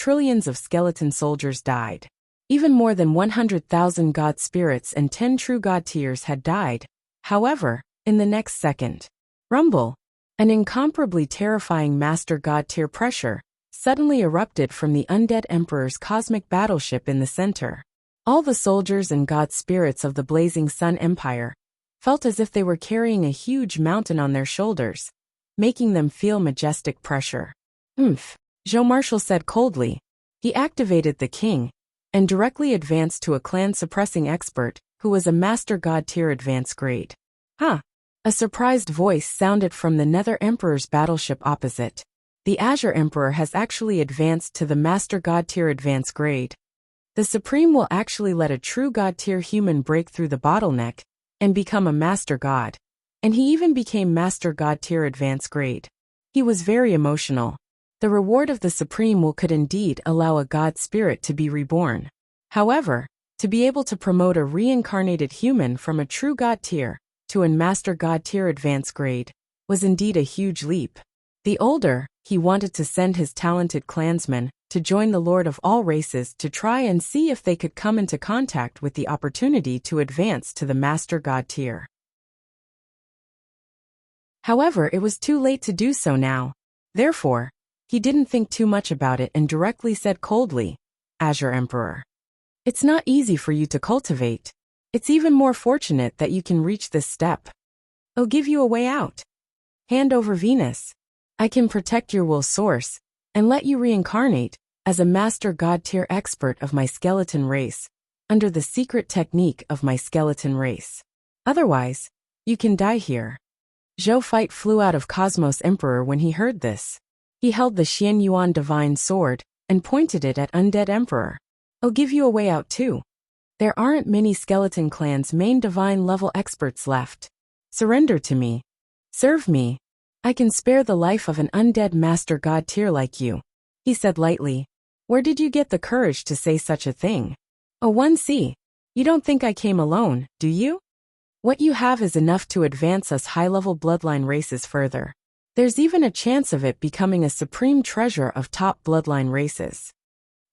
trillions of skeleton soldiers died. Even more than 100,000 god spirits and 10 true god tiers had died. However, in the next second, rumble, an incomparably terrifying master god tier pressure, suddenly erupted from the undead emperor's cosmic battleship in the center. All the soldiers and god spirits of the Blazing Sun Empire felt as if they were carrying a huge mountain on their shoulders, making them feel majestic pressure. Joe Marshall said coldly. He activated the king and directly advanced to a clan-suppressing expert who was a master god tier advance grade. A surprised voice sounded from the Nether Emperor's battleship opposite. The Azure Emperor has actually advanced to the master god tier advance grade. The Supreme will actually let a true god tier human break through the bottleneck and become a master god. And he even became master god tier advance grade. He was very emotional. The reward of the Supreme will could indeed allow a god spirit to be reborn. However, to be able to promote a reincarnated human from a true god tier to a master god tier advance grade was indeed a huge leap. The older, he wanted to send his talented clansmen to join the Lord of all races to try and see if they could come into contact with the opportunity to advance to the master god tier. However, it was too late to do so now. Therefore, he didn't think too much about it and directly said coldly, Azure Emperor, it's not easy for you to cultivate. It's even more fortunate that you can reach this step. I'll give you a way out. Hand over Venus. I can protect your will source and let you reincarnate as a master god tier expert of my skeleton race under the secret technique of my skeleton race. Otherwise, you can die here. Zhou Fight flew out of Cosmos Emperor when he heard this. He held the Xian Yuan divine sword and pointed it at Undead Emperor. I'll give you a way out too. There aren't many skeleton clan's main divine level experts left. Surrender to me. Serve me. I can spare the life of an undead master god tier like you, he said lightly. Where did you get the courage to say such a thing? Oh, 1C. You don't think I came alone, do you? What you have is enough to advance us high-level bloodline races further. There's even a chance of it becoming a supreme treasure of top bloodline races.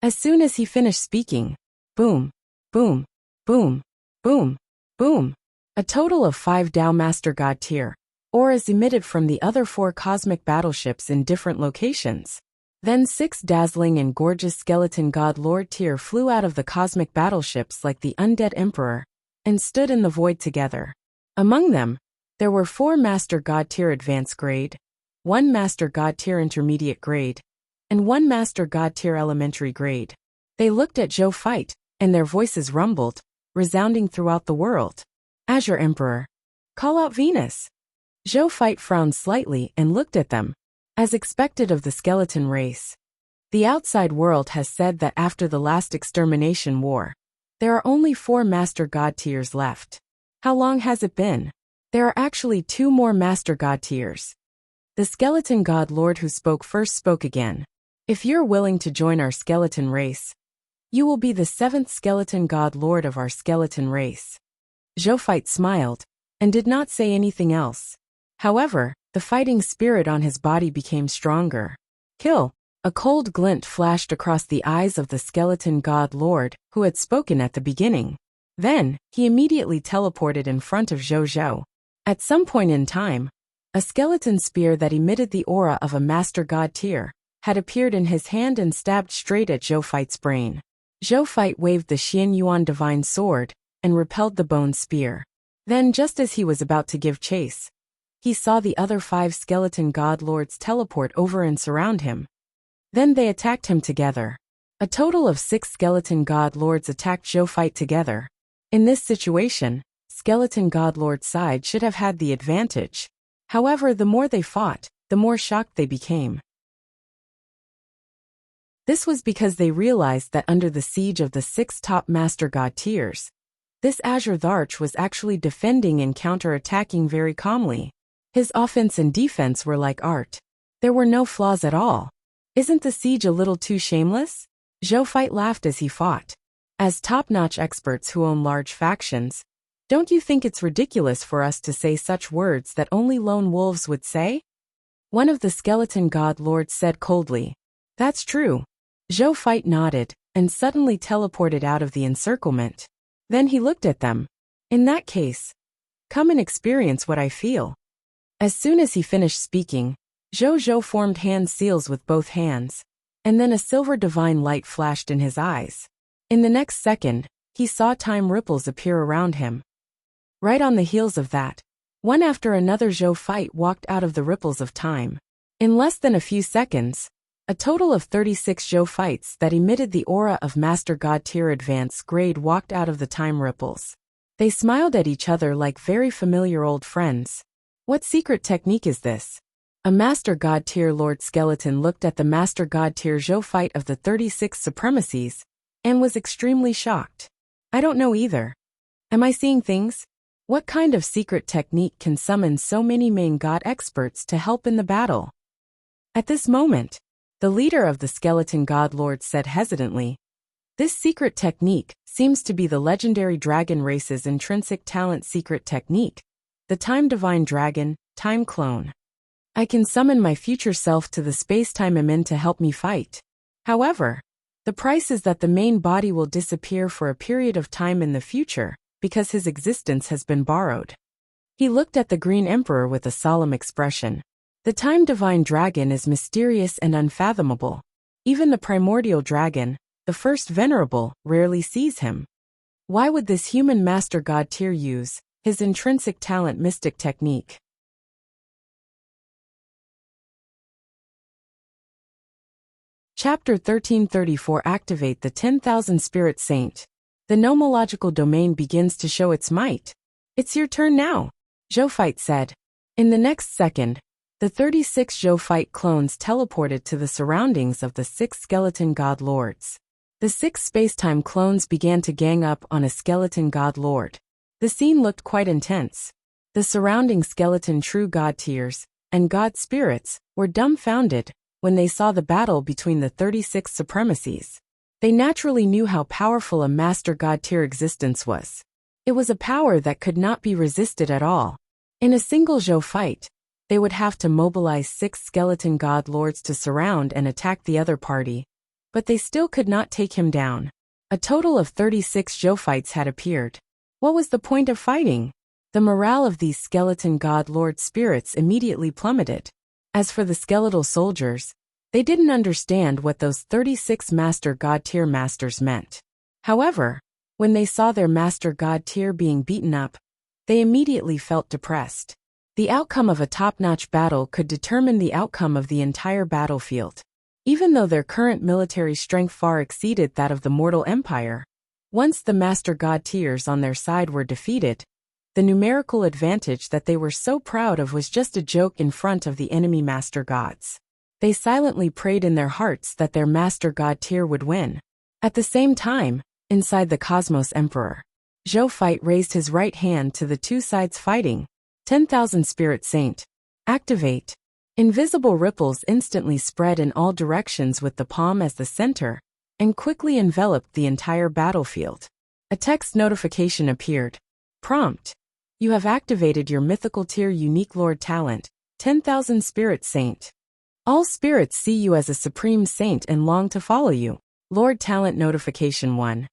As soon as he finished speaking, boom, boom, boom, boom, boom, a total of 5 Dao Master God tier auras emitted from the other 4 cosmic battleships in different locations. Then 6 dazzling and gorgeous skeleton god lord tier flew out of the cosmic battleships like the Undead Emperor and stood in the void together. Among them, there were 4 Master God tier advanced grade, 1 Master God tier intermediate grade, and 1 Master God tier elementary grade. They looked at Zhou Fight, and their voices rumbled, resounding throughout the world. Azure Emperor, call out Venus. Zhou Fight frowned slightly and looked at them, as expected of the skeleton race. The outside world has said that after the last extermination war, there are only 4 Master God tiers left. How long has it been? There are actually 2 more Master God tiers. The skeleton god lord who spoke first spoke again. If you're willing to join our skeleton race, you will be the 7th skeleton god lord of our skeleton race. Zhou Fight smiled, and did not say anything else. However, the fighting spirit on his body became stronger. Kill! A cold glint flashed across the eyes of the skeleton god lord who had spoken at the beginning. Then, he immediately teleported in front of Zhou. At some point in time, a skeleton spear that emitted the aura of a master god tier had appeared in his hand and stabbed straight at Zhou Fight's brain. Zhou Fight waved the Xian Yuan divine sword and repelled the bone spear. Then, just as he was about to give chase, he saw the other 5 skeleton god lords teleport over and surround him. Then they attacked him together. A total of 6 skeleton god lords attacked Zhou Fight together. In this situation, skeleton god lord's side should have had the advantage. However, the more they fought, the more shocked they became. This was because they realized that under the siege of the 6 top master god tiers, this Azure Tharch was actually defending and counter-attacking very calmly. His offense and defense were like art. There were no flaws at all. Isn't the siege a little too shameless? Zhou Fight laughed as he fought. As top-notch experts who own large factions, don't you think it's ridiculous for us to say such words that only lone wolves would say? One of the skeleton god lords said coldly. That's true. Zhou Fight nodded and suddenly teleported out of the encirclement. Then he looked at them. In that case, come and experience what I feel. As soon as he finished speaking, Zhou formed hand seals with both hands, and then a silver divine light flashed in his eyes. In the next second, he saw time ripples appear around him. Right on the heels of that, one after another Zhou Fight walked out of the ripples of time. In less than a few seconds, a total of 36 Zhou Fights that emitted the aura of Master God Tier Advanced Grade walked out of the time ripples. They smiled at each other like very familiar old friends. What secret technique is this? A Master God Tier Lord Skeleton looked at the Master God Tier Zhou Fight of the 36 Supremacies and was extremely shocked. I don't know either. Am I seeing things? What kind of secret technique can summon so many main god experts to help in the battle? At this moment, the leader of the Skeleton God Lords said hesitantly, "This secret technique seems to be the legendary dragon race's intrinsic talent secret technique, the Time Divine Dragon, Time Clone. I can summon my future self to the space-time I'm in to help me fight. However, the price is that the main body will disappear for a period of time in the future, because his existence has been borrowed." He looked at the Green Emperor with a solemn expression. The Time Divine Dragon is mysterious and unfathomable. Even the primordial dragon, the first venerable, rarely sees him. Why would this human Master God Tier use his intrinsic talent mystic technique? Chapter 1334 Activate the 10,000 Spirit Saint. The nomological domain begins to show its might. It's your turn now, Zhou Fight said. In the next second, the 36 Zhou Fight clones teleported to the surroundings of the 6 skeleton god lords. The 6 space-time clones began to gang up on a skeleton god lord. The scene looked quite intense. The surrounding skeleton true god tiers and god spirits were dumbfounded when they saw the battle between the 36 supremacies. They naturally knew how powerful a Master God Tier existence was. It was a power that could not be resisted at all. In a single Zhou Fight, they would have to mobilize 6 skeleton god lords to surround and attack the other party, but they still could not take him down. A total of 36 Zhou Fights had appeared. What was the point of fighting? The morale of these skeleton god lord spirits immediately plummeted. As for the skeletal soldiers, they didn't understand what those 36 Master God Tier masters meant. However, when they saw their Master God Tier being beaten up, they immediately felt depressed. The outcome of a top-notch battle could determine the outcome of the entire battlefield. Even though their current military strength far exceeded that of the mortal empire, once the Master God Tiers on their side were defeated, the numerical advantage that they were so proud of was just a joke in front of the enemy Master Gods. They silently prayed in their hearts that their Master God Tier would win. At the same time, inside the Cosmos Emperor, Zhou Fight raised his right hand to the two sides fighting. 10,000 Spirit Saint. Activate. Invisible ripples instantly spread in all directions with the palm as the center, and quickly enveloped the entire battlefield. A text notification appeared. Prompt. You have activated your mythical tier unique lord talent, 10,000 Spirit Saint. All spirits see you as a supreme saint and long to follow you. Lord Talent Notification 1.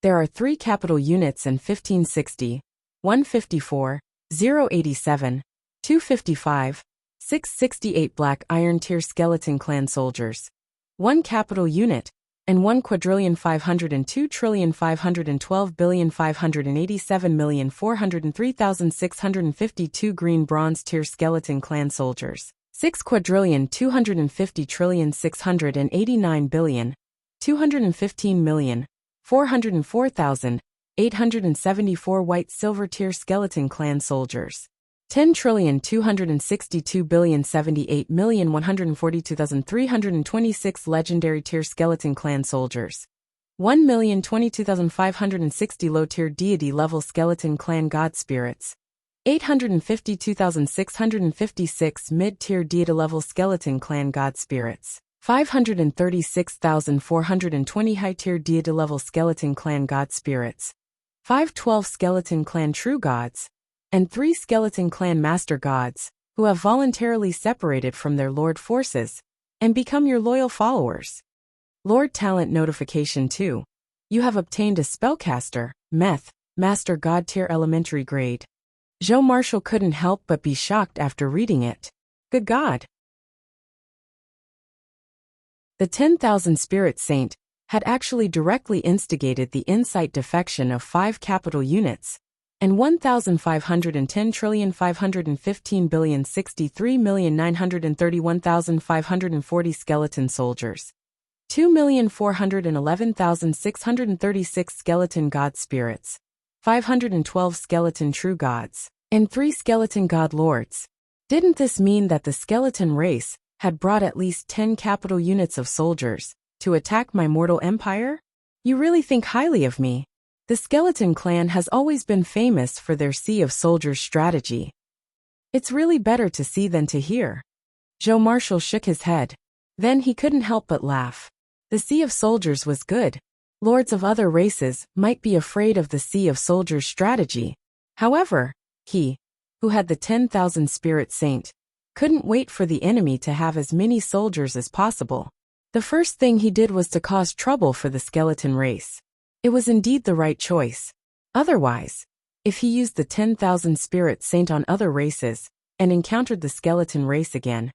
There are 3 capital units and 1560, 154, 087, 255, 668 Black Iron Tier Skeleton Clan soldiers. 1 capital unit, and 1,502,512,587,403,652 Green Bronze Tier Skeleton Clan soldiers. 6,250,689,215,404,874 White Silver Tier Skeleton Clan soldiers. 10,262,078,142,326 Legendary Tier Skeleton Clan soldiers. 1,022,560 Low Tier Deity Level Skeleton Clan God Spirits. 852,656 Mid-Tier Deity Level Skeleton Clan God Spirits. 536,420 High-Tier Deity Level Skeleton Clan God Spirits. 512 Skeleton Clan True Gods. And 3 Skeleton Clan Master Gods, who have voluntarily separated from their Lord forces and become your loyal followers. Lord Talent notification 2. You have obtained a Spellcaster, Meth, Master God tier elementary grade. Joe Marshall couldn't help but be shocked after reading it. Good God! The 10,000 Spirit Saint had actually directly instigated the insight defection of 5 capital units, and 1,510,515,063,931,540 skeleton soldiers, 2,411,636 skeleton god spirits, 512 skeleton true gods, and 3 skeleton god lords. Didn't this mean that the skeleton race had brought at least 10 capital units of soldiers to attack my mortal empire? You really think highly of me. The skeleton clan has always been famous for their sea of soldiers strategy. It's really better to see than to hear. Joe Marshall shook his head. Then he couldn't help but laugh. The sea of soldiers was good. Lords of other races might be afraid of the sea of soldiers strategy. However, he, who had the 10,000 Spirit Saint, couldn't wait for the enemy to have as many soldiers as possible. The first thing he did was to cause trouble for the skeleton race. It was indeed the right choice. Otherwise, if he used the 10,000 Spirit Saint on other races and encountered the skeleton race again,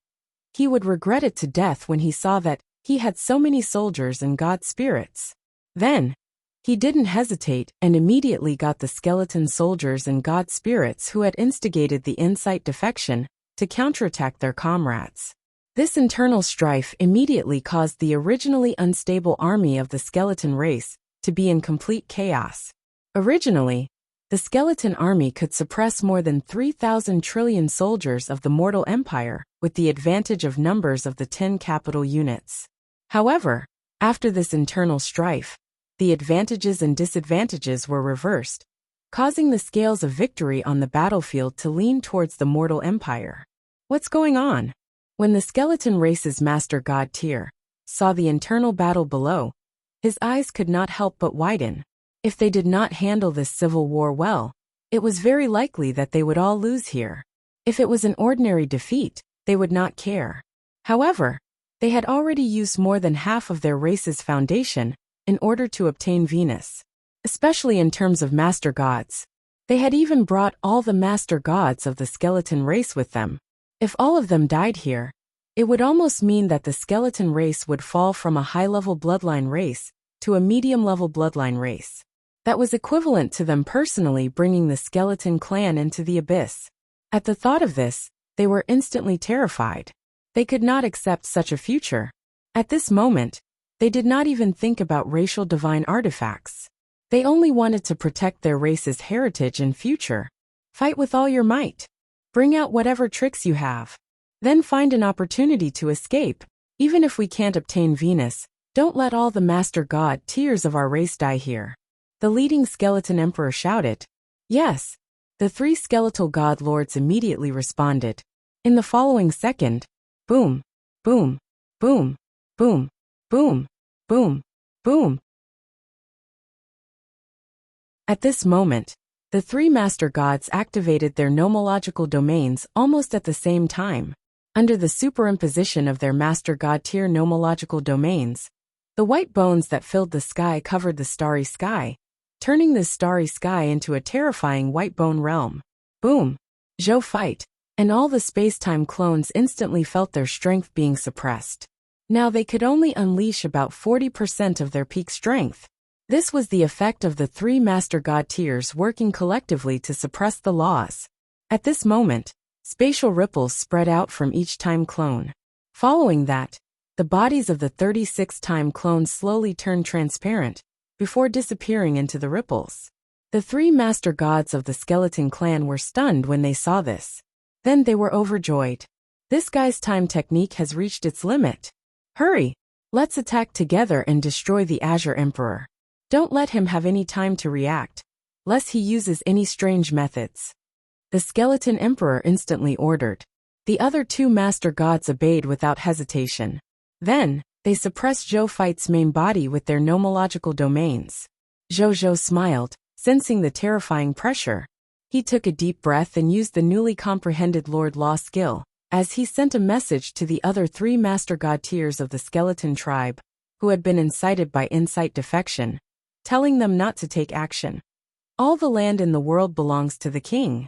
he would regret it to death when he saw that he had so many soldiers and god spirits. Then, he didn't hesitate and immediately got the skeleton soldiers and god spirits who had instigated the insight defection to counterattack their comrades. This internal strife immediately caused the originally unstable army of the skeleton race to be in complete chaos. Originally, the skeleton army could suppress more than 3,000 trillion soldiers of the mortal empire with the advantage of numbers of the 10 capital units. However, after this internal strife, the advantages and disadvantages were reversed, causing the scales of victory on the battlefield to lean towards the mortal empire. What's going on? When the skeleton race's Master God tier saw the internal battle below, his eyes could not help but widen. If they did not handle this civil war well, it was very likely that they would all lose here. If it was an ordinary defeat, they would not care. However, they had already used more than half of their race's foundation in order to obtain Venus. Especially in terms of Master Gods. They had even brought all the Master Gods of the skeleton race with them. If all of them died here, it would almost mean that the skeleton race would fall from a high-level bloodline race to a medium-level bloodline race. That was equivalent to them personally bringing the skeleton clan into the abyss. At the thought of this, they were instantly terrified. They could not accept such a future. At this moment, they did not even think about racial divine artifacts. They only wanted to protect their race's heritage and future. Fight with all your might. Bring out whatever tricks you have. Then find an opportunity to escape. Even if we can't obtain Venus, don't let all the Master God tiers of our race die here. The leading skeleton emperor shouted. Yes. The 3 skeletal god lords immediately responded. In the following second, boom, boom, boom, boom, boom, boom, boom. At this moment, the 3 master gods activated their nomological domains almost at the same time. Under the superimposition of their master god tier nomological domains, the white bones that filled the sky covered the starry sky, turning this starry sky into a terrifying white bone realm. Boom! Zhou fight, and all the space-time clones instantly felt their strength being suppressed. Now they could only unleash about 40% of their peak strength. This was the effect of the 3 master god tiers working collectively to suppress the laws. At this moment, spatial ripples spread out from each time clone. Following that, the bodies of the 36 time clones slowly turned transparent, before disappearing into the ripples. The 3 master gods of the skeleton clan were stunned when they saw this. Then they were overjoyed. This guy's time technique has reached its limit. Hurry! Let's attack together and destroy the Azure Emperor. Don't let him have any time to react, lest he uses any strange methods. The skeleton emperor instantly ordered. The other 2 master gods obeyed without hesitation. Then, they suppressed Zhou Fight's main body with their nomological domains. Zhou smiled, sensing the terrifying pressure. He took a deep breath and used the newly comprehended Lord Law skill, as he sent a message to the other 3 master god tiers of the skeleton tribe. who had been incited by insight defection, telling them not to take action. All the land in the world belongs to the king.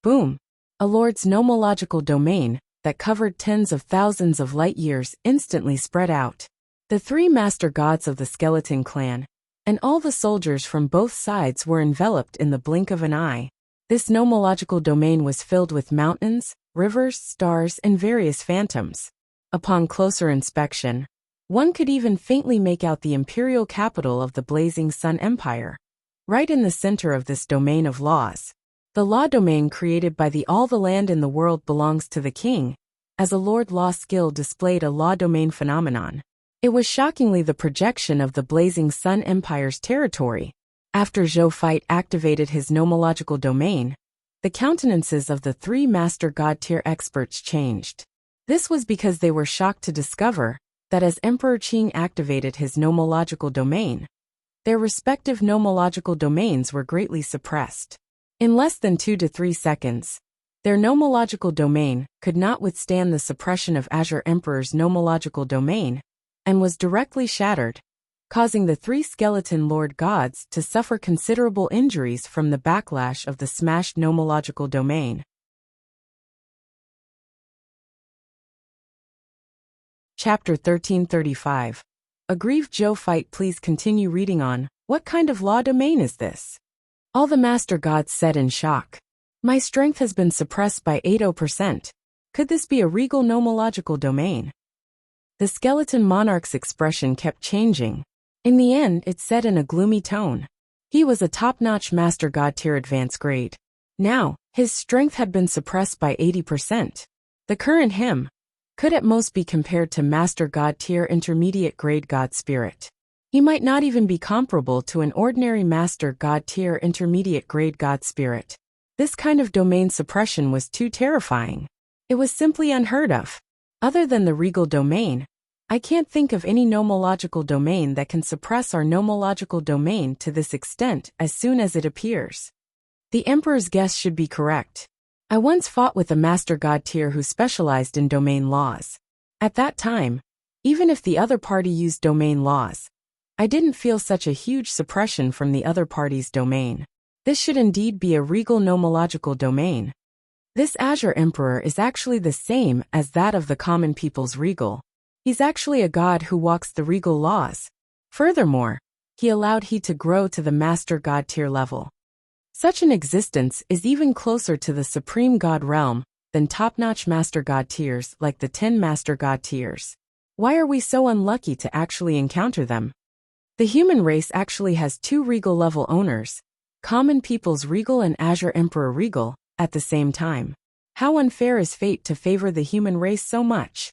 Boom! A lord's nomological domain that covered tens of thousands of light years instantly spread out. The three master gods of the skeleton clan, and all the soldiers from both sides were enveloped in the blink of an eye. This nomological domain was filled with mountains, rivers, stars, and various phantoms. Upon closer inspection, one could even faintly make out the imperial capital of the blazing Sun Empire. Right in the center of this domain of laws, the law domain created by all the land in the world belongs to the king, as a Lord Law skill displayed a law domain phenomenon. It was shockingly the projection of the blazing Sun Empire's territory. After Zhou Fight activated his nomological domain, the countenances of the three master god tier experts changed. This was because they were shocked to discover that as Emperor Qing activated his nomological domain, their respective nomological domains were greatly suppressed. In less than 2 to 3 seconds, their nomological domain could not withstand the suppression of Azure Emperor's nomological domain, and was directly shattered, causing the three skeleton lord gods to suffer considerable injuries from the backlash of the smashed nomological domain. Chapter 1335. Aggrieved Zhou Fight. Please continue reading on. What kind of law domain is this? All the master gods said in shock. My strength has been suppressed by 80%. Could this be a regal nomological domain? The skeleton monarch's expression kept changing. In the end, it said in a gloomy tone. He was a top-notch master god tier advanced grade. Now, his strength had been suppressed by 80%. The current him could at most be compared to master god tier intermediate grade god spirit. He might not even be comparable to an ordinary master god tier intermediate grade god spirit. This kind of domain suppression was too terrifying. It was simply unheard of. Other than the regal domain, I can't think of any nomological domain that can suppress our nomological domain to this extent as soon as it appears. The Emperor's guess should be correct. I once fought with a master god tier who specialized in domain laws. At that time, even if the other party used domain laws, I didn't feel such a huge suppression from the other party's domain. This should indeed be a regal nomological domain. This Azure Emperor is actually the same as that of the common people's regal. He's actually a god who walks the regal laws. Furthermore, he allowed he to grow to the master god tier level. Such an existence is even closer to the supreme god realm than top-notch master god tiers like the 10 master god tiers. Why are we so unlucky to actually encounter them? The human race actually has 2 regal level owners, common people's regal and Azure Emperor regal, at the same time. How unfair is fate to favor the human race so much?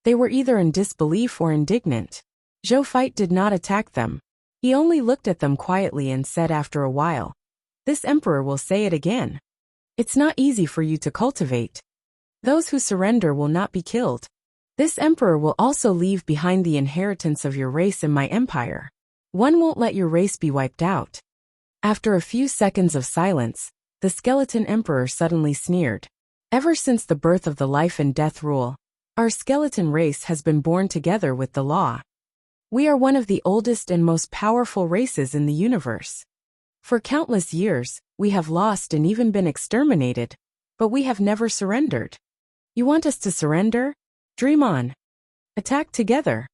They were either in disbelief or indignant. Zhou Fight did not attack them. He only looked at them quietly and said after a while, "This emperor will say it again. It's not easy for you to cultivate. Those who surrender will not be killed. This emperor will also leave behind the inheritance of your race in my empire. One won't let your race be wiped out." After a few seconds of silence, the skeleton emperor suddenly sneered. Ever since the birth of the life and death rule, our skeleton race has been born together with the law. We are one of the oldest and most powerful races in the universe. For countless years, we have lost and even been exterminated, but we have never surrendered. You want us to surrender? Dream on. Attack together.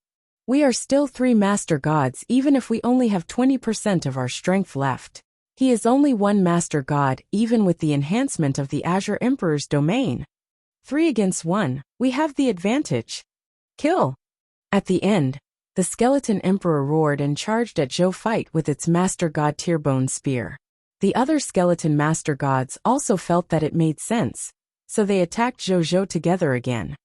We are still 3 master gods even if we only have 20% of our strength left. He is only 1 master god even with the enhancement of the Azure Emperor's domain. 3 against 1, we have the advantage. Kill. At the end, the skeleton emperor roared and charged at Zhou Fight with its master god tier bone spear. The other skeleton master gods also felt that it made sense, so they attacked Zhou together again.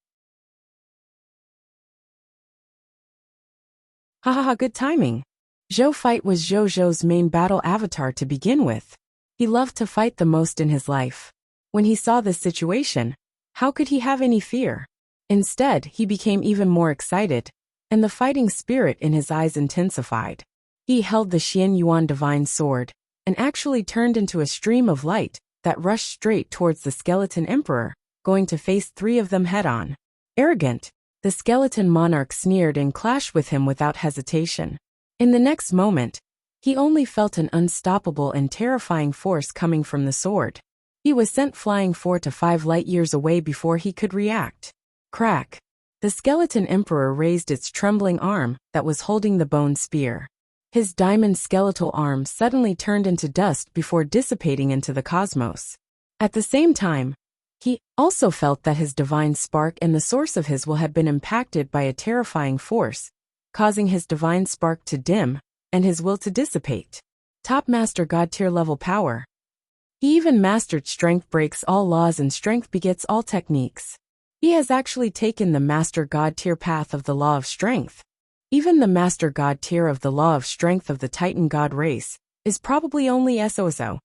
Hahaha, good timing. Zhou Fight was Zhou's main battle avatar to begin with. He loved to fight the most in his life. When he saw this situation, how could he have any fear? Instead, he became even more excited, and the fighting spirit in his eyes intensified. He held the Xian Yuan divine sword, and actually turned into a stream of light that rushed straight towards the skeleton emperor, going to face 3 of them head-on. Arrogant, The skeleton monarch sneered and clashed with him without hesitation. In the next moment, he only felt an unstoppable and terrifying force coming from the sword. He was sent flying 4 to 5 light years away before he could react. Crack! The skeleton emperor raised its trembling arm that was holding the bone spear. His diamond skeletal arm suddenly turned into dust before dissipating into the cosmos. At the same time, he also felt that his divine spark and the source of his will had been impacted by a terrifying force, causing his divine spark to dim and his will to dissipate. Top Master God tier level power. He even mastered strength breaks all laws and strength begets all techniques. He has actually taken the Master God tier path of the law of strength. Even the Master God tier of the law of strength of the Titan God race is probably only SOSO.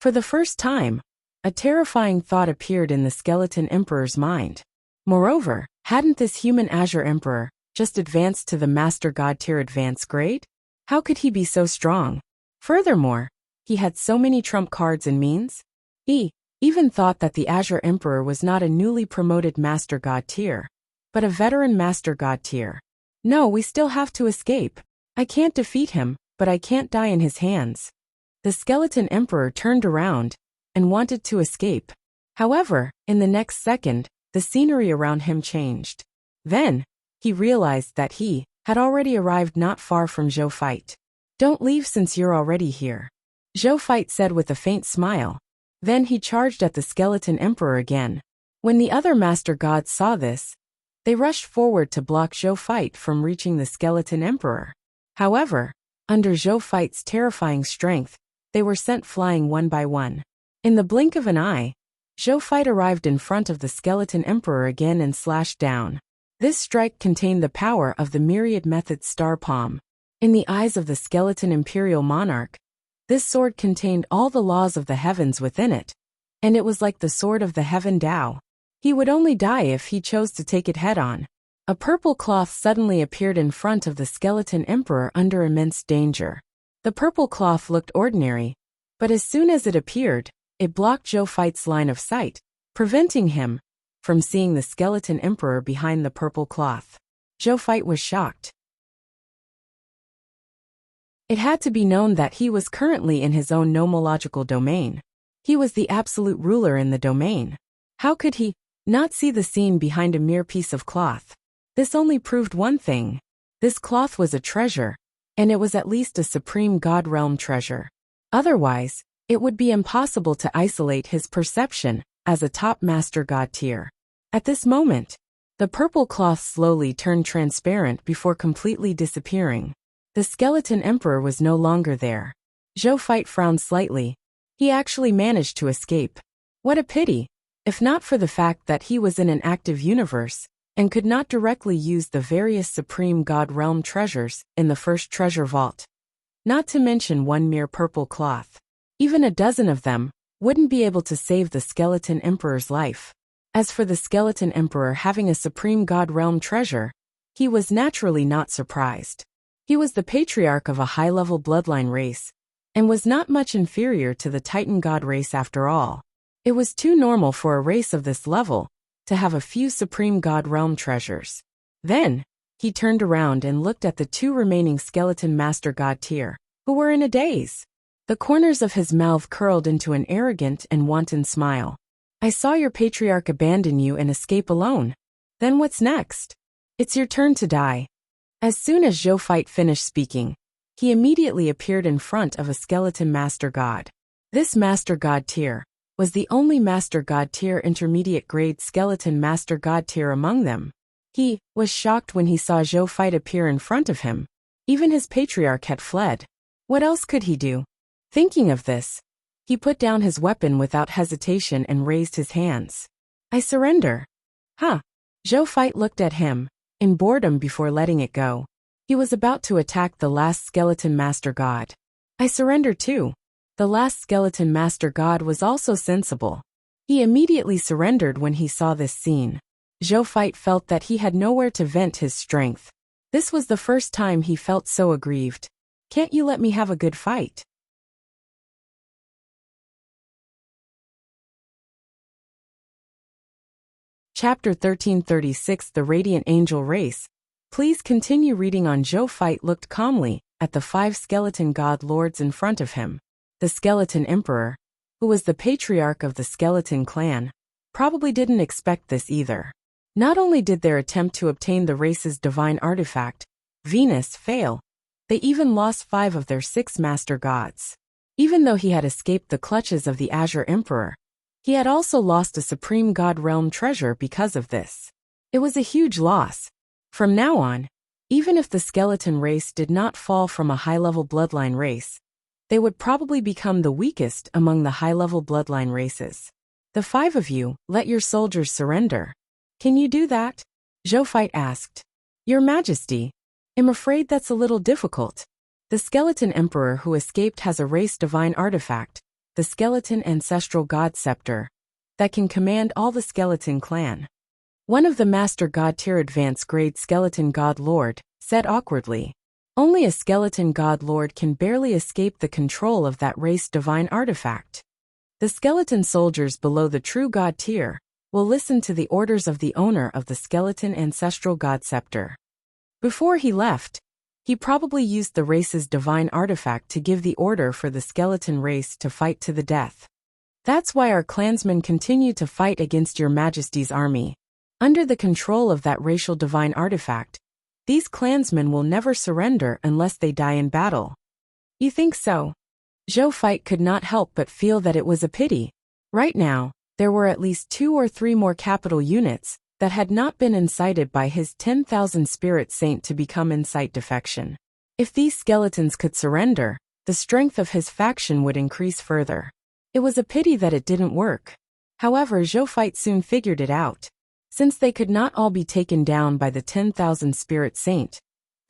For the first time, a terrifying thought appeared in the skeleton emperor's mind. Moreover, hadn't this human Azure Emperor just advanced to the Master God tier advanced grade? How could he be so strong? Furthermore, he had so many trump cards and means. He even thought that the Azure Emperor was not a newly promoted Master God tier, but a veteran Master God tier. No, we still have to escape. I can't defeat him, but I can't die in his hands. The skeleton emperor turned around and wanted to escape. However, in the next second, the scenery around him changed. Then, he realized that he had already arrived not far from Zhou Fight. Don't leave since you're already here, Zhou Fight said with a faint smile. Then he charged at the skeleton emperor again. When the other master gods saw this, they rushed forward to block Zhou Fight from reaching the skeleton emperor. However, under Zhou Fight's terrifying strength, they were sent flying one by one. In the blink of an eye, Zhou Fight arrived in front of the skeleton emperor again and slashed down. This strike contained the power of the myriad method star palm. In the eyes of the skeleton imperial monarch, this sword contained all the laws of the heavens within it, and it was like the sword of the heaven Tao. He would only die if he chose to take it head-on. A purple cloth suddenly appeared in front of the skeleton emperor under immense danger. The purple cloth looked ordinary, but as soon as it appeared, it blocked Zhou Fight's line of sight, preventing him from seeing the skeleton emperor behind the purple cloth. Zhou Fight was shocked. It had to be known that he was currently in his own nomological domain. He was the absolute ruler in the domain. How could he not see the scene behind a mere piece of cloth? This only proved one thing. This cloth was a treasure, and it was at least a supreme god realm treasure. Otherwise, it would be impossible to isolate his perception as a top master god tier. At this moment, the purple cloth slowly turned transparent before completely disappearing. The skeleton emperor was no longer there. Zhou Fight frowned slightly. He actually managed to escape. What a pity, if not for the fact that he was in an active universe and could not directly use the various supreme god realm treasures in the first treasure vault. Not to mention one mere purple cloth. Even a dozen of them wouldn't be able to save the skeleton emperor's life. As for the skeleton emperor having a supreme god realm treasure, he was naturally not surprised. He was the patriarch of a high-level bloodline race, and was not much inferior to the Titan god race after all. It was too normal for a race of this level to have a few supreme god realm treasures. Then, he turned around and looked at the two remaining skeleton master god tier, who were in a daze. The corners of his mouth curled into an arrogant and wanton smile. I saw your patriarch abandon you and escape alone. Then what's next? It's your turn to die. As soon as Zhou Fight finished speaking, he immediately appeared in front of a skeleton master god. This master god tier was the only master god tier intermediate grade skeleton master god tier among them. He was shocked when he saw Zhou Fight appear in front of him. Even his patriarch had fled. What else could he do? Thinking of this, he put down his weapon without hesitation and raised his hands. I surrender. Huh? Zhou Fight looked at him in boredom before letting it go. He was about to attack the last skeleton master god. I surrender too. The last skeleton master god was also sensible. He immediately surrendered when he saw this scene. Zhou Fight felt that he had nowhere to vent his strength. This was the first time he felt so aggrieved. Can't you let me have a good fight? Chapter 1336 The Radiant Angel Race. Please continue reading on. Zhou Fight looked calmly at the 5 skeleton god lords in front of him. The skeleton emperor, who was the patriarch of the skeleton clan, probably didn't expect this either. Not only did their attempt to obtain the race's divine artifact, Venus, fail, they even lost 5 of their 6 master gods. Even though he had escaped the clutches of the Azure Emperor, he had also lost a supreme god realm treasure because of this. It was a huge loss. From now on, even if the skeleton race did not fall from a high-level bloodline race, they would probably become the weakest among the high-level bloodline races. The 5 of you, let your soldiers surrender. Can you do that? Zhou Fight asked. Your Majesty, I'm afraid that's a little difficult. The skeleton emperor who escaped has a race divine artifact, the skeleton ancestral god scepter, that can command all the skeleton clan. One of the master god tier advanced grade skeleton god lord said awkwardly. Only a skeleton god lord can barely escape the control of that race divine artifact. The skeleton soldiers below the true god tier will listen to the orders of the owner of the skeleton ancestral god scepter. Before he left, he probably used the race's divine artifact to give the order for the skeleton race to fight to the death. That's why our clansmen continue to fight against your Majesty's army. Under the control of that racial divine artifact, these clansmen will never surrender unless they die in battle. You think so? Zhou Fight could not help but feel that it was a pity. Right now, there were at least 2 or 3 more capital units that had not been incited by his 10,000 spirit saint to become incite defection. If these skeletons could surrender, the strength of his faction would increase further. It was a pity that it didn't work. However, Zhou Fight soon figured it out. Since they could not all be taken down by the 10,000 spirit saint,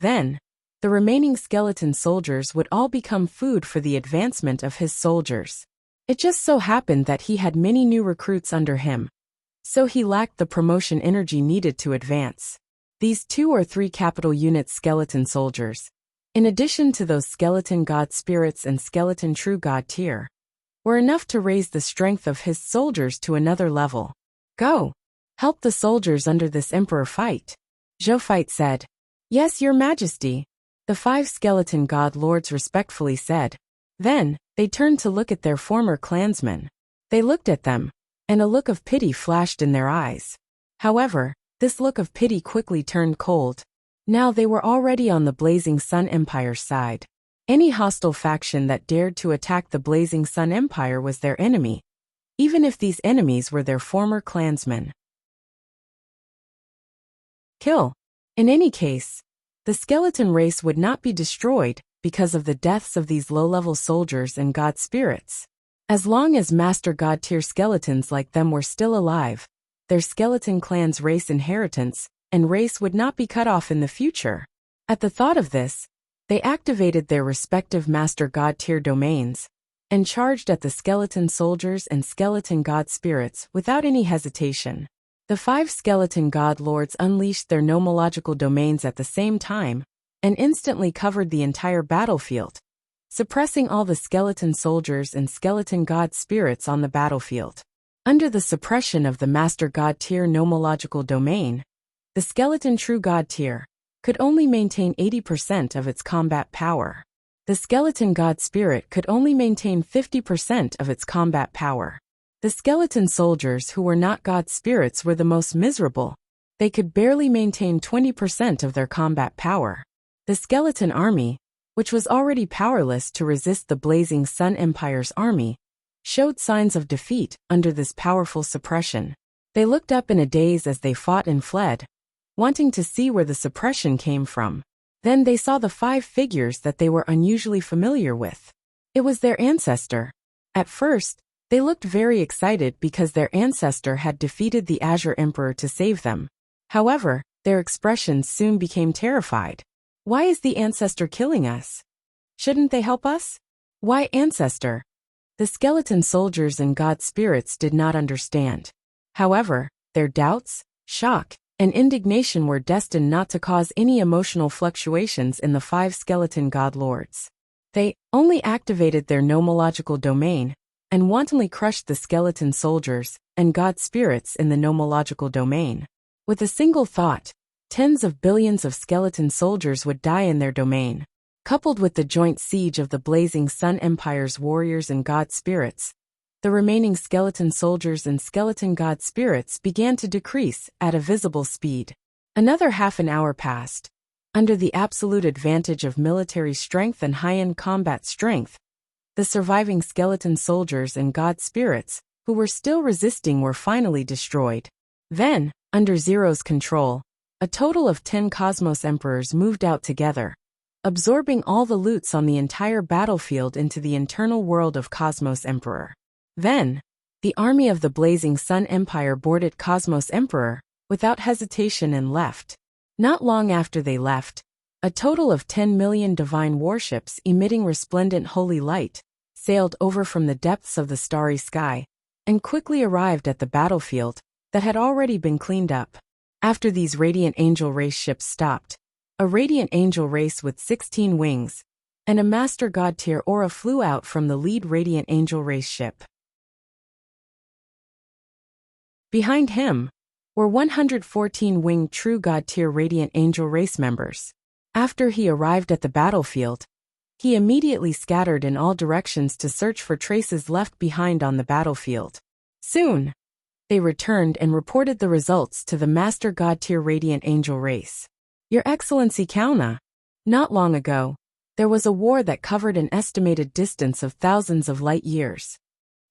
then the remaining skeleton soldiers would all become food for the advancement of his soldiers. It just so happened that he had many new recruits under him, so he lacked the promotion energy needed to advance. These 2 or 3 capital unit skeleton soldiers, in addition to those skeleton god spirits and skeleton true god tier, were enough to raise the strength of his soldiers to another level. Go! Help the soldiers under this emperor fight. Zhou Fight said. Yes, your Majesty. The 5 skeleton god lords respectfully said. Then, they turned to look at their former clansmen. They looked at them, and a look of pity flashed in their eyes. However, this look of pity quickly turned cold. Now they were already on the Blazing Sun Empire's side. Any hostile faction that dared to attack the Blazing Sun Empire was their enemy, even if these enemies were their former clansmen. Kill. In any case, the skeleton race would not be destroyed because of the deaths of these low-level soldiers and god spirits. As long as master god tier skeletons like them were still alive, their skeleton clan's race inheritance and race would not be cut off in the future. At the thought of this, they activated their respective master god tier domains and charged at the skeleton soldiers and skeleton god spirits without any hesitation. The 5 skeleton god lords unleashed their nomological domains at the same time and instantly covered the entire battlefield, suppressing all the skeleton soldiers and skeleton god spirits on the battlefield. Under the suppression of the master god tier nomological domain, the skeleton true god tier could only maintain 80% of its combat power. The skeleton god spirit could only maintain 50% of its combat power. The skeleton soldiers who were not god spirits were the most miserable. They could barely maintain 20% of their combat power. The skeleton army, which was already powerless to resist the Blazing Sun Empire's army, showed signs of defeat under this powerful suppression. They looked up in a daze as they fought and fled, wanting to see where the suppression came from. Then they saw the 5 figures that they were unusually familiar with. It was their ancestor. At first, they looked very excited because their ancestor had defeated the Azure Emperor to save them. However, their expressions soon became terrified. Why is the ancestor killing us? Shouldn't they help us? Why ancestor? The skeleton soldiers and god spirits did not understand. However, their doubts, shock, and indignation were destined not to cause any emotional fluctuations in the 5 skeleton god lords. They only activated their nomological domain and wantonly crushed the skeleton soldiers and god spirits in the nomological domain. With a single thought, tens of billions of skeleton soldiers would die in their domain. Coupled with the joint siege of the Blazing Sun Empire's warriors and god spirits, the remaining skeleton soldiers and skeleton god spirits began to decrease at a visible speed. Another half an hour passed. Under the absolute advantage of military strength and high-end combat strength, the surviving skeleton soldiers and god spirits, who were still resisting, were finally destroyed. Then, under Zero's control, a total of 10 Cosmos Emperors moved out together, absorbing all the loots on the entire battlefield into the internal world of Cosmos Emperor. Then, the army of the Blazing Sun Empire boarded Cosmos Emperor without hesitation and left. Not long after they left, a total of 10 million divine warships emitting resplendent holy light sailed over from the depths of the starry sky and quickly arrived at the battlefield that had already been cleaned up. After these Radiant Angel Race ships stopped, a Radiant Angel Race with 16 wings and a Master God Tier aura flew out from the lead Radiant Angel Race ship. Behind him were 114 winged True God Tier Radiant Angel Race members. After he arrived at the battlefield, he immediately scattered in all directions to search for traces left behind on the battlefield. Soon, they returned and reported the results to the Master God Tier Radiant Angel Race. Your Excellency Kauna, not long ago, there was a war that covered an estimated distance of thousands of light years.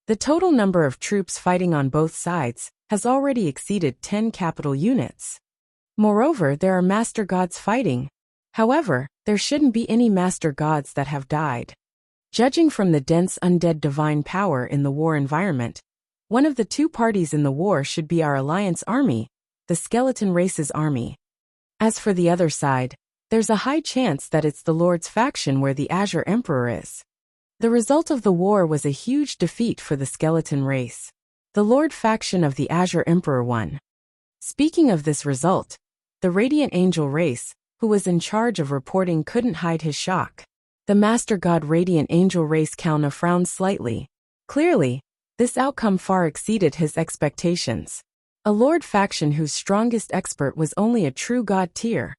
The total number of troops fighting on both sides has already exceeded 10 capital units. Moreover, there are Master Gods fighting. However, there shouldn't be any Master Gods that have died. Judging from the dense undead divine power in the war environment, one of the two parties in the war should be our alliance army, the Skeleton Race's army. As for the other side, there's a high chance that it's the Lord's faction where the Azure Emperor is. The result of the war was a huge defeat for the Skeleton Race. The Lord faction of the Azure Emperor won. Speaking of this result, the Radiant Angel Race, who was in charge of reporting, couldn't hide his shock. The Master God Radiant Angel Race Kauna frowned slightly. Clearly, this outcome far exceeded his expectations. A Lord faction whose strongest expert was only a true God tier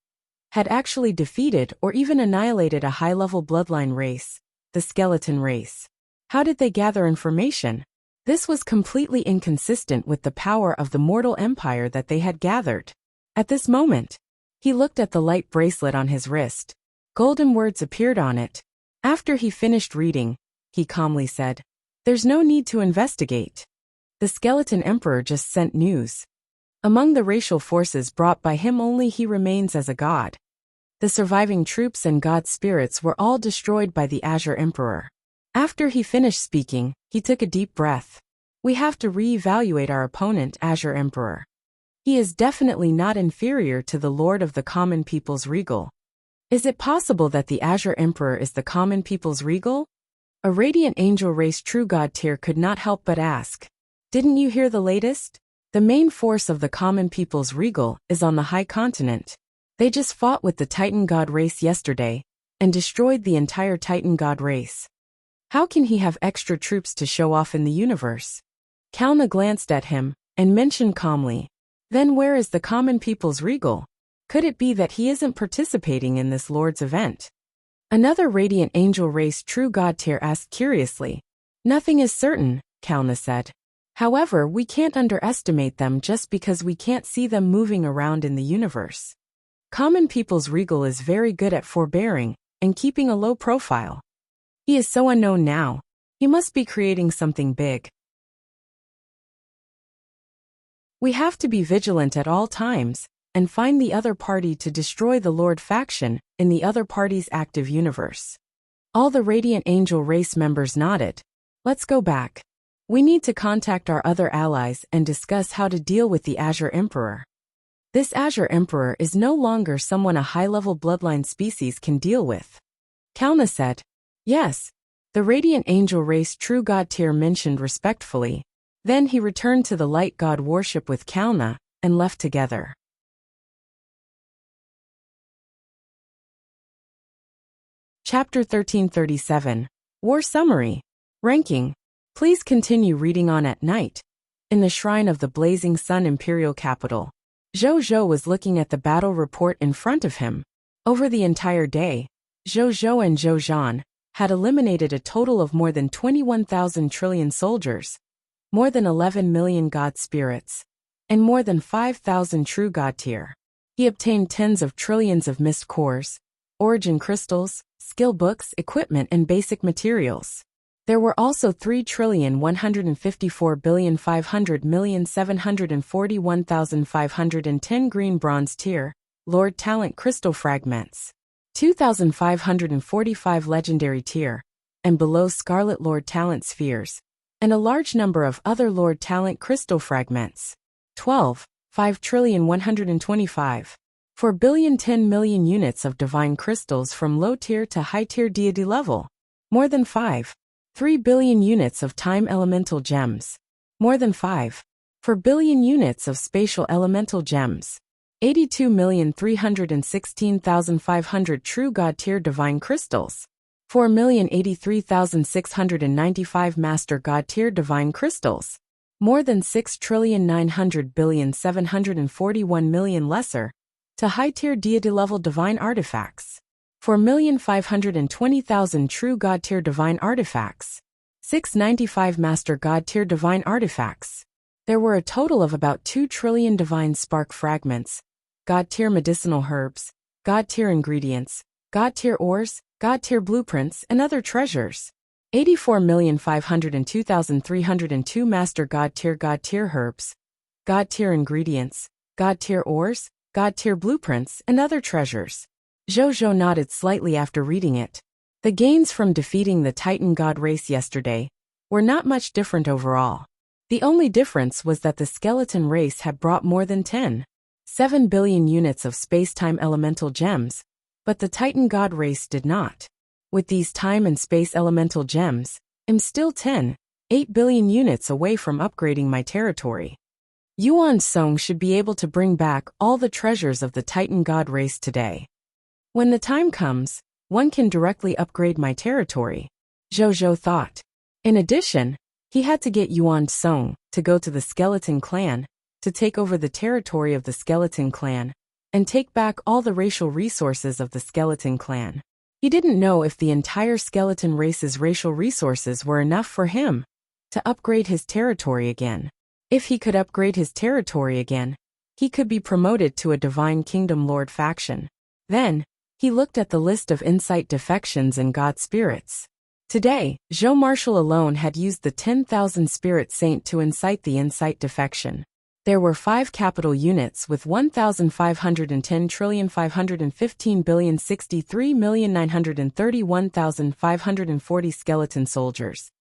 had actually defeated or even annihilated a high-level bloodline race, the Skeleton Race. How did they gather information? This was completely inconsistent with the power of the mortal empire that they had gathered. At this moment, he looked at the light bracelet on his wrist. Golden words appeared on it. After he finished reading, he calmly said, "There's no need to investigate. The Skeleton Emperor just sent news. Among the racial forces brought by him, only he remains as a god. The surviving troops and god spirits were all destroyed by the Azure Emperor." After he finished speaking, he took a deep breath. "We have to re-evaluate our opponent, Azure Emperor. He is definitely not inferior to the Lord of the Common People's Regal." Is it possible that the Azure Emperor is the Common People's Regal? A Radiant Angel Race True God tier could not help but ask. Didn't you hear the latest? The main force of the Common People's Regal is on the High Continent. They just fought with the Titan God race yesterday and destroyed the entire Titan God race. How can he have extra troops to show off in the universe? Kauna glanced at him and mentioned calmly, "Then where is the Common People's Regal? Could it be that he isn't participating in this Lord's event?" Another Radiant Angel Race True God tier asked curiously. "Nothing is certain," Kauna said. "However, we can't underestimate them just because we can't see them moving around in the universe. Common People's Regal is very good at forbearing and keeping a low profile. He is so unknown now. He must be creating something big. We have to be vigilant at all times and find the other party to destroy the Lord faction in the other party's active universe." All the Radiant Angel Race members nodded. "Let's go back. We need to contact our other allies and discuss how to deal with the Azure Emperor. This Azure Emperor is no longer someone a high-level bloodline species can deal with." Kauna said, "Yes." The Radiant Angel Race True God tier mentioned respectfully. Then he returned to the Light God worship with Kauna and left together. Chapter 1337. War Summary. Ranking. Please continue reading on at night. In the shrine of the Blazing Sun imperial capital, Zhou was looking at the battle report in front of him. Over the entire day, Zhou and Zhou Zhan had eliminated a total of more than 21,000 trillion soldiers, more than 11 million god spirits, and more than 5,000 true god tier. He obtained tens of trillions of mist cores, origin crystals, skill books, equipment, and basic materials. There were also 3,154,500,741,510 green bronze tier, Lord Talent crystal fragments, 2,545 legendary tier, and below Scarlet Lord Talent spheres, and a large number of other Lord Talent crystal fragments. 5,125. 4,010 million units of divine crystals from low tier to high tier deity level. More than 3 billion units of time elemental gems. More than 4 billion units of spatial elemental gems. 82,316,500 true god tier divine crystals. 4,083,695 master god tier divine crystals. More than 6,900,741,000,000 lesser to high tier deity level divine artifacts. 4,520,000 true god tier divine artifacts. 695 master god tier divine artifacts. There were a total of about 2 trillion divine spark fragments, god tier medicinal herbs, god tier ingredients, god tier ores, god tier blueprints, and other treasures. 84,502,302 master god tier herbs, god tier ingredients, god tier ores, god tier blueprints, and other treasures. Zhou nodded slightly after reading it. The gains from defeating the Titan god race yesterday were not much different overall. The only difference was that the skeleton race had brought more than 7 billion units of space-time elemental gems, but the Titan god race did not. With these time and space elemental gems, I'm still 8 billion units away from upgrading my territory. Yuan Song should be able to bring back all the treasures of the Titan god race today. When the time comes, one can directly upgrade my territory, Zhou thought. In addition, he had to get Yuan Song to go to the Skeleton Clan, to take over the territory of the Skeleton Clan, and take back all the racial resources of the Skeleton Clan. He didn't know if the entire skeleton race's racial resources were enough for him to upgrade his territory again. If he could upgrade his territory again, he could be promoted to a Divine Kingdom Lord faction. Then, he looked at the list of insight defections and god spirits. Today, Zhou Marshal alone had used the 10,000 Spirit Saint to incite the insight defection. There were 5 capital units with 1,510,515,063,931,540 skeleton soldiers,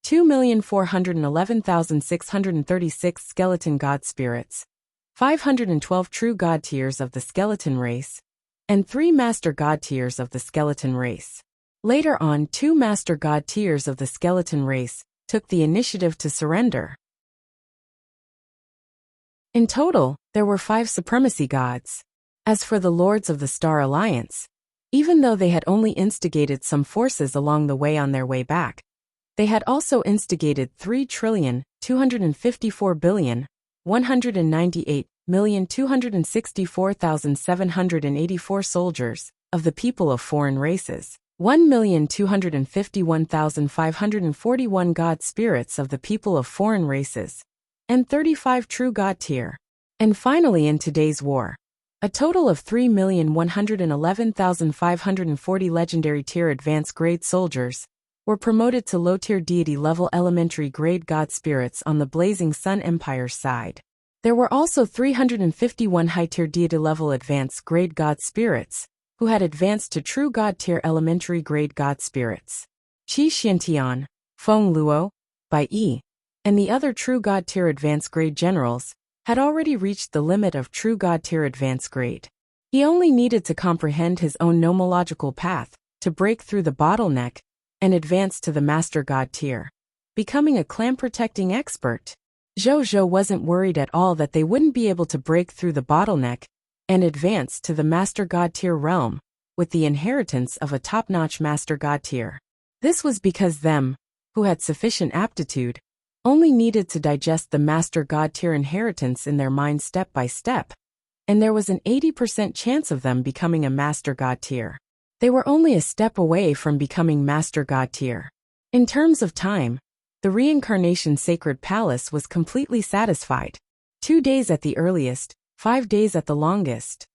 2,411,636 skeleton god spirits, 512 true god tiers of the skeleton race, and 3 master god tiers of the skeleton race. Later on, 2 master god tiers of the skeleton race took the initiative to surrender. In total, there were 5 supremacy gods. As for the lords of the Star Alliance, even though they had only instigated some forces along the way on their way back, they had also instigated 3,254,198,264,784 soldiers of the people of foreign races, 1,251,541 god spirits of the people of foreign races, and 35 true god tier. And finally, in today's war, a total of 3,111,540 legendary tier advanced grade soldiers were promoted to low tier deity level elementary grade god spirits on the Blazing Sun Empire's side. There were also 351 high tier deity level advanced grade god spirits who had advanced to true god tier elementary grade god spirits. Qi Xiantian, Feng Luo, Bai Yi, and the other true god tier advanced grade generals had already reached the limit of true god tier advanced grade. He only needed to comprehend his own nomological path to break through the bottleneck and advance to the master god tier, becoming a clan protecting expert. Zhou wasn't worried at all that they wouldn't be able to break through the bottleneck and advance to the master god tier realm with the inheritance of a top-notch master god tier. This was because them, who had sufficient aptitude, only needed to digest the Master God tier inheritance in their mind step by step, and there was an 80% chance of them becoming a Master God tier. They were only a step away from becoming Master God tier. In terms of time, the reincarnation sacred palace was completely satisfied. 2 days at the earliest, 5 days at the longest.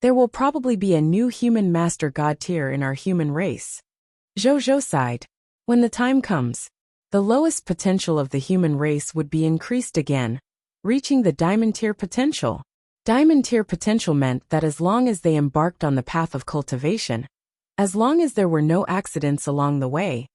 There will probably be a new human Master God tier in our human race. Zhou sighed. When the time comes, the lowest potential of the human race would be increased again, reaching the diamond tier potential. Diamond tier potential meant that as long as they embarked on the path of cultivation, as long as there were no accidents along the way,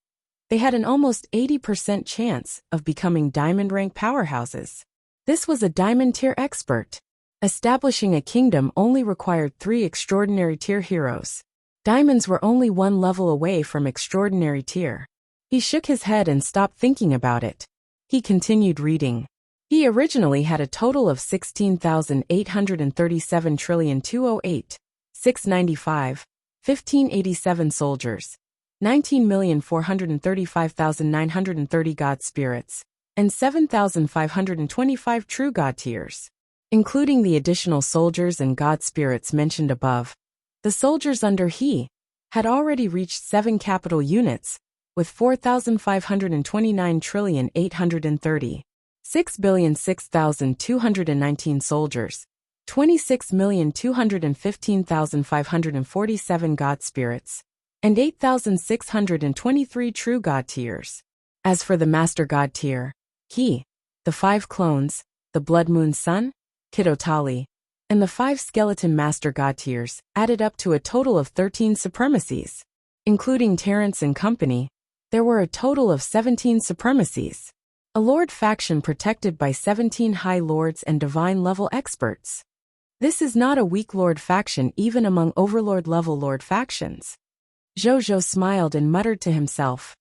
they had an almost 80% chance of becoming diamond rank powerhouses. This was a diamond tier expert. Establishing a kingdom only required 3 extraordinary tier heroes. Diamonds were only 1 level away from extraordinary tier. He shook his head and stopped thinking about it. He continued reading. He originally had a total of 16,837,208,695,1587 soldiers, 19,435,930 god spirits, and 7,525 true god tiers. Including the additional soldiers and god spirits mentioned above, the soldiers under he had already reached 7 capital units, with 4,529,830,6,006,219 soldiers, 26,215,547 god spirits, and 8,623 true god tiers. As for the Master God tier, he, the 5 clones, the Blood Moon Sun, Kitotali, and the 5 skeleton Master God tiers added up to a total of 13 supremacies. Including Terrence and company, there were a total of 17 supremacies. A Lord faction protected by 17 High Lords and Divine level experts. This is not a weak Lord faction even among Overlord level Lord factions. Zhou smiled and muttered to himself.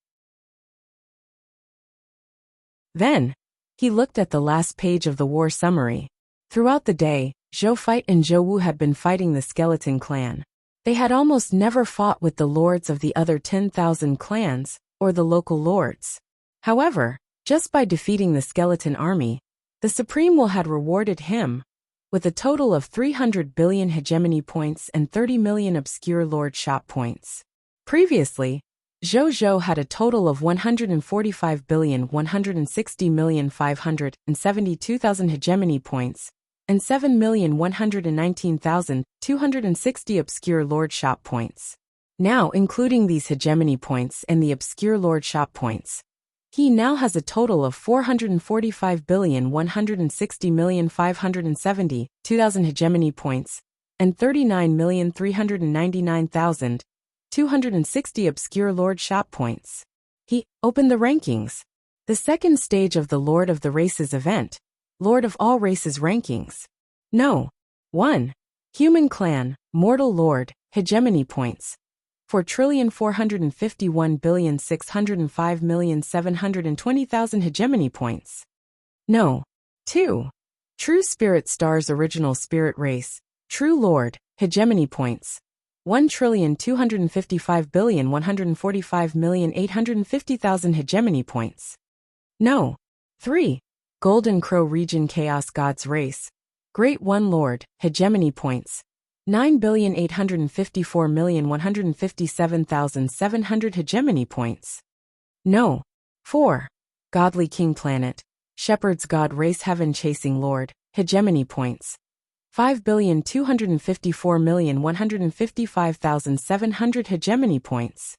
Then, he looked at the last page of the war summary. Throughout the day, Zhou Fight and Zhou Wu had been fighting the skeleton clan. They had almost never fought with the lords of the other 10,000 clans, or the local lords. However, just by defeating the skeleton army, the Supreme Will had rewarded him with a total of 300 billion hegemony points and 30 million obscure lord shop points. Previously, Zhou had a total of 145,160,572,000 hegemony points and 7,119,260 obscure lord shop points. Now, including these hegemony points and the obscure lord shop points, he now has a total of 445,160,570,000 hegemony points and 39,399,260 obscure lord shop points. He opened the rankings. The second stage of the Lord of the Races event, Lord of All Races rankings. No. 1. Human Clan, Mortal Lord, hegemony points. 4,451,605,720,000 hegemony points. No. 2. True Spirit Stars Original Spirit Race, True Lord, hegemony points. 1,255,145,850,000 hegemony points. No. 3. Golden Crow Region Chaos Gods Race, Great One Lord, hegemony points. 9,854,157,700 hegemony points. No. 4. Godly King Planet, Shepherd's God Race Heaven Chasing Lord, hegemony points. 5,254,155,700 hegemony points.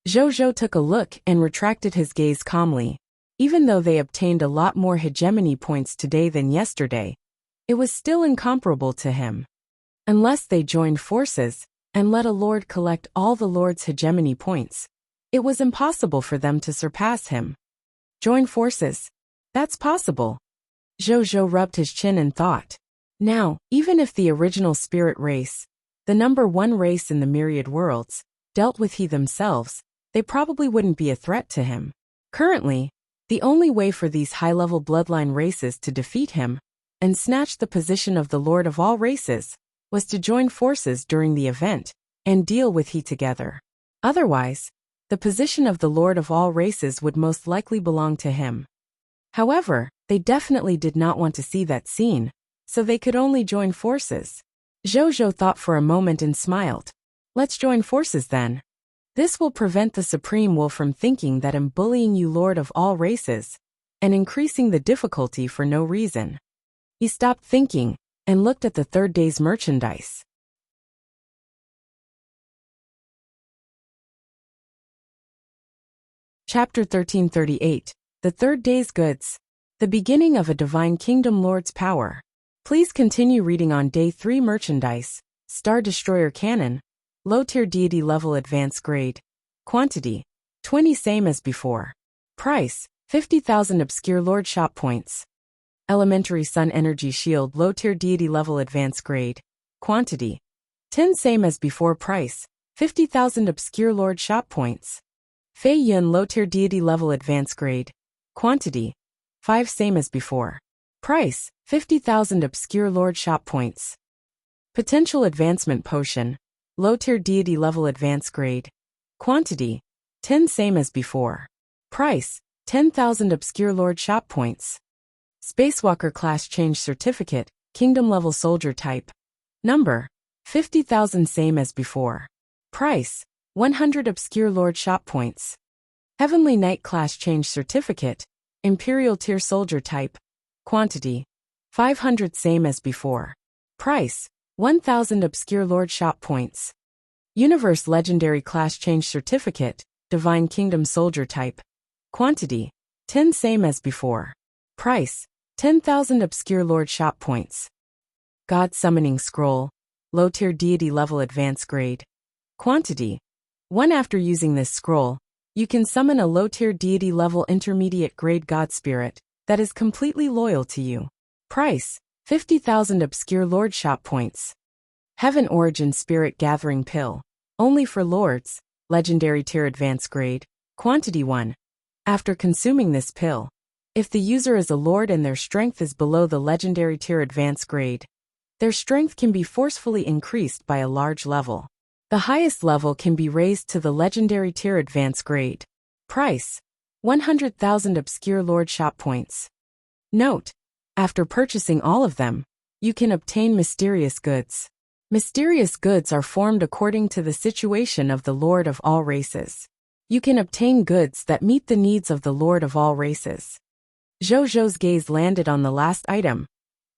Zhou took a look and retracted his gaze calmly. Even though they obtained a lot more hegemony points today than yesterday, it was still incomparable to him. Unless they joined forces and let a lord collect all the lord's hegemony points, it was impossible for them to surpass him. Join forces? That's possible. Zhou rubbed his chin and thought. Now, even if the original spirit race, the number 1 race in the myriad worlds, dealt with he themselves, they probably wouldn't be a threat to him. Currently, the only way for these high-level bloodline races to defeat him and snatch the position of the Lord of all races was to join forces during the event and deal with he together. Otherwise, the position of the Lord of all races would most likely belong to him. However, they definitely did not want to see that scene, so they could only join forces. Zhou thought for a moment and smiled. Let's join forces then. This will prevent the Supreme Will from thinking that I'm bullying you, Lord of all races, and increasing the difficulty for no reason. He stopped thinking and looked at the third day's merchandise. Chapter 1338. The Third Day's Goods. The Beginning of a Divine Kingdom Lord's Power. Please continue reading on Day 3 Merchandise. Star Destroyer Cannon. Low-tier deity level advanced grade. Quantity. 20 same as before. Price. 50,000 Obscure Lord Shop Points. Elementary Sun Energy Shield low-tier deity level advanced grade. Quantity. 10 same as before. Price. 50,000 Obscure Lord Shop Points. Fei Yun low-tier deity level advanced grade. Quantity. 5 same as before. Price. 50,000 Obscure Lord Shop Points. Potential Advancement Potion. Low-tier deity level advanced grade. Quantity. 10 same as before. Price. 10,000 Obscure Lord Shop Points. Spacewalker Class Change Certificate. Kingdom level soldier type. Number. 50,000 same as before. Price. 100 Obscure Lord Shop Points. Heavenly Knight Class Change Certificate. Imperial Tier Soldier Type. Quantity. 500 same as before. Price. 1,000 Obscure Lord Shop Points. Universe Legendary Class Change Certificate. Divine Kingdom Soldier Type. Quantity. 10 same as before. Price. 10,000 Obscure Lord Shop Points. God Summoning Scroll. Low-tier deity level advanced grade. Quantity. 1 After using this scroll, you can summon a low-tier deity level intermediate grade God Spirit that is completely loyal to you. Price. 50,000 Obscure Lord Shop Points. Heaven Origin Spirit Gathering Pill. Only for Lords. Legendary Tier Advanced Grade. Quantity 1. After consuming this pill, if the user is a Lord and their strength is below the Legendary Tier Advanced Grade, their strength can be forcefully increased by a large level. The highest level can be raised to the Legendary Tier Advanced Grade. Price. 100,000 Obscure Lord Shop Points. Note. After purchasing all of them, you can obtain mysterious goods. Mysterious goods are formed according to the situation of the Lord of all races. You can obtain goods that meet the needs of the Lord of all races. Zhou's gaze landed on the last item.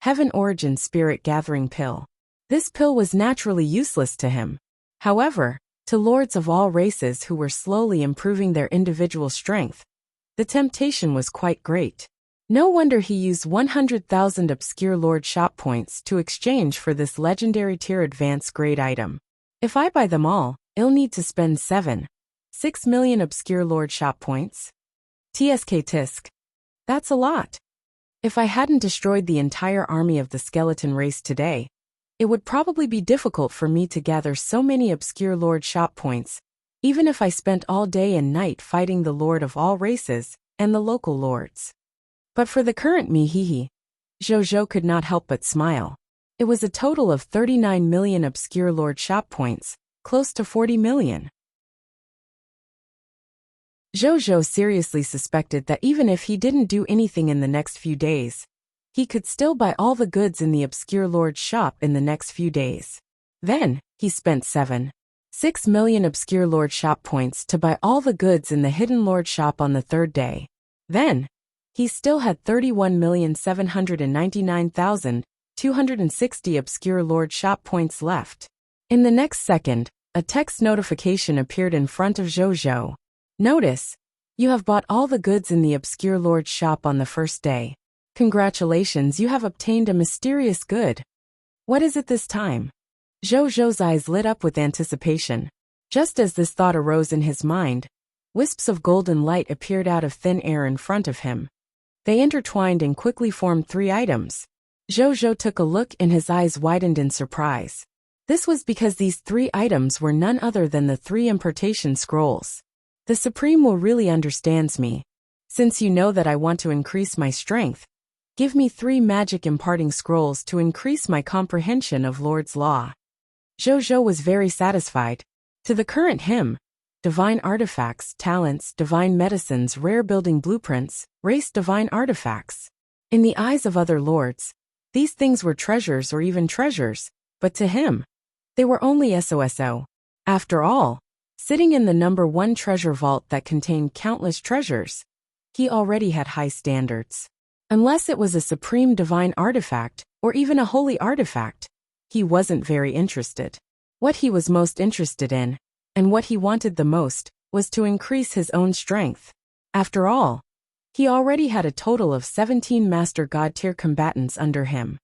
Heaven Origin Spirit Gathering Pill. This pill was naturally useless to him. However, to lords of all races who were slowly improving their individual strength, the temptation was quite great. No wonder he used 100,000 Obscure Lord Shop Points to exchange for this Legendary Tier Advanced Grade item. If I buy them all, I'll need to spend 6 million Obscure Lord Shop Points. TSK Tisk. That's a lot. If I hadn't destroyed the entire army of the skeleton race today, it would probably be difficult for me to gather so many Obscure Lord Shop Points, even if I spent all day and night fighting the Lord of all races and the local lords. But for the current me, Zhou could not help but smile. It was a total of 39 million Obscure Lord Shop Points, close to 40 million. Zhou seriously suspected that even if he didn't do anything in the next few days, he could still buy all the goods in the Obscure Lord shop in the next few days. Then, he spent 6 million Obscure Lord Shop Points to buy all the goods in the Hidden Lord shop on the third day. Then, he still had 31,799,260 Obscure Lord Shop Points left. In the next second, a text notification appeared in front of Zhou. Notice, you have bought all the goods in the Obscure Lord shop on the first day. Congratulations, you have obtained a mysterious good. What is it this time? Zhou's eyes lit up with anticipation. Just as this thought arose in his mind, wisps of golden light appeared out of thin air in front of him. They intertwined and quickly formed 3 items. Zhou took a look and his eyes widened in surprise. This was because these 3 items were none other than the 3 importation scrolls. The Supreme Will really understands me. Since you know that I want to increase my strength, give me 3 magic imparting scrolls to increase my comprehension of Lord's law. Zhou was very satisfied. To the current him, divine artifacts, talents, divine medicines, rare building blueprints, race divine artifacts. In the eyes of other lords, these things were treasures or even treasures, but to him, they were only SOSO. After all, sitting in the #1 treasure vault that contained countless treasures, he already had high standards. Unless it was a supreme divine artifact, or even a holy artifact, he wasn't very interested. What he was most interested in, and what he wanted the most, was to increase his own strength. After all, he already had a total of 17 Master God tier combatants under him.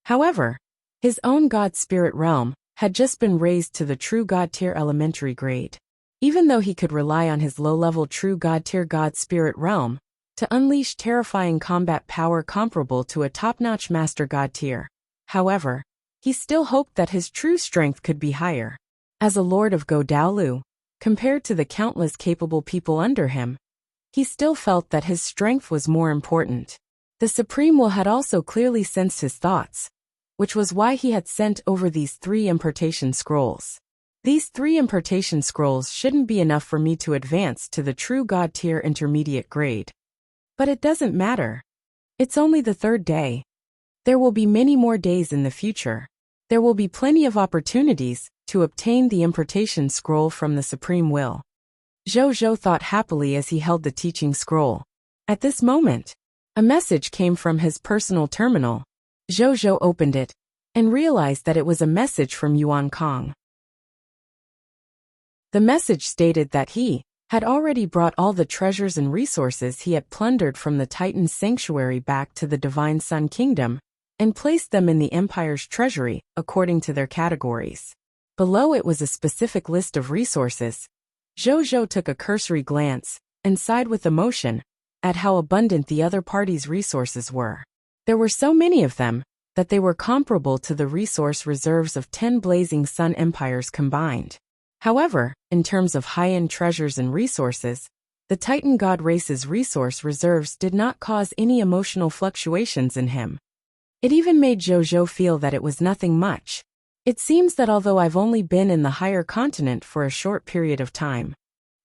However, his own God Spirit realm had just been raised to the true God tier elementary grade. Even though he could rely on his low-level true God tier God Spirit realm to unleash terrifying combat power comparable to a top-notch Master God tier. However, he still hoped that his true strength could be higher. As a Lord of Godaolu, compared to the countless capable people under him, he still felt that his strength was more important. The Supreme Will had also clearly sensed his thoughts, which was why he had sent over these 3 impartation scrolls. These 3 impartation scrolls shouldn't be enough for me to advance to the true God tier intermediate grade. But it doesn't matter. It's only the 3rd day. There will be many more days in the future. There will be plenty of opportunities to obtain the impartation scroll from the Supreme Will. Zhou thought happily as he held the teaching scroll. At this moment, a message came from his personal terminal. Zhou opened it and realized that it was a message from Yuan Kong. The message stated that he had already brought all the treasures and resources he had plundered from the Titan's sanctuary back to the Divine Sun Kingdom and placed them in the Empire's treasury according to their categories. Below it was a specific list of resources. Zhou took a cursory glance and sighed with emotion at how abundant the other party's resources were. There were so many of them that they were comparable to the resource reserves of 10 blazing sun empires combined. However, in terms of high-end treasures and resources, the Titan God race's resource reserves did not cause any emotional fluctuations in him. It even made Zhou feel that it was nothing much. It seems that although I've only been in the higher continent for a short period of time,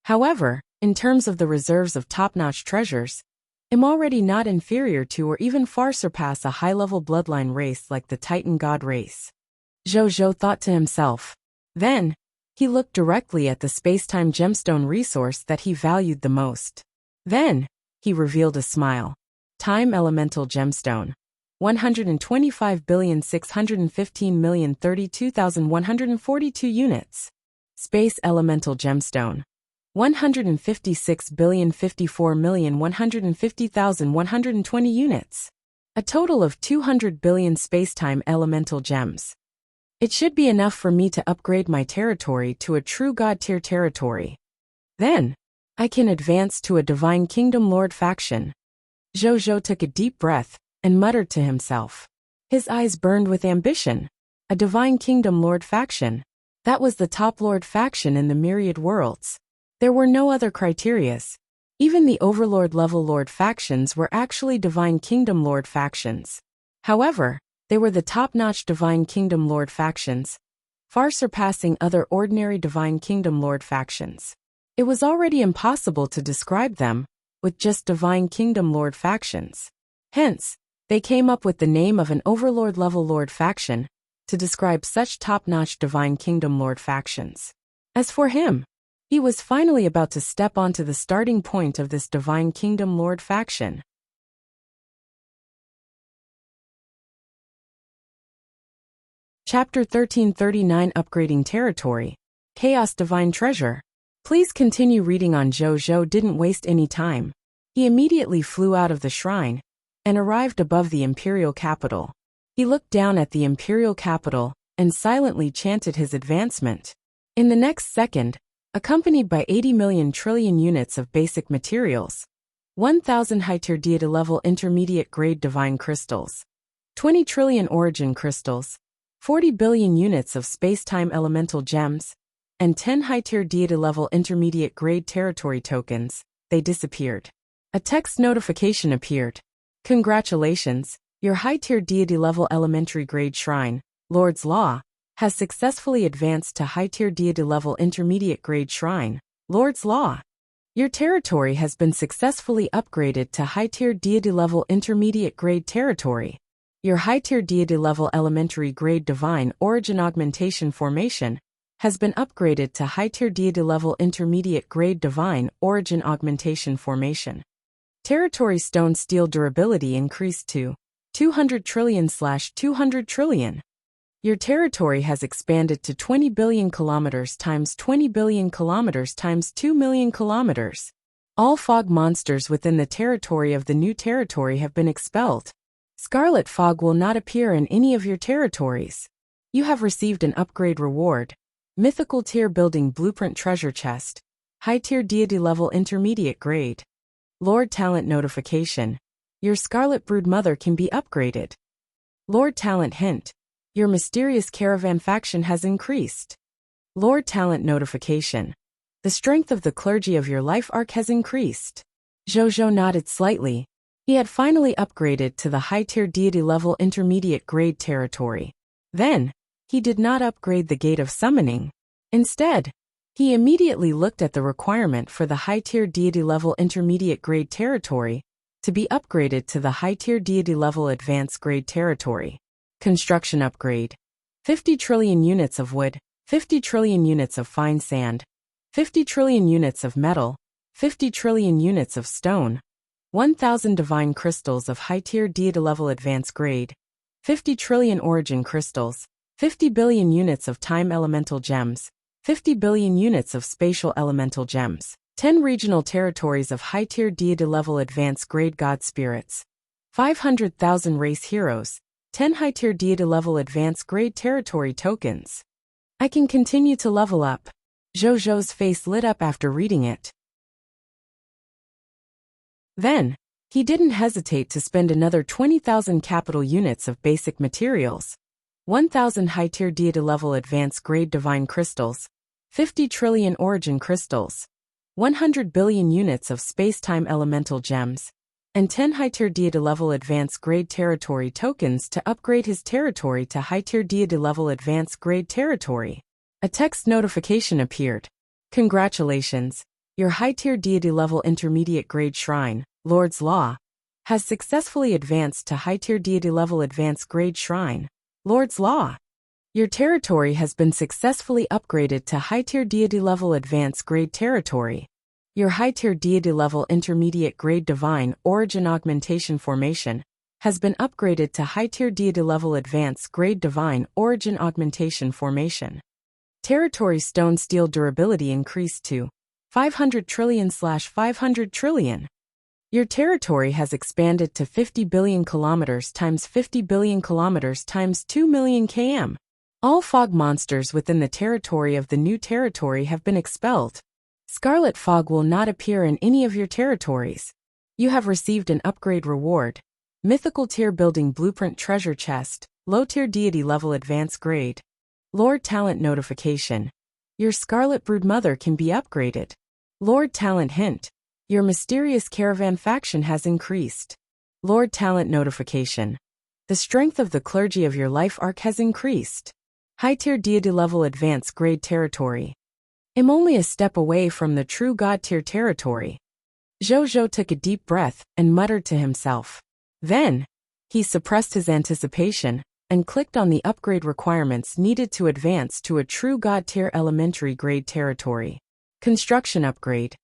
however, in terms of the reserves of top-notch treasures, I'm already not inferior to or even far surpass a high-level bloodline race like the Titan God race. Zhou thought to himself. Then, he looked directly at the space-time gemstone resource that he valued the most. Then, he revealed a smile. Time Elemental Gemstone. 125,615,032,142 units. Space Elemental Gemstone. 156,054,150,120 units. A total of 200 billion space-time elemental gems. It should be enough for me to upgrade my territory to a true God tier territory. Then, I can advance to a Divine Kingdom Lord faction. Zhou took a deep breath and muttered to himself. His eyes burned with ambition. A Divine Kingdom Lord faction. That was the top Lord faction in the myriad worlds. There were no other criterias. Even the Overlord level Lord factions were actually Divine Kingdom Lord factions. However, they were the top-notch Divine Kingdom Lord factions, far surpassing other ordinary Divine Kingdom Lord factions. It was already impossible to describe them with just Divine Kingdom Lord factions. Hence, they came up with the name of an Overlord level Lord faction to describe such top-notch Divine Kingdom Lord factions. As for him, he was finally about to step onto the starting point of this Divine Kingdom Lord faction. Chapter 1339 Upgrading Territory. Chaos Divine Treasure. Please continue reading on. Zhou didn't waste any time. He immediately flew out of the shrine and arrived above the imperial capital. He looked down at the imperial capital and silently chanted his advancement. In the next second, accompanied by 80 million trillion units of basic materials, 1,000 high-tier deity-level intermediate-grade divine crystals, 20 trillion origin crystals, 40 billion units of space-time elemental gems, and 10 high-tier deity-level intermediate-grade territory tokens, they disappeared. A text notification appeared. Congratulations, your high-tier deity-level elementary-grade shrine, Lord's Law, has successfully advanced to high-tier deity-level intermediate-grade shrine, Lord's Law. Your territory has been successfully upgraded to high-tier deity level intermediate grade territory. Your high-tier deity level elementary grade divine origin augmentation formation has been upgraded to high-tier deity level intermediate grade divine origin augmentation formation. Territory stone steel durability increased to 200 trillion/200 trillion. Your territory has expanded to 20 billion kilometers times 20 billion kilometers times 2 million kilometers. All fog monsters within the territory of the new territory have been expelled. Scarlet fog will not appear in any of your territories. You have received an upgrade reward. Mythical tier building blueprint treasure chest. High tier deity level intermediate grade. Lord Talent notification. Your Scarlet Brood Mother can be upgraded. Lord Talent hint. Your mysterious caravan faction has increased. Lord Talent notification. The strength of the clergy of your life arc has increased. Jojo nodded slightly. He had finally upgraded to the high-tier deity level intermediate grade territory. Then, he did not upgrade the Gate of Summoning. Instead, he immediately looked at the requirement for the high-tier deity level intermediate grade territory to be upgraded to the high-tier deity level advanced grade territory. Construction upgrade. 50 trillion units of wood, 50 trillion units of fine sand, 50 trillion units of metal, 50 trillion units of stone, 1,000 divine crystals of high-tier deity level advanced grade, 50 trillion origin crystals, 50 billion units of time elemental gems, 50 billion units of spatial elemental gems, 10 regional territories of high-tier deity level advanced grade god spirits, 500,000 race heroes, 10 high-tier deity level advanced grade territory tokens. I can continue to level up. Jojo's face lit up after reading it. Then, he didn't hesitate to spend another 20,000 capital units of basic materials, 1,000 high-tier deity level advanced grade divine crystals, 50 trillion origin crystals, 100 billion units of space-time elemental gems, and 10 high-tier deity level advanced grade territory tokens to upgrade his territory to high-tier deity level advanced grade territory. A text notification appeared. Congratulations, your high-tier deity level intermediate grade shrine, Lord's Law, has successfully advanced to high-tier deity level advanced grade shrine, Lord's Law. Your territory has been successfully upgraded to high-tier deity level advanced grade territory. Your high-tier deity level intermediate grade divine origin augmentation formation has been upgraded to high-tier deity level advanced grade divine origin augmentation formation. Territory stone steel durability increased to 500 trillion/500 trillion. Your territory has expanded to 50 billion kilometers times 50 billion kilometers times 2 million km. All fog monsters within the territory of the new territory have been expelled. Scarlet fog will not appear in any of your territories. You have received an upgrade reward. Mythical tier building blueprint treasure chest, low tier deity level advanced grade. Lord Talent notification. Your Scarlet Brood Mother can be upgraded. Lord Talent hint. Your mysterious caravan faction has increased. Lord Talent notification. The strength of the clergy of your life arc has increased. High tier deity level advanced grade territory. I'm only a step away from the true god tier territory. Jojo took a deep breath and muttered to himself. Then, he suppressed his anticipation and clicked on the upgrade requirements needed to advance to a true god tier elementary grade territory. Construction upgrade.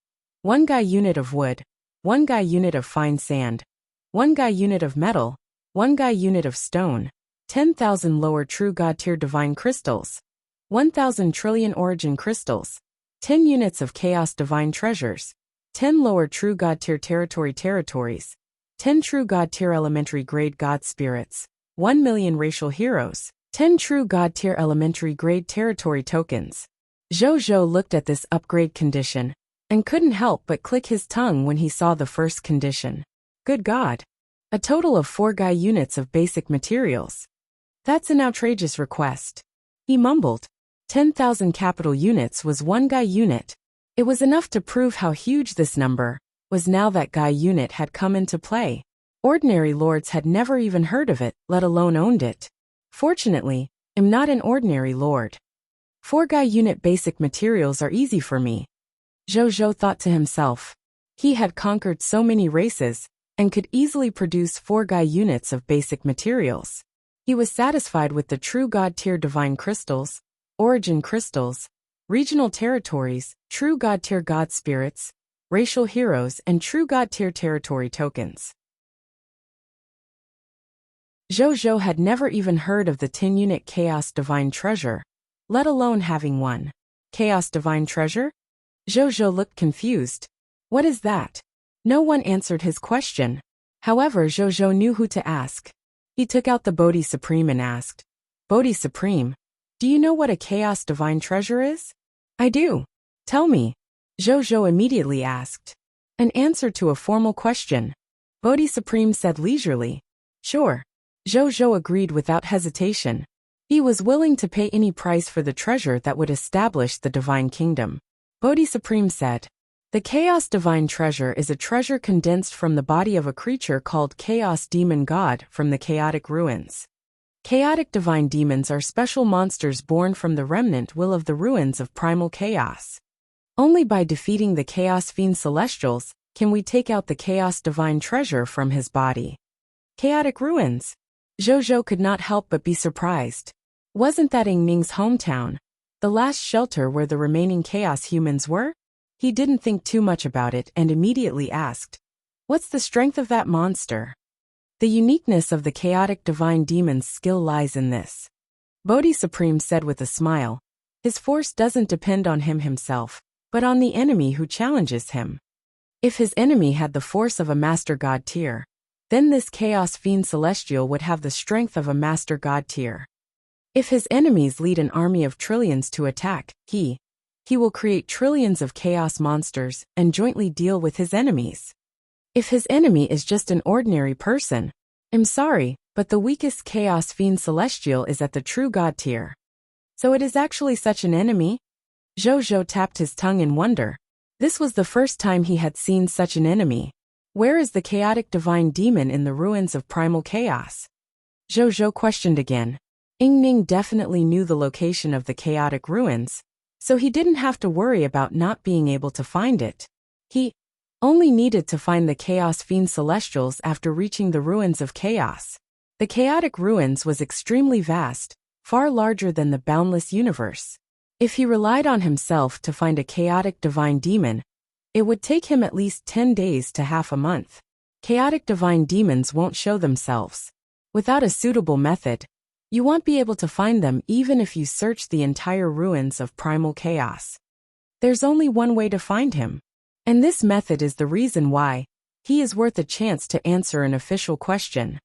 1 Guy unit of wood, 1 Guy unit of fine sand, 1 Guy unit of metal, 1 Guy unit of stone, 10,000 lower true god tier divine crystals, 1,000 trillion origin crystals, 10 units of chaos divine treasures, 10 lower true god tier territories, 10 true god tier elementary grade god spirits, 1 million racial heroes, 10 true god tier elementary grade territory tokens. Jojo looked at this upgrade condition and couldn't help but click his tongue when he saw the first condition. Good God. A total of 4 Guy units of basic materials. That's an outrageous request. He mumbled. 10,000 capital units was 1 Guy unit. It was enough to prove how huge this number was now that Guy unit had come into play. Ordinary lords had never even heard of it, let alone owned it. Fortunately, I'm not an ordinary lord. 4 Guy unit basic materials are easy for me. Zhou thought to himself. He had conquered so many races, and could easily produce 4 Gai units of basic materials. He was satisfied with the true God-tier divine crystals, origin crystals, regional territories, true God-tier god spirits, racial heroes, and true God-tier territory tokens. Zhou had never even heard of the 10-unit Chaos Divine Treasure, let alone having one. Chaos Divine Treasure? Zhou looked confused. What is that? No one answered his question. However, Zhou knew who to ask. He took out the Bodhi Supreme and asked, Bodhi Supreme, do you know what a Chaos Divine Treasure is? I do. Tell me. Zhou immediately asked. An answer to a formal question. Bodhi Supreme said leisurely. Sure. Zhou agreed without hesitation. He was willing to pay any price for the treasure that would establish the divine kingdom. Bodhi Supreme said, the Chaos Divine Treasure is a treasure condensed from the body of a creature called Chaos Demon God from the chaotic ruins. Chaotic divine demons are special monsters born from the remnant will of the ruins of primal chaos. Only by defeating the Chaos Fiend Celestials can we take out the Chaos Divine Treasure from his body. Chaotic ruins? Zhou could not help but be surprised. Wasn't that Ning's hometown, the last shelter where the remaining chaos humans were? He didn't think too much about it and immediately asked, what's the strength of that monster? The uniqueness of the chaotic divine demon's skill lies in this. Bodhi Supreme said with a smile, his force doesn't depend on him himself, but on the enemy who challenges him. If his enemy had the force of a Master God tier, then this Chaos Fiend Celestial would have the strength of a Master God tier. If his enemies lead an army of trillions to attack, he will create trillions of chaos monsters and jointly deal with his enemies. If his enemy is just an ordinary person, I'm sorry, but the weakest Chaos Fiend Celestial is at the true God tier. So it is actually such an enemy? Zhou tapped his tongue in wonder. This was the first time he had seen such an enemy. Where is the chaotic divine demon in the ruins of primal chaos? Zhou questioned again. Ning definitely knew the location of the chaotic ruins, so he didn't have to worry about not being able to find it. He only needed to find the Chaos Fiend Celestials after reaching the ruins of chaos. The chaotic ruins was extremely vast, far larger than the boundless universe. If he relied on himself to find a chaotic divine demon, it would take him at least 10 days to half a month. Chaotic divine demons won't show themselves. Without a suitable method, you won't be able to find them even if you search the entire ruins of primal chaos. There's only one way to find him. And this method is the reason why he is worth a chance to answer an official question.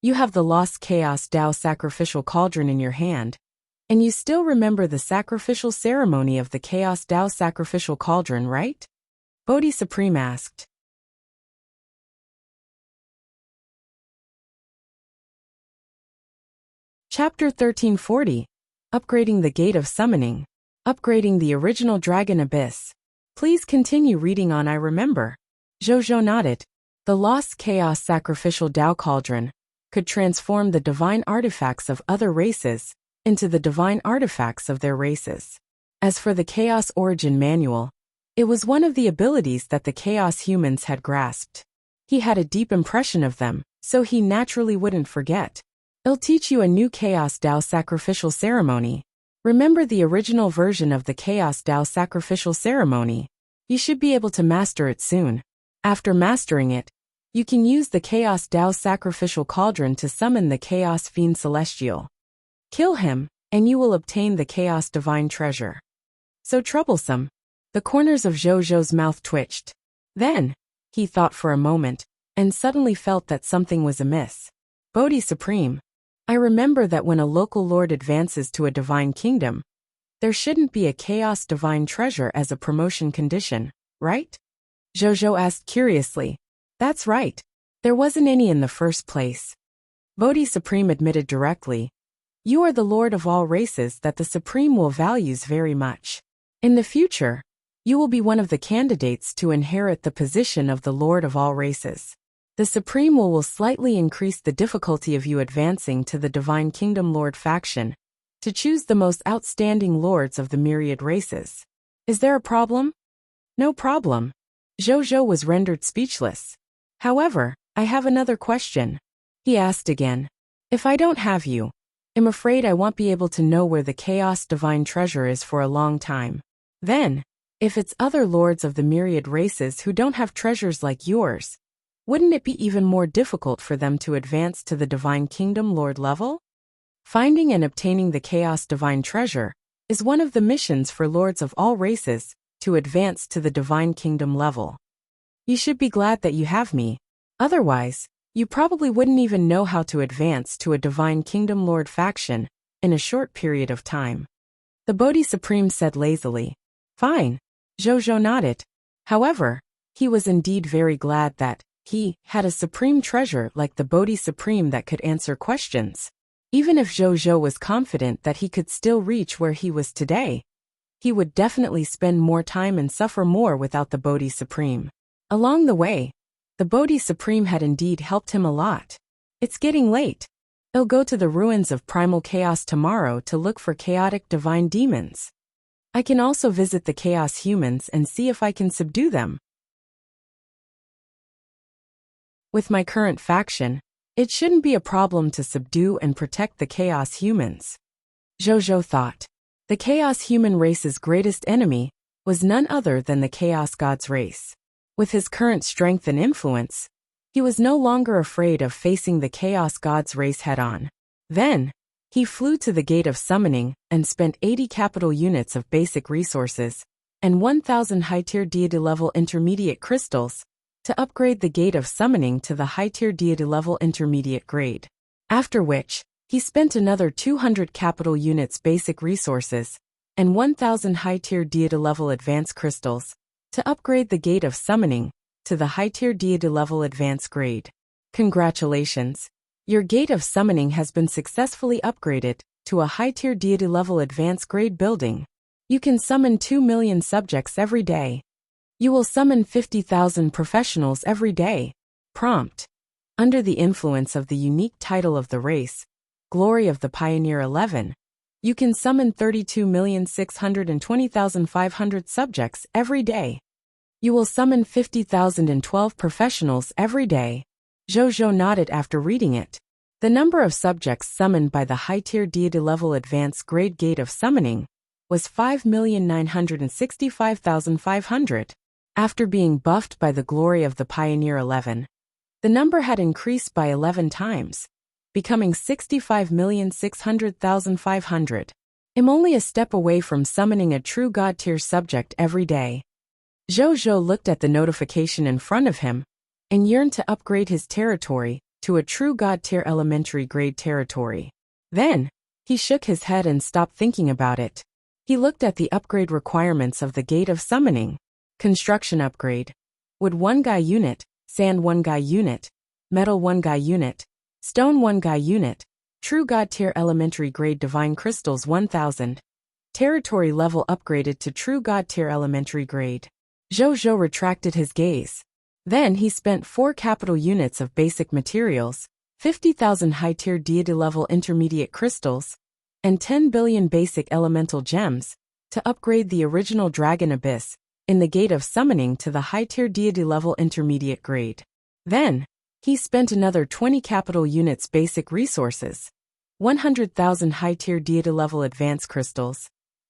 You have the Lost Chaos Dao Sacrificial Cauldron in your hand, and you still remember the sacrificial ceremony of the Chaos Dao Sacrificial Cauldron, right? Bodhi Supreme asked. Chapter 1340. Upgrading the Gate of Summoning. Upgrading the original Dragon Abyss. Please continue reading on. I remember. Zhou nodded. The Lost Chaos Sacrificial Dao Cauldron could transform the divine artifacts of other races into the divine artifacts of their races. As for the Chaos Origin Manual, it was one of the abilities that the Chaos humans had grasped. He had a deep impression of them, so he naturally wouldn't forget. It'll teach you a new Chaos Dao Sacrificial Ceremony. Remember the original version of the Chaos Dao Sacrificial Ceremony. You should be able to master it soon. After mastering it, you can use the Chaos Dao Sacrificial Cauldron to summon the Chaos Fiend Celestial. Kill him, and you will obtain the Chaos Divine Treasure. So troublesome. The corners of Zhou's mouth twitched. Then, he thought for a moment, and suddenly felt that something was amiss. Bodhi Supreme, I remember that when a local lord advances to a divine kingdom, there shouldn't be a Chaos Divine Treasure as a promotion condition, right? Zhou asked curiously. That's right. There wasn't any in the first place. Bodhi Supreme admitted directly. You are the lord of all races that the Supreme will values very much. In the future, you will be one of the candidates to inherit the position of the Lord of all races. The Supreme will slightly increase the difficulty of you advancing to the Divine Kingdom Lord faction, to choose the most outstanding lords of the myriad races. Is there a problem? No problem. Zhou was rendered speechless. However, I have another question. He asked again. If I don't have you, I'm afraid I won't be able to know where the Chaos Divine Treasure is for a long time. Then, if it's other lords of the myriad races who don't have treasures like yours, wouldn't it be even more difficult for them to advance to the Divine Kingdom Lord level? Finding and obtaining the Chaos Divine Treasure is one of the missions for lords of all races to advance to the Divine Kingdom level. You should be glad that you have me. Otherwise, you probably wouldn't even know how to advance to a Divine Kingdom Lord faction in a short period of time. The Bodhi Supreme said lazily. Fine. Zhou nodded. However, he was indeed very glad that he had a supreme treasure like the Bodhi Supreme that could answer questions. Even if Zhou was confident that he could still reach where he was today, he would definitely spend more time and suffer more without the Bodhi Supreme. Along the way, the Bodhi Supreme had indeed helped him a lot. It's getting late. I'll go to the ruins of primal chaos tomorrow to look for chaotic divine demons. I can also visit the chaos humans and see if I can subdue them. With my current faction, it shouldn't be a problem to subdue and protect the chaos humans. Zhou thought. The chaos human race's greatest enemy was none other than the chaos god's race. With his current strength and influence, he was no longer afraid of facing the Chaos God's race head-on. Then, he flew to the Gate of Summoning and spent 80 capital units of basic resources and 1,000 high-tier deity-level intermediate crystals to upgrade the Gate of Summoning to the high-tier deity-level intermediate grade. After which, he spent another 200 capital units basic resources and 1,000 high-tier deity-level advanced crystals to upgrade the Gate of Summoning to the high-tier deity level advanced grade. Congratulations! Your Gate of Summoning has been successfully upgraded to a high-tier deity level advanced grade building. You can summon 2 million subjects every day. You will summon 50,000 professionals every day. Prompt. Under the influence of the unique title of the race, Glory of the Pioneer 11, you can summon 32,620,500 subjects every day. You will summon 50,012 professionals every day. Zhou nodded after reading it. The number of subjects summoned by the high-tier deity level advanced grade Gate of Summoning was 5,965,500. After being buffed by the Glory of the Pioneer 11, the number had increased by 11 times, becoming 65,600,500. I'm only a step away from summoning a true God-tier subject every day. Zhou looked at the notification in front of him and yearned to upgrade his territory to a true God-tier elementary grade territory. Then, he shook his head and stopped thinking about it. He looked at the upgrade requirements of the Gate of Summoning. Construction upgrade. Wood 1 Guy unit, Sand 1 Guy unit, Metal 1 Guy unit, Stone 1 Guy unit, True God Tier Elementary Grade Divine Crystals 1000. Territory level upgraded to True God Tier Elementary Grade. Zhou retracted his gaze. Then he spent 4 capital units of basic materials, 50,000 high-tier deity-level intermediate crystals, and 10 billion basic elemental gems to upgrade the original Dragon Abyss in the Gate of Summoning to the high-tier deity-level intermediate grade. Then, he spent another 20 capital units basic resources, 100,000 high-tier deity-level advanced crystals,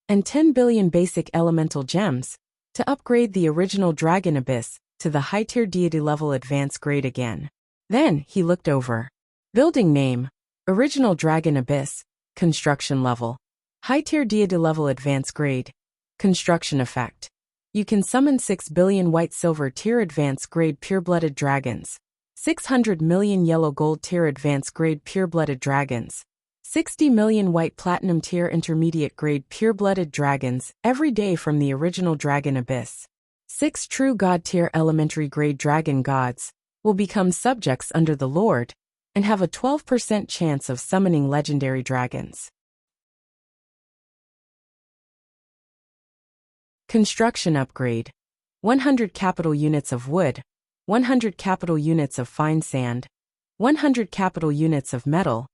and 10 billion basic elemental gems to upgrade the original Dragon Abyss to the high-tier deity-level advanced grade again. Then, he looked over. Building name, Original Dragon Abyss, Construction level, high-tier deity-level advanced grade, Construction effect. You can summon 6 billion white-silver tier advanced grade pure-blooded dragons, 600 million yellow-gold tier advanced grade pure-blooded dragons, 60 million white platinum tier intermediate grade pure-blooded dragons every day from the original Dragon Abyss. 6 true god tier elementary grade dragon gods will become subjects under the Lord and have a 12% chance of summoning legendary dragons. Construction upgrade. 100 capital units of wood, 100 capital units of fine sand, 100 capital units of metal,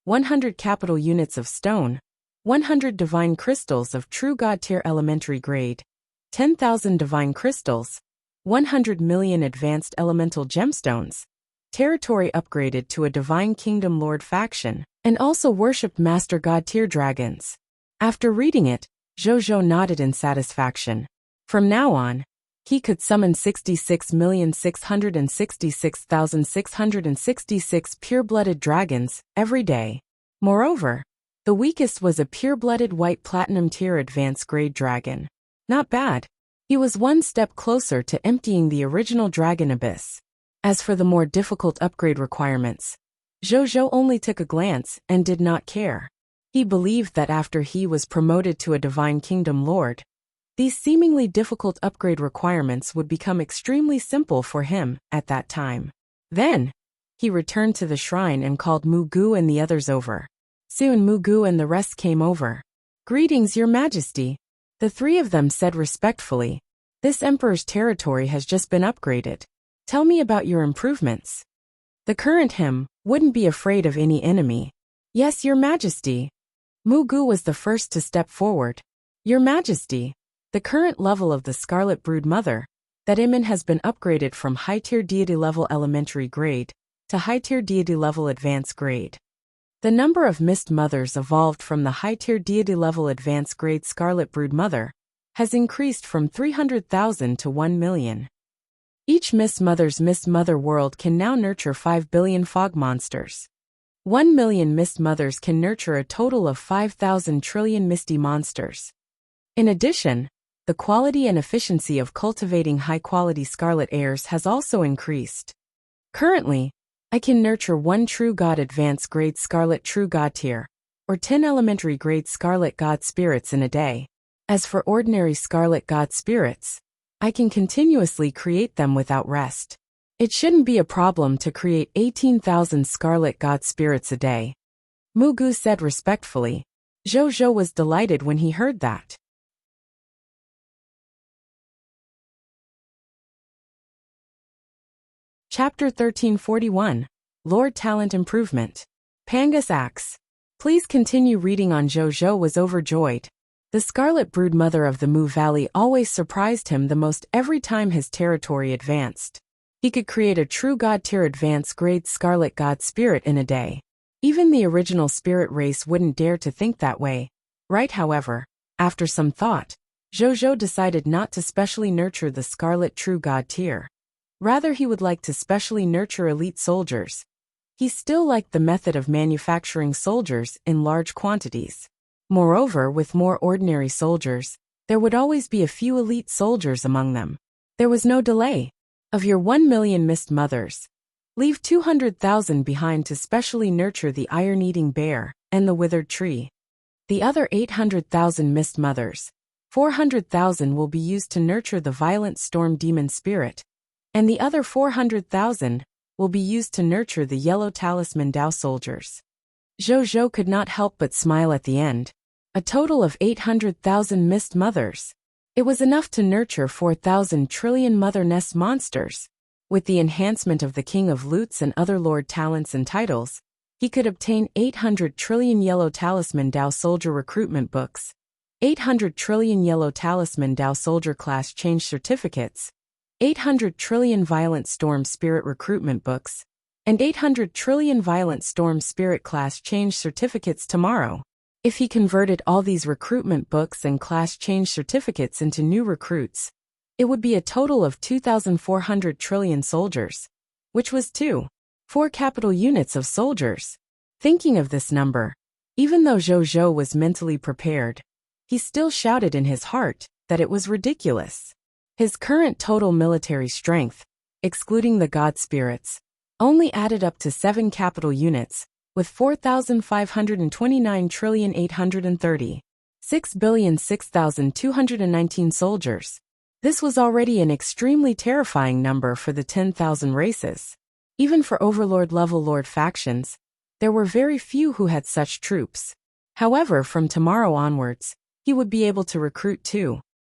100 capital units of stone, 100 divine crystals of true god tier elementary grade, 10,000 divine crystals, 100 million advanced elemental gemstones, territory upgraded to a divine kingdom lord faction, and also worshipped Master God tier dragons. After reading it, Zhou nodded in satisfaction. From now on, he could summon 66,666,666 pure-blooded dragons every day. Moreover, the weakest was a pure-blooded white platinum tier advanced grade dragon. Not bad. He was one step closer to emptying the original dragon abyss. As for the more difficult upgrade requirements, Zhou only took a glance and did not care. He believed that after he was promoted to a divine kingdom lord, these seemingly difficult upgrade requirements would become extremely simple for him at that time. Then, he returned to the shrine and called Mu Gu and the others over. Soon Mu Gu and the rest came over. "Greetings, Your Majesty," the three of them said respectfully. "This emperor's territory has just been upgraded. Tell me about your improvements." The current him wouldn't be afraid of any enemy. "Yes, Your Majesty." Mu Gu was the first to step forward. "Your Majesty, the current level of the Scarlet Brood Mother, that Iman has been upgraded from high-tier deity level elementary grade to high-tier deity level advanced grade. The number of Mist Mothers evolved from the high-tier deity level advanced grade Scarlet Brood Mother has increased from 300,000 to 1 million. Each Mist Mother world can now nurture 5 billion fog monsters. 1 million Mist Mothers can nurture a total of 5,000 trillion misty monsters. In addition, the quality and efficiency of cultivating high-quality Scarlet Heirs has also increased. Currently, I can nurture 1 True God Advanced Grade Scarlet True God tier, or 10 Elementary Grade Scarlet God Spirits in a day. As for ordinary Scarlet God Spirits, I can continuously create them without rest. It shouldn't be a problem to create 18,000 Scarlet God Spirits a day. Mu Gu said respectfully. Zhou was delighted when he heard that. Chapter 1341, Lord Talent Improvement. Pangus Axe. Please continue reading on. Zhou was overjoyed. The Scarlet Brood Mother of the Mu Valley always surprised him the most every time his territory advanced. He could create a true God tier advanced grade Scarlet God Spirit in a day. Even the original spirit race wouldn't dare to think that way. Right, however, after some thought, Zhou decided not to specially nurture the Scarlet True God tier. Rather, he would like to specially nurture elite soldiers. He still liked the method of manufacturing soldiers in large quantities. Moreover, with more ordinary soldiers, there would always be a few elite soldiers among them. There was no delay. Of your 1 million Mist Mothers, leave 200,000 behind to specially nurture the Iron-Eating Bear and the Withered Tree. The other 800,000 Mist Mothers, 400,000 will be used to nurture the Violent Storm Demon Spirit, and the other 400,000 will be used to nurture the Yellow Talisman Dao soldiers. Zhou could not help but smile at the end. A total of 800,000 Mist Mothers. It was enough to nurture 4,000 trillion Mother Nest monsters. With the enhancement of the King of Loots and other Lord Talents and titles, he could obtain 800 trillion Yellow Talisman Dao soldier recruitment books, 800 trillion Yellow Talisman Dao soldier class change certificates, 800 trillion Violent Storm Spirit recruitment books, and 800 trillion Violent Storm Spirit class change certificates tomorrow. If he converted all these recruitment books and class change certificates into new recruits, it would be a total of 2,400 trillion soldiers, which was 4 capital units of soldiers. Thinking of this number, even though Zhou was mentally prepared, he still shouted in his heart that it was ridiculous. His current total military strength, excluding the God Spirits, only added up to 7 capital units, with 4,529,830,6,006,219 soldiers. This was already an extremely terrifying number for the 10,000 races. Even for Overlord-level Lord factions, there were very few who had such troops. However, from tomorrow onwards, he would be able to recruit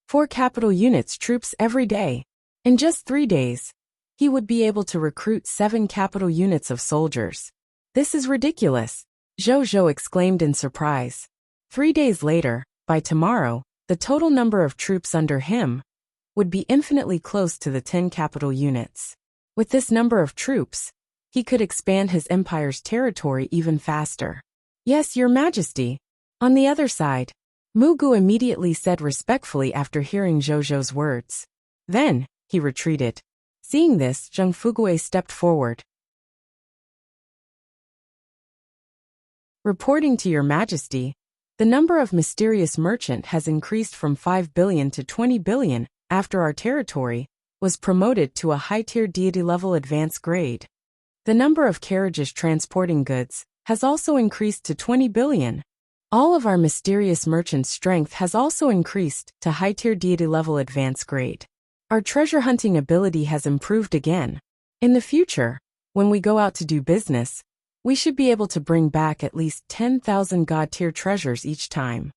4 capital units troops every day. In just 3 days, he would be able to recruit 7 capital units of soldiers. This is ridiculous, Zhou exclaimed in surprise. 3 days later, by tomorrow, the total number of troops under him would be infinitely close to the 10 capital units. With this number of troops, he could expand his empire's territory even faster. Yes, Your Majesty. On the other side, Mugu immediately said respectfully after hearing Zhou's words. Then, he retreated. Seeing this, Zheng Fugui stepped forward. Reporting to Your Majesty, the number of mysterious merchant has increased from 5 billion to 20 billion after our territory was promoted to a high-tier deity-level advanced grade. The number of carriages transporting goods has also increased to 20 billion. All of our mysterious merchants' strength has also increased to high-tier deity-level advanced grade. Our treasure hunting ability has improved again. In the future, when we go out to do business, we should be able to bring back at least 10,000 god-tier treasures each time.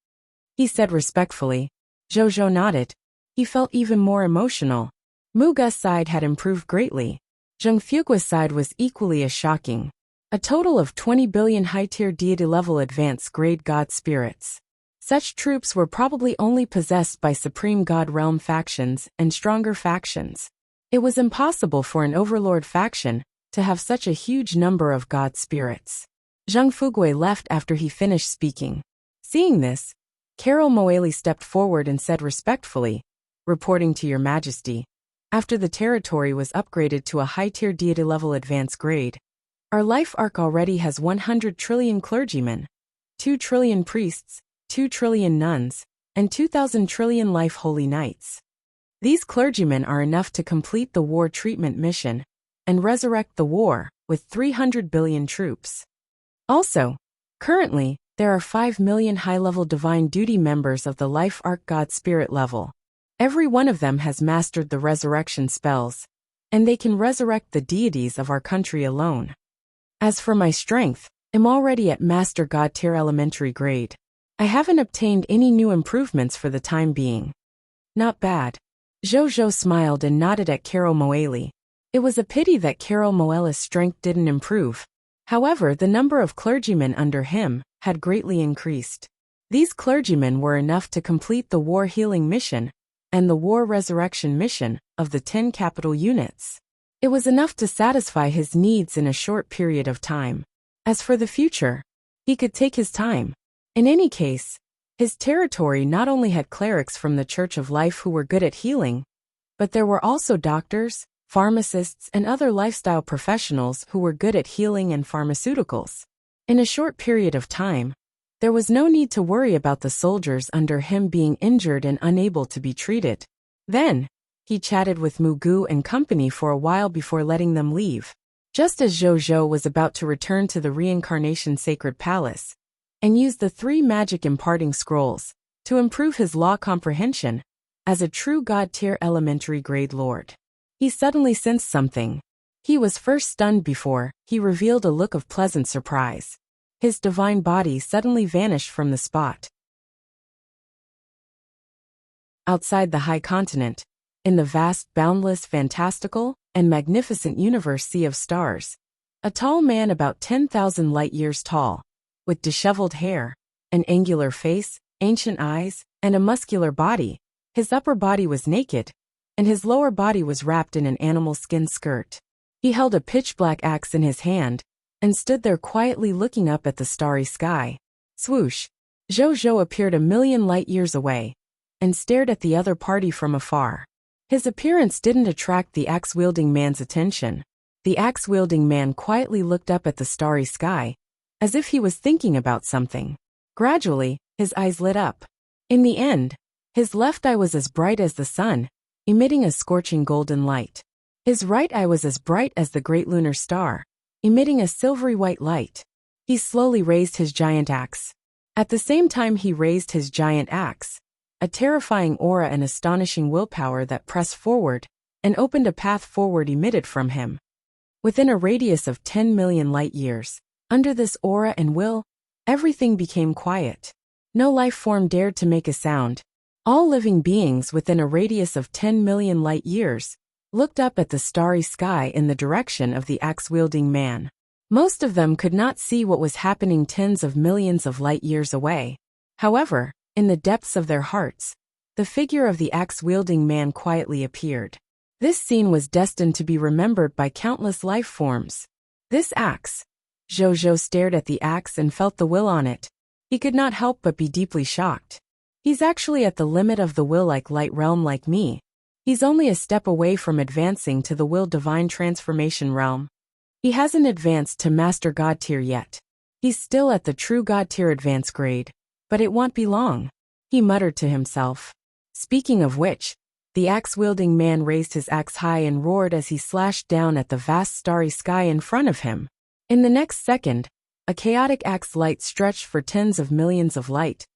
He said respectfully. Zhou nodded. He felt even more emotional. Mugu's side had improved greatly. Zheng Fugui's side was equally as shocking. A total of 20 billion high-tier deity-level advanced grade god spirits. Such troops were probably only possessed by supreme god realm factions and stronger factions. It was impossible for an overlord faction to have such a huge number of god spirits. Zheng Fugui left after he finished speaking. Seeing this, Carol Moeli stepped forward and said respectfully, reporting to Your Majesty, after the territory was upgraded to a high-tier deity-level advanced grade, our life arc already has 100 trillion clergymen, 2 trillion priests, 2 trillion nuns, and 2,000 trillion life holy knights. These clergymen are enough to complete the war treatment mission and resurrect the war with 300 billion troops. Also, currently, there are 5 million high-level divine duty members of the life arc god spirit level. Every one of them has mastered the resurrection spells, and they can resurrect the deities of our country alone. As for my strength, I'm already at Master God tier elementary grade. I haven't obtained any new improvements for the time being. Not bad. Zhou smiled and nodded at Carol Moeli. It was a pity that Carol Moeli's strength didn't improve. However, the number of clergymen under him had greatly increased. These clergymen were enough to complete the war healing mission and the war resurrection mission of the 10 capital units. It was enough to satisfy his needs in a short period of time. As for the future, he could take his time. In any case, his territory not only had clerics from the Church of Life who were good at healing, but there were also doctors, pharmacists, and other lifestyle professionals who were good at healing and pharmaceuticals. In a short period of time, there was no need to worry about the soldiers under him being injured and unable to be treated. Then, he chatted with Mugu and company for a while before letting them leave. Just as Zhou was about to return to the Reincarnation Sacred Palace and use the 3 magic imparting scrolls to improve his law comprehension as a true god-tier elementary grade lord, he suddenly sensed something. He was first stunned before he revealed a look of pleasant surprise. His divine body suddenly vanished from the spot. Outside the high continent, in the vast, boundless, fantastical, and magnificent universe sea of stars, a tall man about 10,000 light-years tall, with disheveled hair, an angular face, ancient eyes, and a muscular body. His upper body was naked, and his lower body was wrapped in an animal skin skirt. He held a pitch-black axe in his hand, and stood there quietly looking up at the starry sky. Swoosh! Zhou appeared 1,000,000 light-years away, and stared at the other party from afar. His appearance didn't attract the axe-wielding man's attention. The axe-wielding man quietly looked up at the starry sky, as if he was thinking about something. Gradually, his eyes lit up. In the end, his left eye was as bright as the sun, emitting a scorching golden light. His right eye was as bright as the great lunar star, emitting a silvery white light. He slowly raised his giant axe. At the same time he raised his giant axe, a terrifying aura and astonishing willpower that pressed forward and opened a path forward emitted from him. Within a radius of 10 million light-years, under this aura and will, everything became quiet. No life form dared to make a sound. All living beings within a radius of 10 million light-years looked up at the starry sky in the direction of the axe-wielding man. Most of them could not see what was happening tens of millions of light-years away. However, in the depths of their hearts, the figure of the axe-wielding man quietly appeared. This scene was destined to be remembered by countless life forms. This axe. Zhou stared at the axe and felt the will on it. He could not help but be deeply shocked. He's actually at the limit of the will like light realm like me. He's only a step away from advancing to the will divine transformation realm. He hasn't advanced to Master God tier yet. He's still at the true God tier advanced grade. But it won't be long, he muttered to himself. Speaking of which, the axe-wielding man raised his axe high and roared as he slashed down at the vast starry sky in front of him. In the next second, a chaotic axe light stretched for tens of millions of light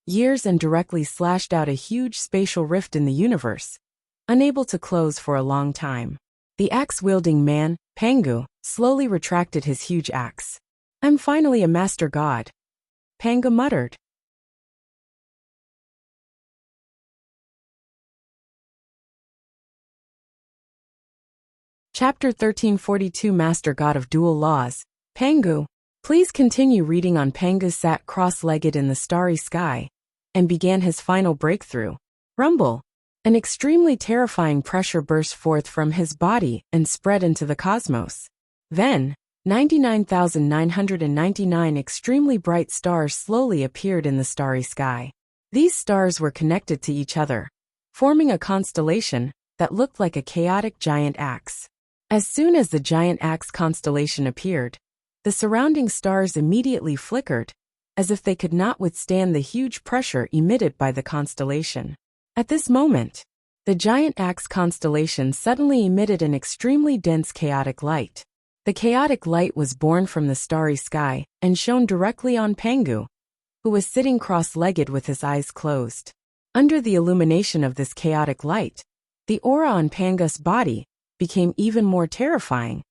years and directly slashed out a huge spatial rift in the universe, unable to close for a long time. The axe-wielding man, Pangu, slowly retracted his huge axe. I'm finally a master god, Pangu muttered. Chapter 1342 Master God of Dual Laws, Pangu. Please continue reading on. Pangu sat cross-legged in the starry sky and began his final breakthrough. Rumble. An extremely terrifying pressure burst forth from his body and spread into the cosmos. Then, 99,999 extremely bright stars slowly appeared in the starry sky. These stars were connected to each other, forming a constellation that looked like a chaotic giant axe. As soon as the giant axe constellation appeared, the surrounding stars immediately flickered, as if they could not withstand the huge pressure emitted by the constellation. At this moment, the giant axe constellation suddenly emitted an extremely dense chaotic light. The chaotic light was born from the starry sky and shone directly on Pangu, who was sitting cross-legged with his eyes closed. Under the illumination of this chaotic light, the aura on Pangu's body became even more terrifying,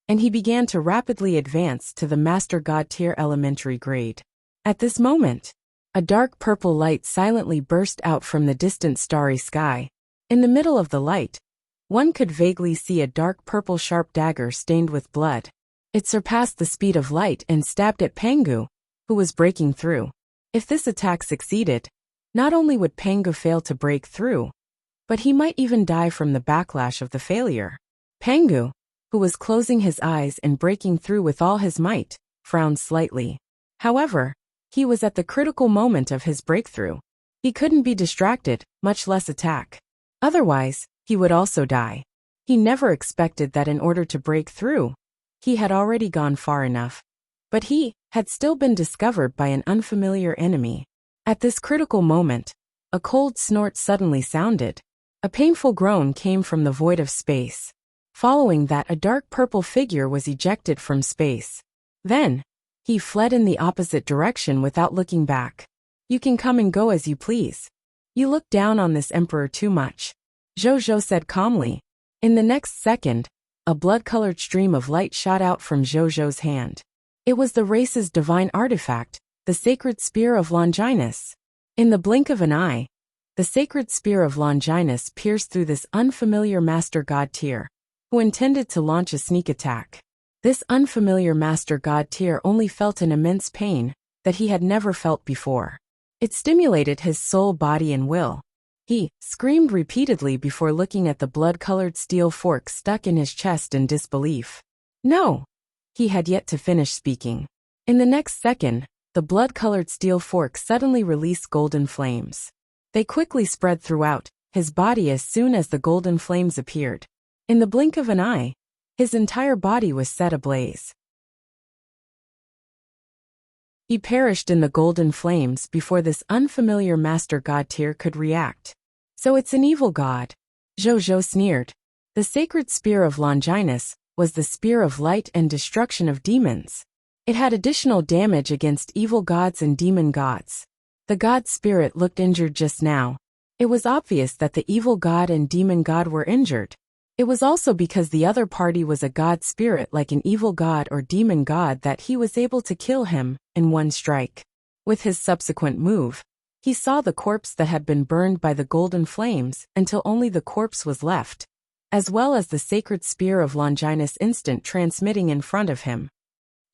and he began to rapidly advance to the Master God tier elementary grade. At this moment, a dark purple light silently burst out from the distant starry sky. In the middle of the light, one could vaguely see a dark purple sharp dagger stained with blood. It surpassed the speed of light and stabbed at Pangu, who was breaking through. If this attack succeeded, not only would Pangu fail to break through, but he might even die from the backlash of the failure. Pangu, who was closing his eyes and breaking through with all his might, frowned slightly. However, he was at the critical moment of his breakthrough. He couldn't be distracted, much less attack. Otherwise, he would also die. He never expected that in order to break through, he had already gone far enough. But he had still been discovered by an unfamiliar enemy. At this critical moment, a cold snort suddenly sounded. A painful groan came from the void of space. Following that, a dark purple figure was ejected from space. Then, he fled in the opposite direction without looking back. You can come and go as you please. You look down on this emperor too much, Zhou said calmly. In the next second, a blood-colored stream of light shot out from Zhou's hand. It was the race's divine artifact, the sacred spear of Longinus. In the blink of an eye, the sacred spear of Longinus pierced through this unfamiliar Master God tier, who intended to launch a sneak attack. This unfamiliar Master God tier only felt an immense pain that he had never felt before. It stimulated his soul, body, and will. He screamed repeatedly before looking at the blood-colored steel fork stuck in his chest in disbelief. No! He had yet to finish speaking. In the next second, the blood-colored steel fork suddenly released golden flames. They quickly spread throughout his body as soon as the golden flames appeared. In the blink of an eye, his entire body was set ablaze. He perished in the golden flames before this unfamiliar Master God tier could react. So it's an evil god, Zhou sneered. The sacred spear of Longinus was the spear of light and destruction of demons. It had additional damage against evil gods and demon gods. The god spirit looked injured just now. It was obvious that the evil god and demon god were injured. It was also because the other party was a god spirit like an evil god or demon god that he was able to kill him in one strike. With his subsequent move, he saw the corpse that had been burned by the golden flames until only the corpse was left, as well as the sacred spear of Longinus instant transmitting in front of him.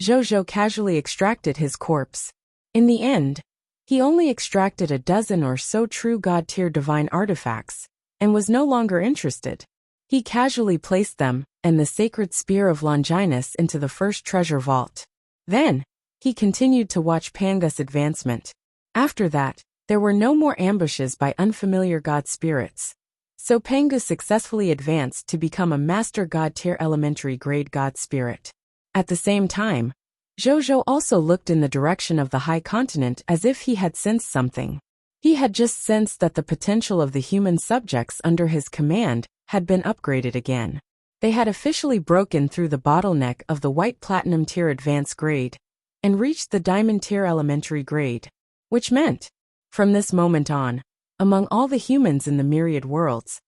Zhou casually extracted his corpse. In the end, He only extracted a dozen or so true God-tier divine artifacts, and was no longer interested. He casually placed them, and the sacred spear of Longinus into the first treasure vault. Then, he continued to watch Panga's advancement. After that, there were no more ambushes by unfamiliar god spirits. So Pangu successfully advanced to become a master god-tier elementary grade god spirit. At the same time, Zhou also looked in the direction of the high continent as if he had sensed something. He had just sensed that the potential of the human subjects under his command had been upgraded again. They had officially broken through the bottleneck of the white platinum tier advanced grade and reached the diamond tier elementary grade, which meant, from this moment on, among all the humans in the myriad worlds,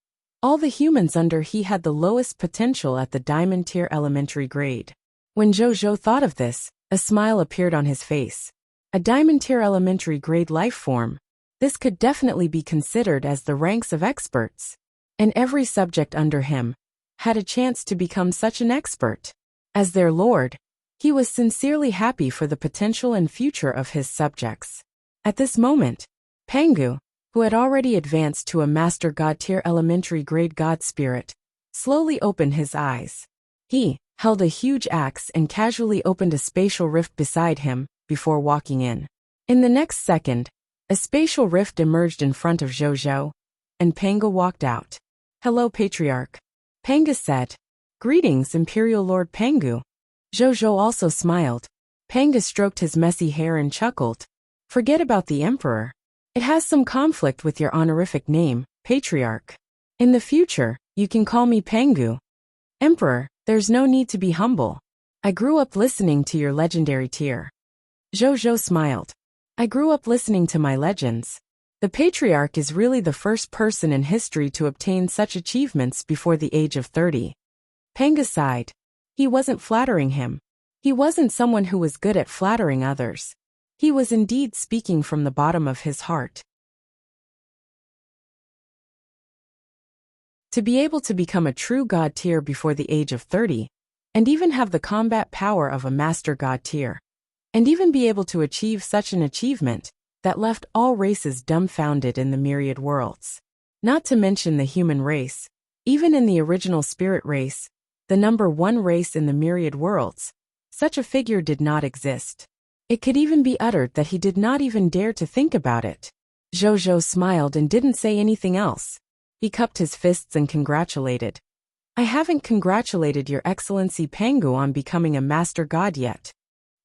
all the humans under he had the lowest potential at the diamond tier elementary grade. When Zhou thought of this, a smile appeared on his face. A diamond tier elementary grade life form. This could definitely be considered as the ranks of experts. And every subject under him had a chance to become such an expert. As their lord, he was sincerely happy for the potential and future of his subjects. At this moment, Pangu, who had already advanced to a master god-tier elementary grade god spirit, slowly opened his eyes. He held a huge axe and casually opened a spatial rift beside him before walking in. In the next second, a spatial rift emerged in front of Zhou, and Pangu walked out. "Hello, Patriarch," Pangu said. "Greetings, Imperial Lord Pangu." Zhou also smiled. Pangu stroked his messy hair and chuckled. "Forget about the Emperor. It has some conflict with your honorific name, Patriarch. In the future, you can call me Pangu. Emperor, there's no need to be humble. I grew up listening to your legendary tier." Zhou smiled. "I grew up listening to my legends. The Patriarch is really the first person in history to obtain such achievements before the age of 30. Pangu sighed. He wasn't flattering him. He wasn't someone who was good at flattering others. He was indeed speaking from the bottom of his heart. To be able to become a true god tier before the age of 30, and even have the combat power of a master god tier, and even be able to achieve such an achievement that left all races dumbfounded in the myriad worlds. Not to mention the human race, even in the original spirit race, the number one race in the myriad worlds, such a figure did not exist. It could even be uttered that he did not even dare to think about it. Zhou smiled and didn't say anything else. He cupped his fists and congratulated. "I haven't congratulated Your Excellency Pangu on becoming a master god yet.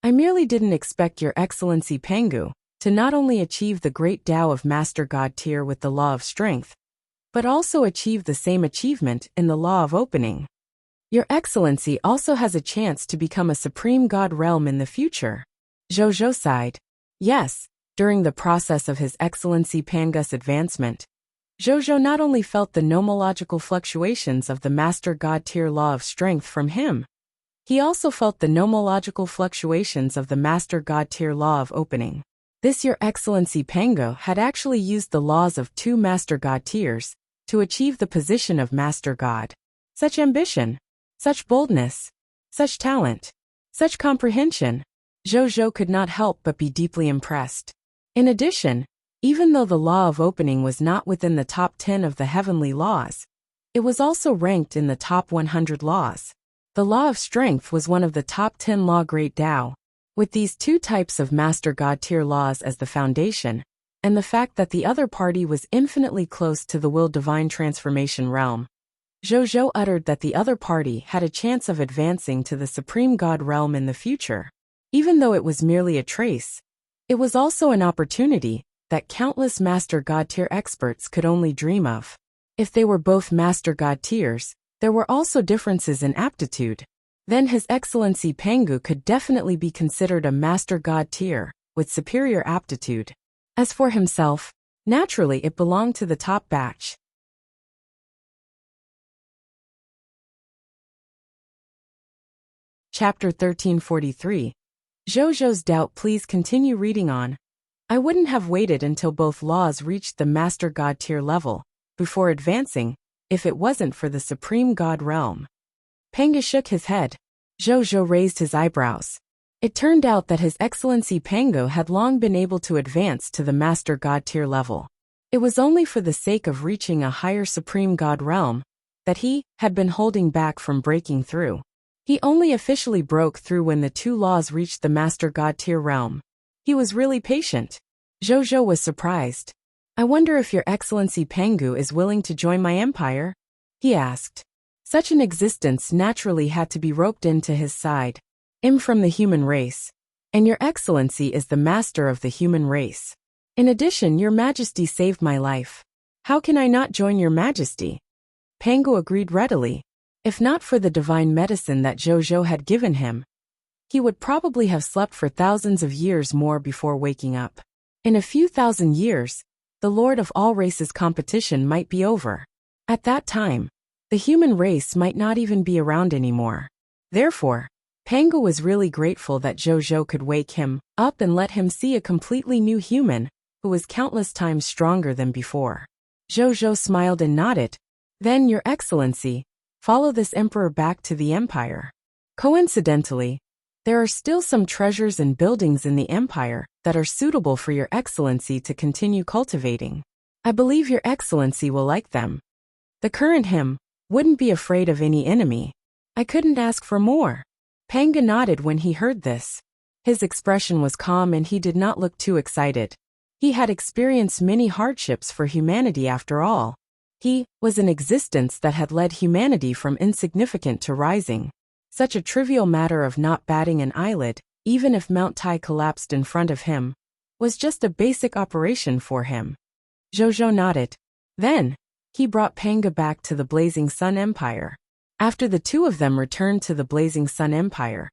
I merely didn't expect Your Excellency Pangu to not only achieve the great Tao of master god tier with the law of strength, but also achieve the same achievement in the law of opening. Your Excellency also has a chance to become a supreme god realm in the future." Zhou sighed. Yes, during the process of His Excellency Pangu's advancement, Zhou not only felt the nomological fluctuations of the master god tier law of strength from him, he also felt the nomological fluctuations of the master god tier law of opening. This Your Excellency Pangu had actually used the laws of two master god tiers to achieve the position of master god. Such ambition, such boldness, such talent, such comprehension. Zhou could not help but be deeply impressed. In addition, even though the law of opening was not within the top 10 of the heavenly laws, it was also ranked in the top 100 laws. The law of strength was one of the top 10 law great Tao. With these two types of master god tier laws as the foundation, and the fact that the other party was infinitely close to the will divine transformation realm, Zhou uttered that the other party had a chance of advancing to the supreme god realm in the future. Even though it was merely a trace, it was also an opportunity that countless master god tier experts could only dream of. If they were both master god tiers, there were also differences in aptitude. Then His Excellency Pangu could definitely be considered a master god tier, with superior aptitude. As for himself, naturally it belonged to the top batch. Chapter 1343. Zhou's doubt. Please continue reading on. I wouldn't have waited until both laws reached the master god tier level before advancing, if it wasn't for the supreme god realm. Pangu shook his head. Zhou raised his eyebrows. It turned out that His Excellency Pangu had long been able to advance to the Master God tier level. It was only for the sake of reaching a higher Supreme God realm that he had been holding back from breaking through. He only officially broke through when the two laws reached the Master God tier realm. He was really patient. Zhou was surprised. "I wonder if Your Excellency Pangu is willing to join my empire?" he asked. Such an existence naturally had to be roped into his side. "I'm from the human race, and Your Excellency is the master of the human race. In addition, Your Majesty saved my life. How can I not join Your Majesty?" Pangu agreed readily. If not for the divine medicine that Zhou had given him, he would probably have slept for thousands of years more before waking up. In a few thousand years, the Lord of all races competition might be over. At that time, the human race might not even be around anymore. Therefore, Pangu was really grateful that Zhou could wake him up and let him see a completely new human who was countless times stronger than before. Zhou smiled and nodded. "Then, Your Excellency, follow this emperor back to the empire. Coincidentally, there are still some treasures and buildings in the empire that are suitable for Your Excellency to continue cultivating. I believe Your Excellency will like them. The current him wouldn't be afraid of any enemy. I couldn't ask for more." Pangu nodded when he heard this. His expression was calm and he did not look too excited. He had experienced many hardships for humanity after all. He was an existence that had led humanity from insignificant to rising. Such a trivial matter of not batting an eyelid, even if Mount Tai collapsed in front of him, was just a basic operation for him. Zhou nodded. Then, he brought Pangu back to the Blazing Sun Empire. After the two of them returned to the Blazing Sun Empire,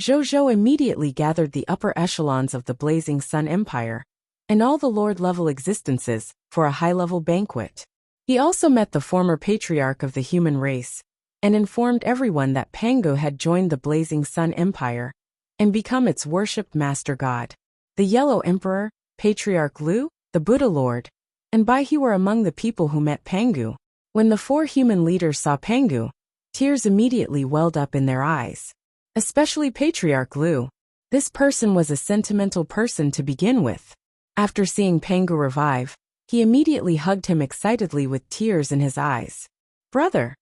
Zhou immediately gathered the upper echelons of the Blazing Sun Empire and all the Lord-level existences for a high-level banquet. He also met the former patriarch of the human race and informed everyone that Pangu had joined the Blazing Sun Empire and become its worshipped master god. The Yellow Emperor, Patriarch Lu, the Buddha Lord, and Bai He were among the people who met Pangu. When the four human leaders saw Pangu, tears immediately welled up in their eyes. Especially Patriarch Lu. This person was a sentimental person to begin with. After seeing Pangu revive, he immediately hugged him excitedly with tears in his eyes. "Brother."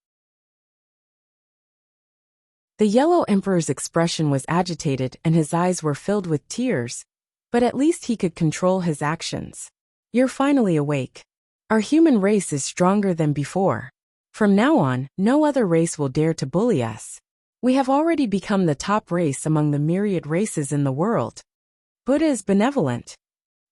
The Yellow Emperor's expression was agitated and his eyes were filled with tears, but at least he could control his actions. "You're finally awake. Our human race is stronger than before. From now on, no other race will dare to bully us. We have already become the top race among the myriad races in the world. Buddha is benevolent."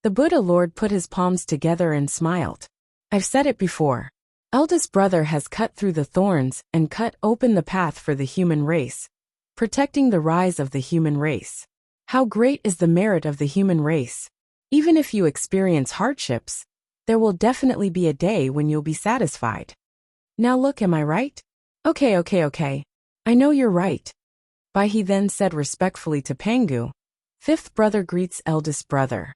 The Buddha Lord put his palms together and smiled. "I've said it before. Eldest brother has cut through the thorns and cut open the path for the human race, protecting the rise of the human race. How great is the merit of the human race. Even if you experience hardships, there will definitely be a day when you'll be satisfied. Now look, am I right?" Okay. I know you're right." Bai He then said respectfully to Pangu. "Fifth brother greets eldest brother."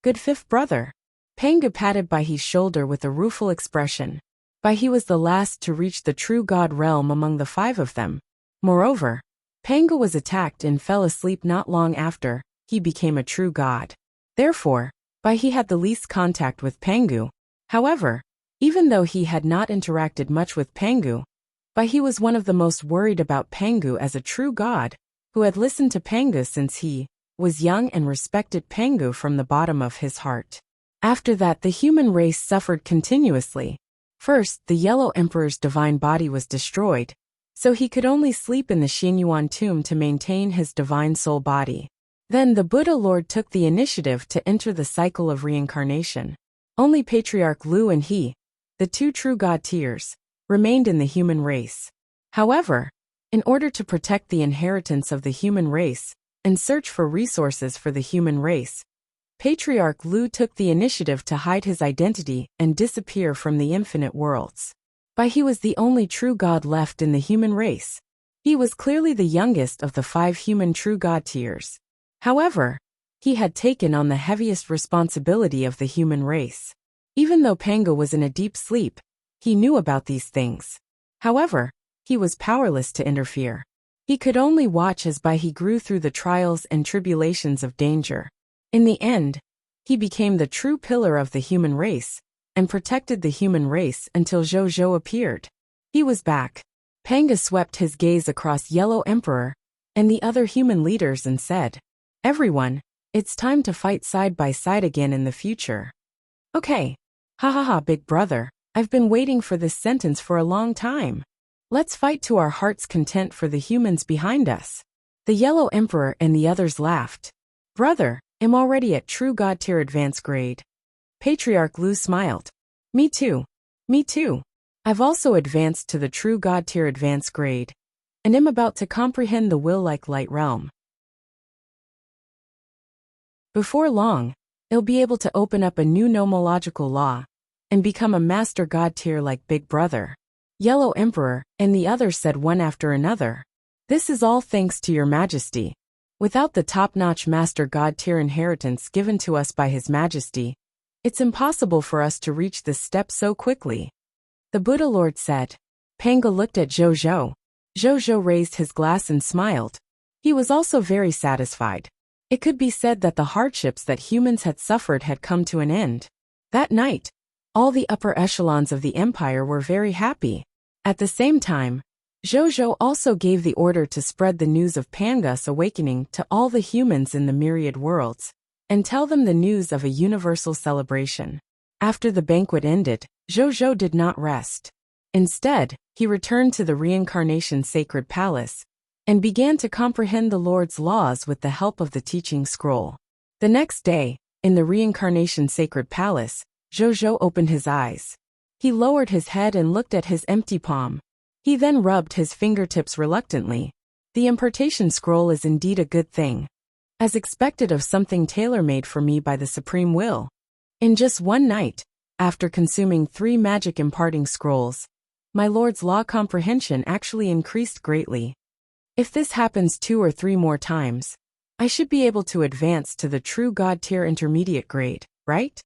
"Good fifth brother." Pangu patted Bai He's shoulder with a rueful expression. Bai He was the last to reach the true God realm among the five of them. Moreover, Pangu was attacked and fell asleep not long after he became a true god. Therefore, Bai He had the least contact with Pangu. However, even though he had not interacted much with Pangu, Bai He was one of the most worried about Pangu as a true god, who had listened to Pangu since he was young and respected Pangu from the bottom of his heart. After that, the human race suffered continuously. First, the Yellow Emperor's divine body was destroyed, so he could only sleep in the Xinyuan tomb to maintain his divine soul body. Then the Buddha Lord took the initiative to enter the cycle of reincarnation. Only Patriarch Lu and he, the two true god tiers, remained in the human race. However, in order to protect the inheritance of the human race and search for resources for the human race, Patriarch Lu took the initiative to hide his identity and disappear from the infinite worlds. Bai He was the only true god left in the human race. He was clearly the youngest of the 5 human true god tiers. However, he had taken on the heaviest responsibility of the human race. Even though Pangu was in a deep sleep, he knew about these things. However, he was powerless to interfere. He could only watch as by he grew through the trials and tribulations of danger. In the end, he became the true pillar of the human race, and protected the human race until Zhou appeared. He was back. Panga swept his gaze across Yellow Emperor and the other human leaders and said, "Everyone, it's time to fight side by side again in the future." Okay. Ha ha ha, big brother, I've been waiting for this sentence for a long time. Let's fight to our heart's content for the humans behind us. The Yellow Emperor and the others laughed. Brother, I'm already at true God tier advanced grade. Patriarch Lu smiled. Me too. Me too. I've also advanced to the true God tier advanced grade, and am about to comprehend the will like light realm. Before long, I'll be able to open up a new nomological law, and become a master God tier like Big Brother. Yellow Emperor and the others said one after another. This is all thanks to your majesty. Without the top-notch master God tier inheritance given to us by his majesty, it's impossible for us to reach this step so quickly. The Buddha Lord said. Panga looked at Zhou. Zhou raised his glass and smiled. He was also very satisfied. It could be said that the hardships that humans had suffered had come to an end. That night, all the upper echelons of the empire were very happy. At the same time, Zhou also gave the order to spread the news of Panga's awakening to all the humans in the myriad worlds, and tell them the news of a universal celebration. After the banquet ended, Zhou did not rest. Instead, he returned to the reincarnation sacred palace, and began to comprehend the Lord's laws with the help of the teaching scroll. The next day, in the reincarnation sacred palace, Zhou opened his eyes. He lowered his head and looked at his empty palm. He then rubbed his fingertips reluctantly. The impartation scroll is indeed a good thing, as expected of something tailor-made for me by the Supreme Will. In just one night, after consuming 3 magic imparting scrolls, my Lord's law comprehension actually increased greatly. If this happens 2 or 3 more times, I should be able to advance to the true God tier intermediate grade, right?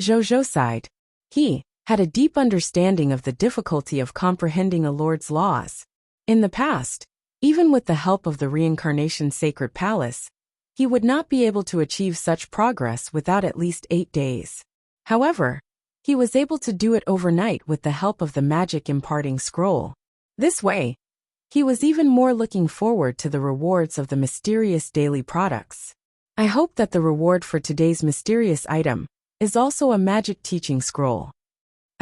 Zhou sighed. He had a deep understanding of the difficulty of comprehending a Lord's laws. In the past, even with the help of the reincarnation sacred palace, he would not be able to achieve such progress without at least 8 days. However, he was able to do it overnight with the help of the magic imparting scroll. This way, he was even more looking forward to the rewards of the mysterious daily products. I hope that the reward for today's mysterious item is also a magic teaching scroll.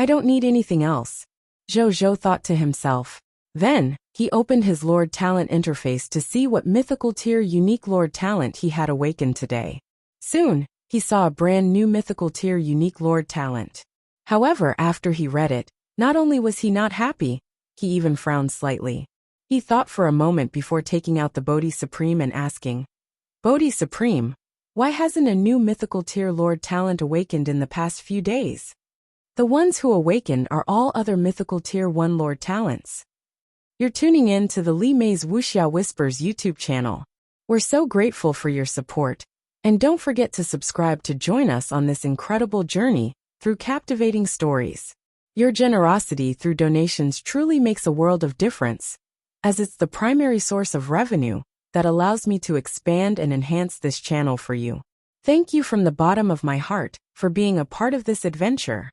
I don't need anything else, Zhou thought to himself. Then, he opened his Lord Talent interface to see what mythical tier unique Lord Talent he had awakened today. Soon, he saw a brand new mythical tier unique Lord Talent. However, after he read it, not only was he not happy, he even frowned slightly. He thought for a moment before taking out the Bodhi Supreme and asking, Bodhi Supreme, why hasn't a new mythical tier Lord Talent awakened in the past few days? The ones who awakened are all other mythical tier 1 Lord Talents. You're tuning in to the Li Mei's Wuxia Whispers YouTube channel. We're so grateful for your support, and don't forget to subscribe to join us on this incredible journey through captivating stories. Your generosity through donations truly makes a world of difference, as it's the primary source of revenue that allows me to expand and enhance this channel for you. Thank you from the bottom of my heart for being a part of this adventure.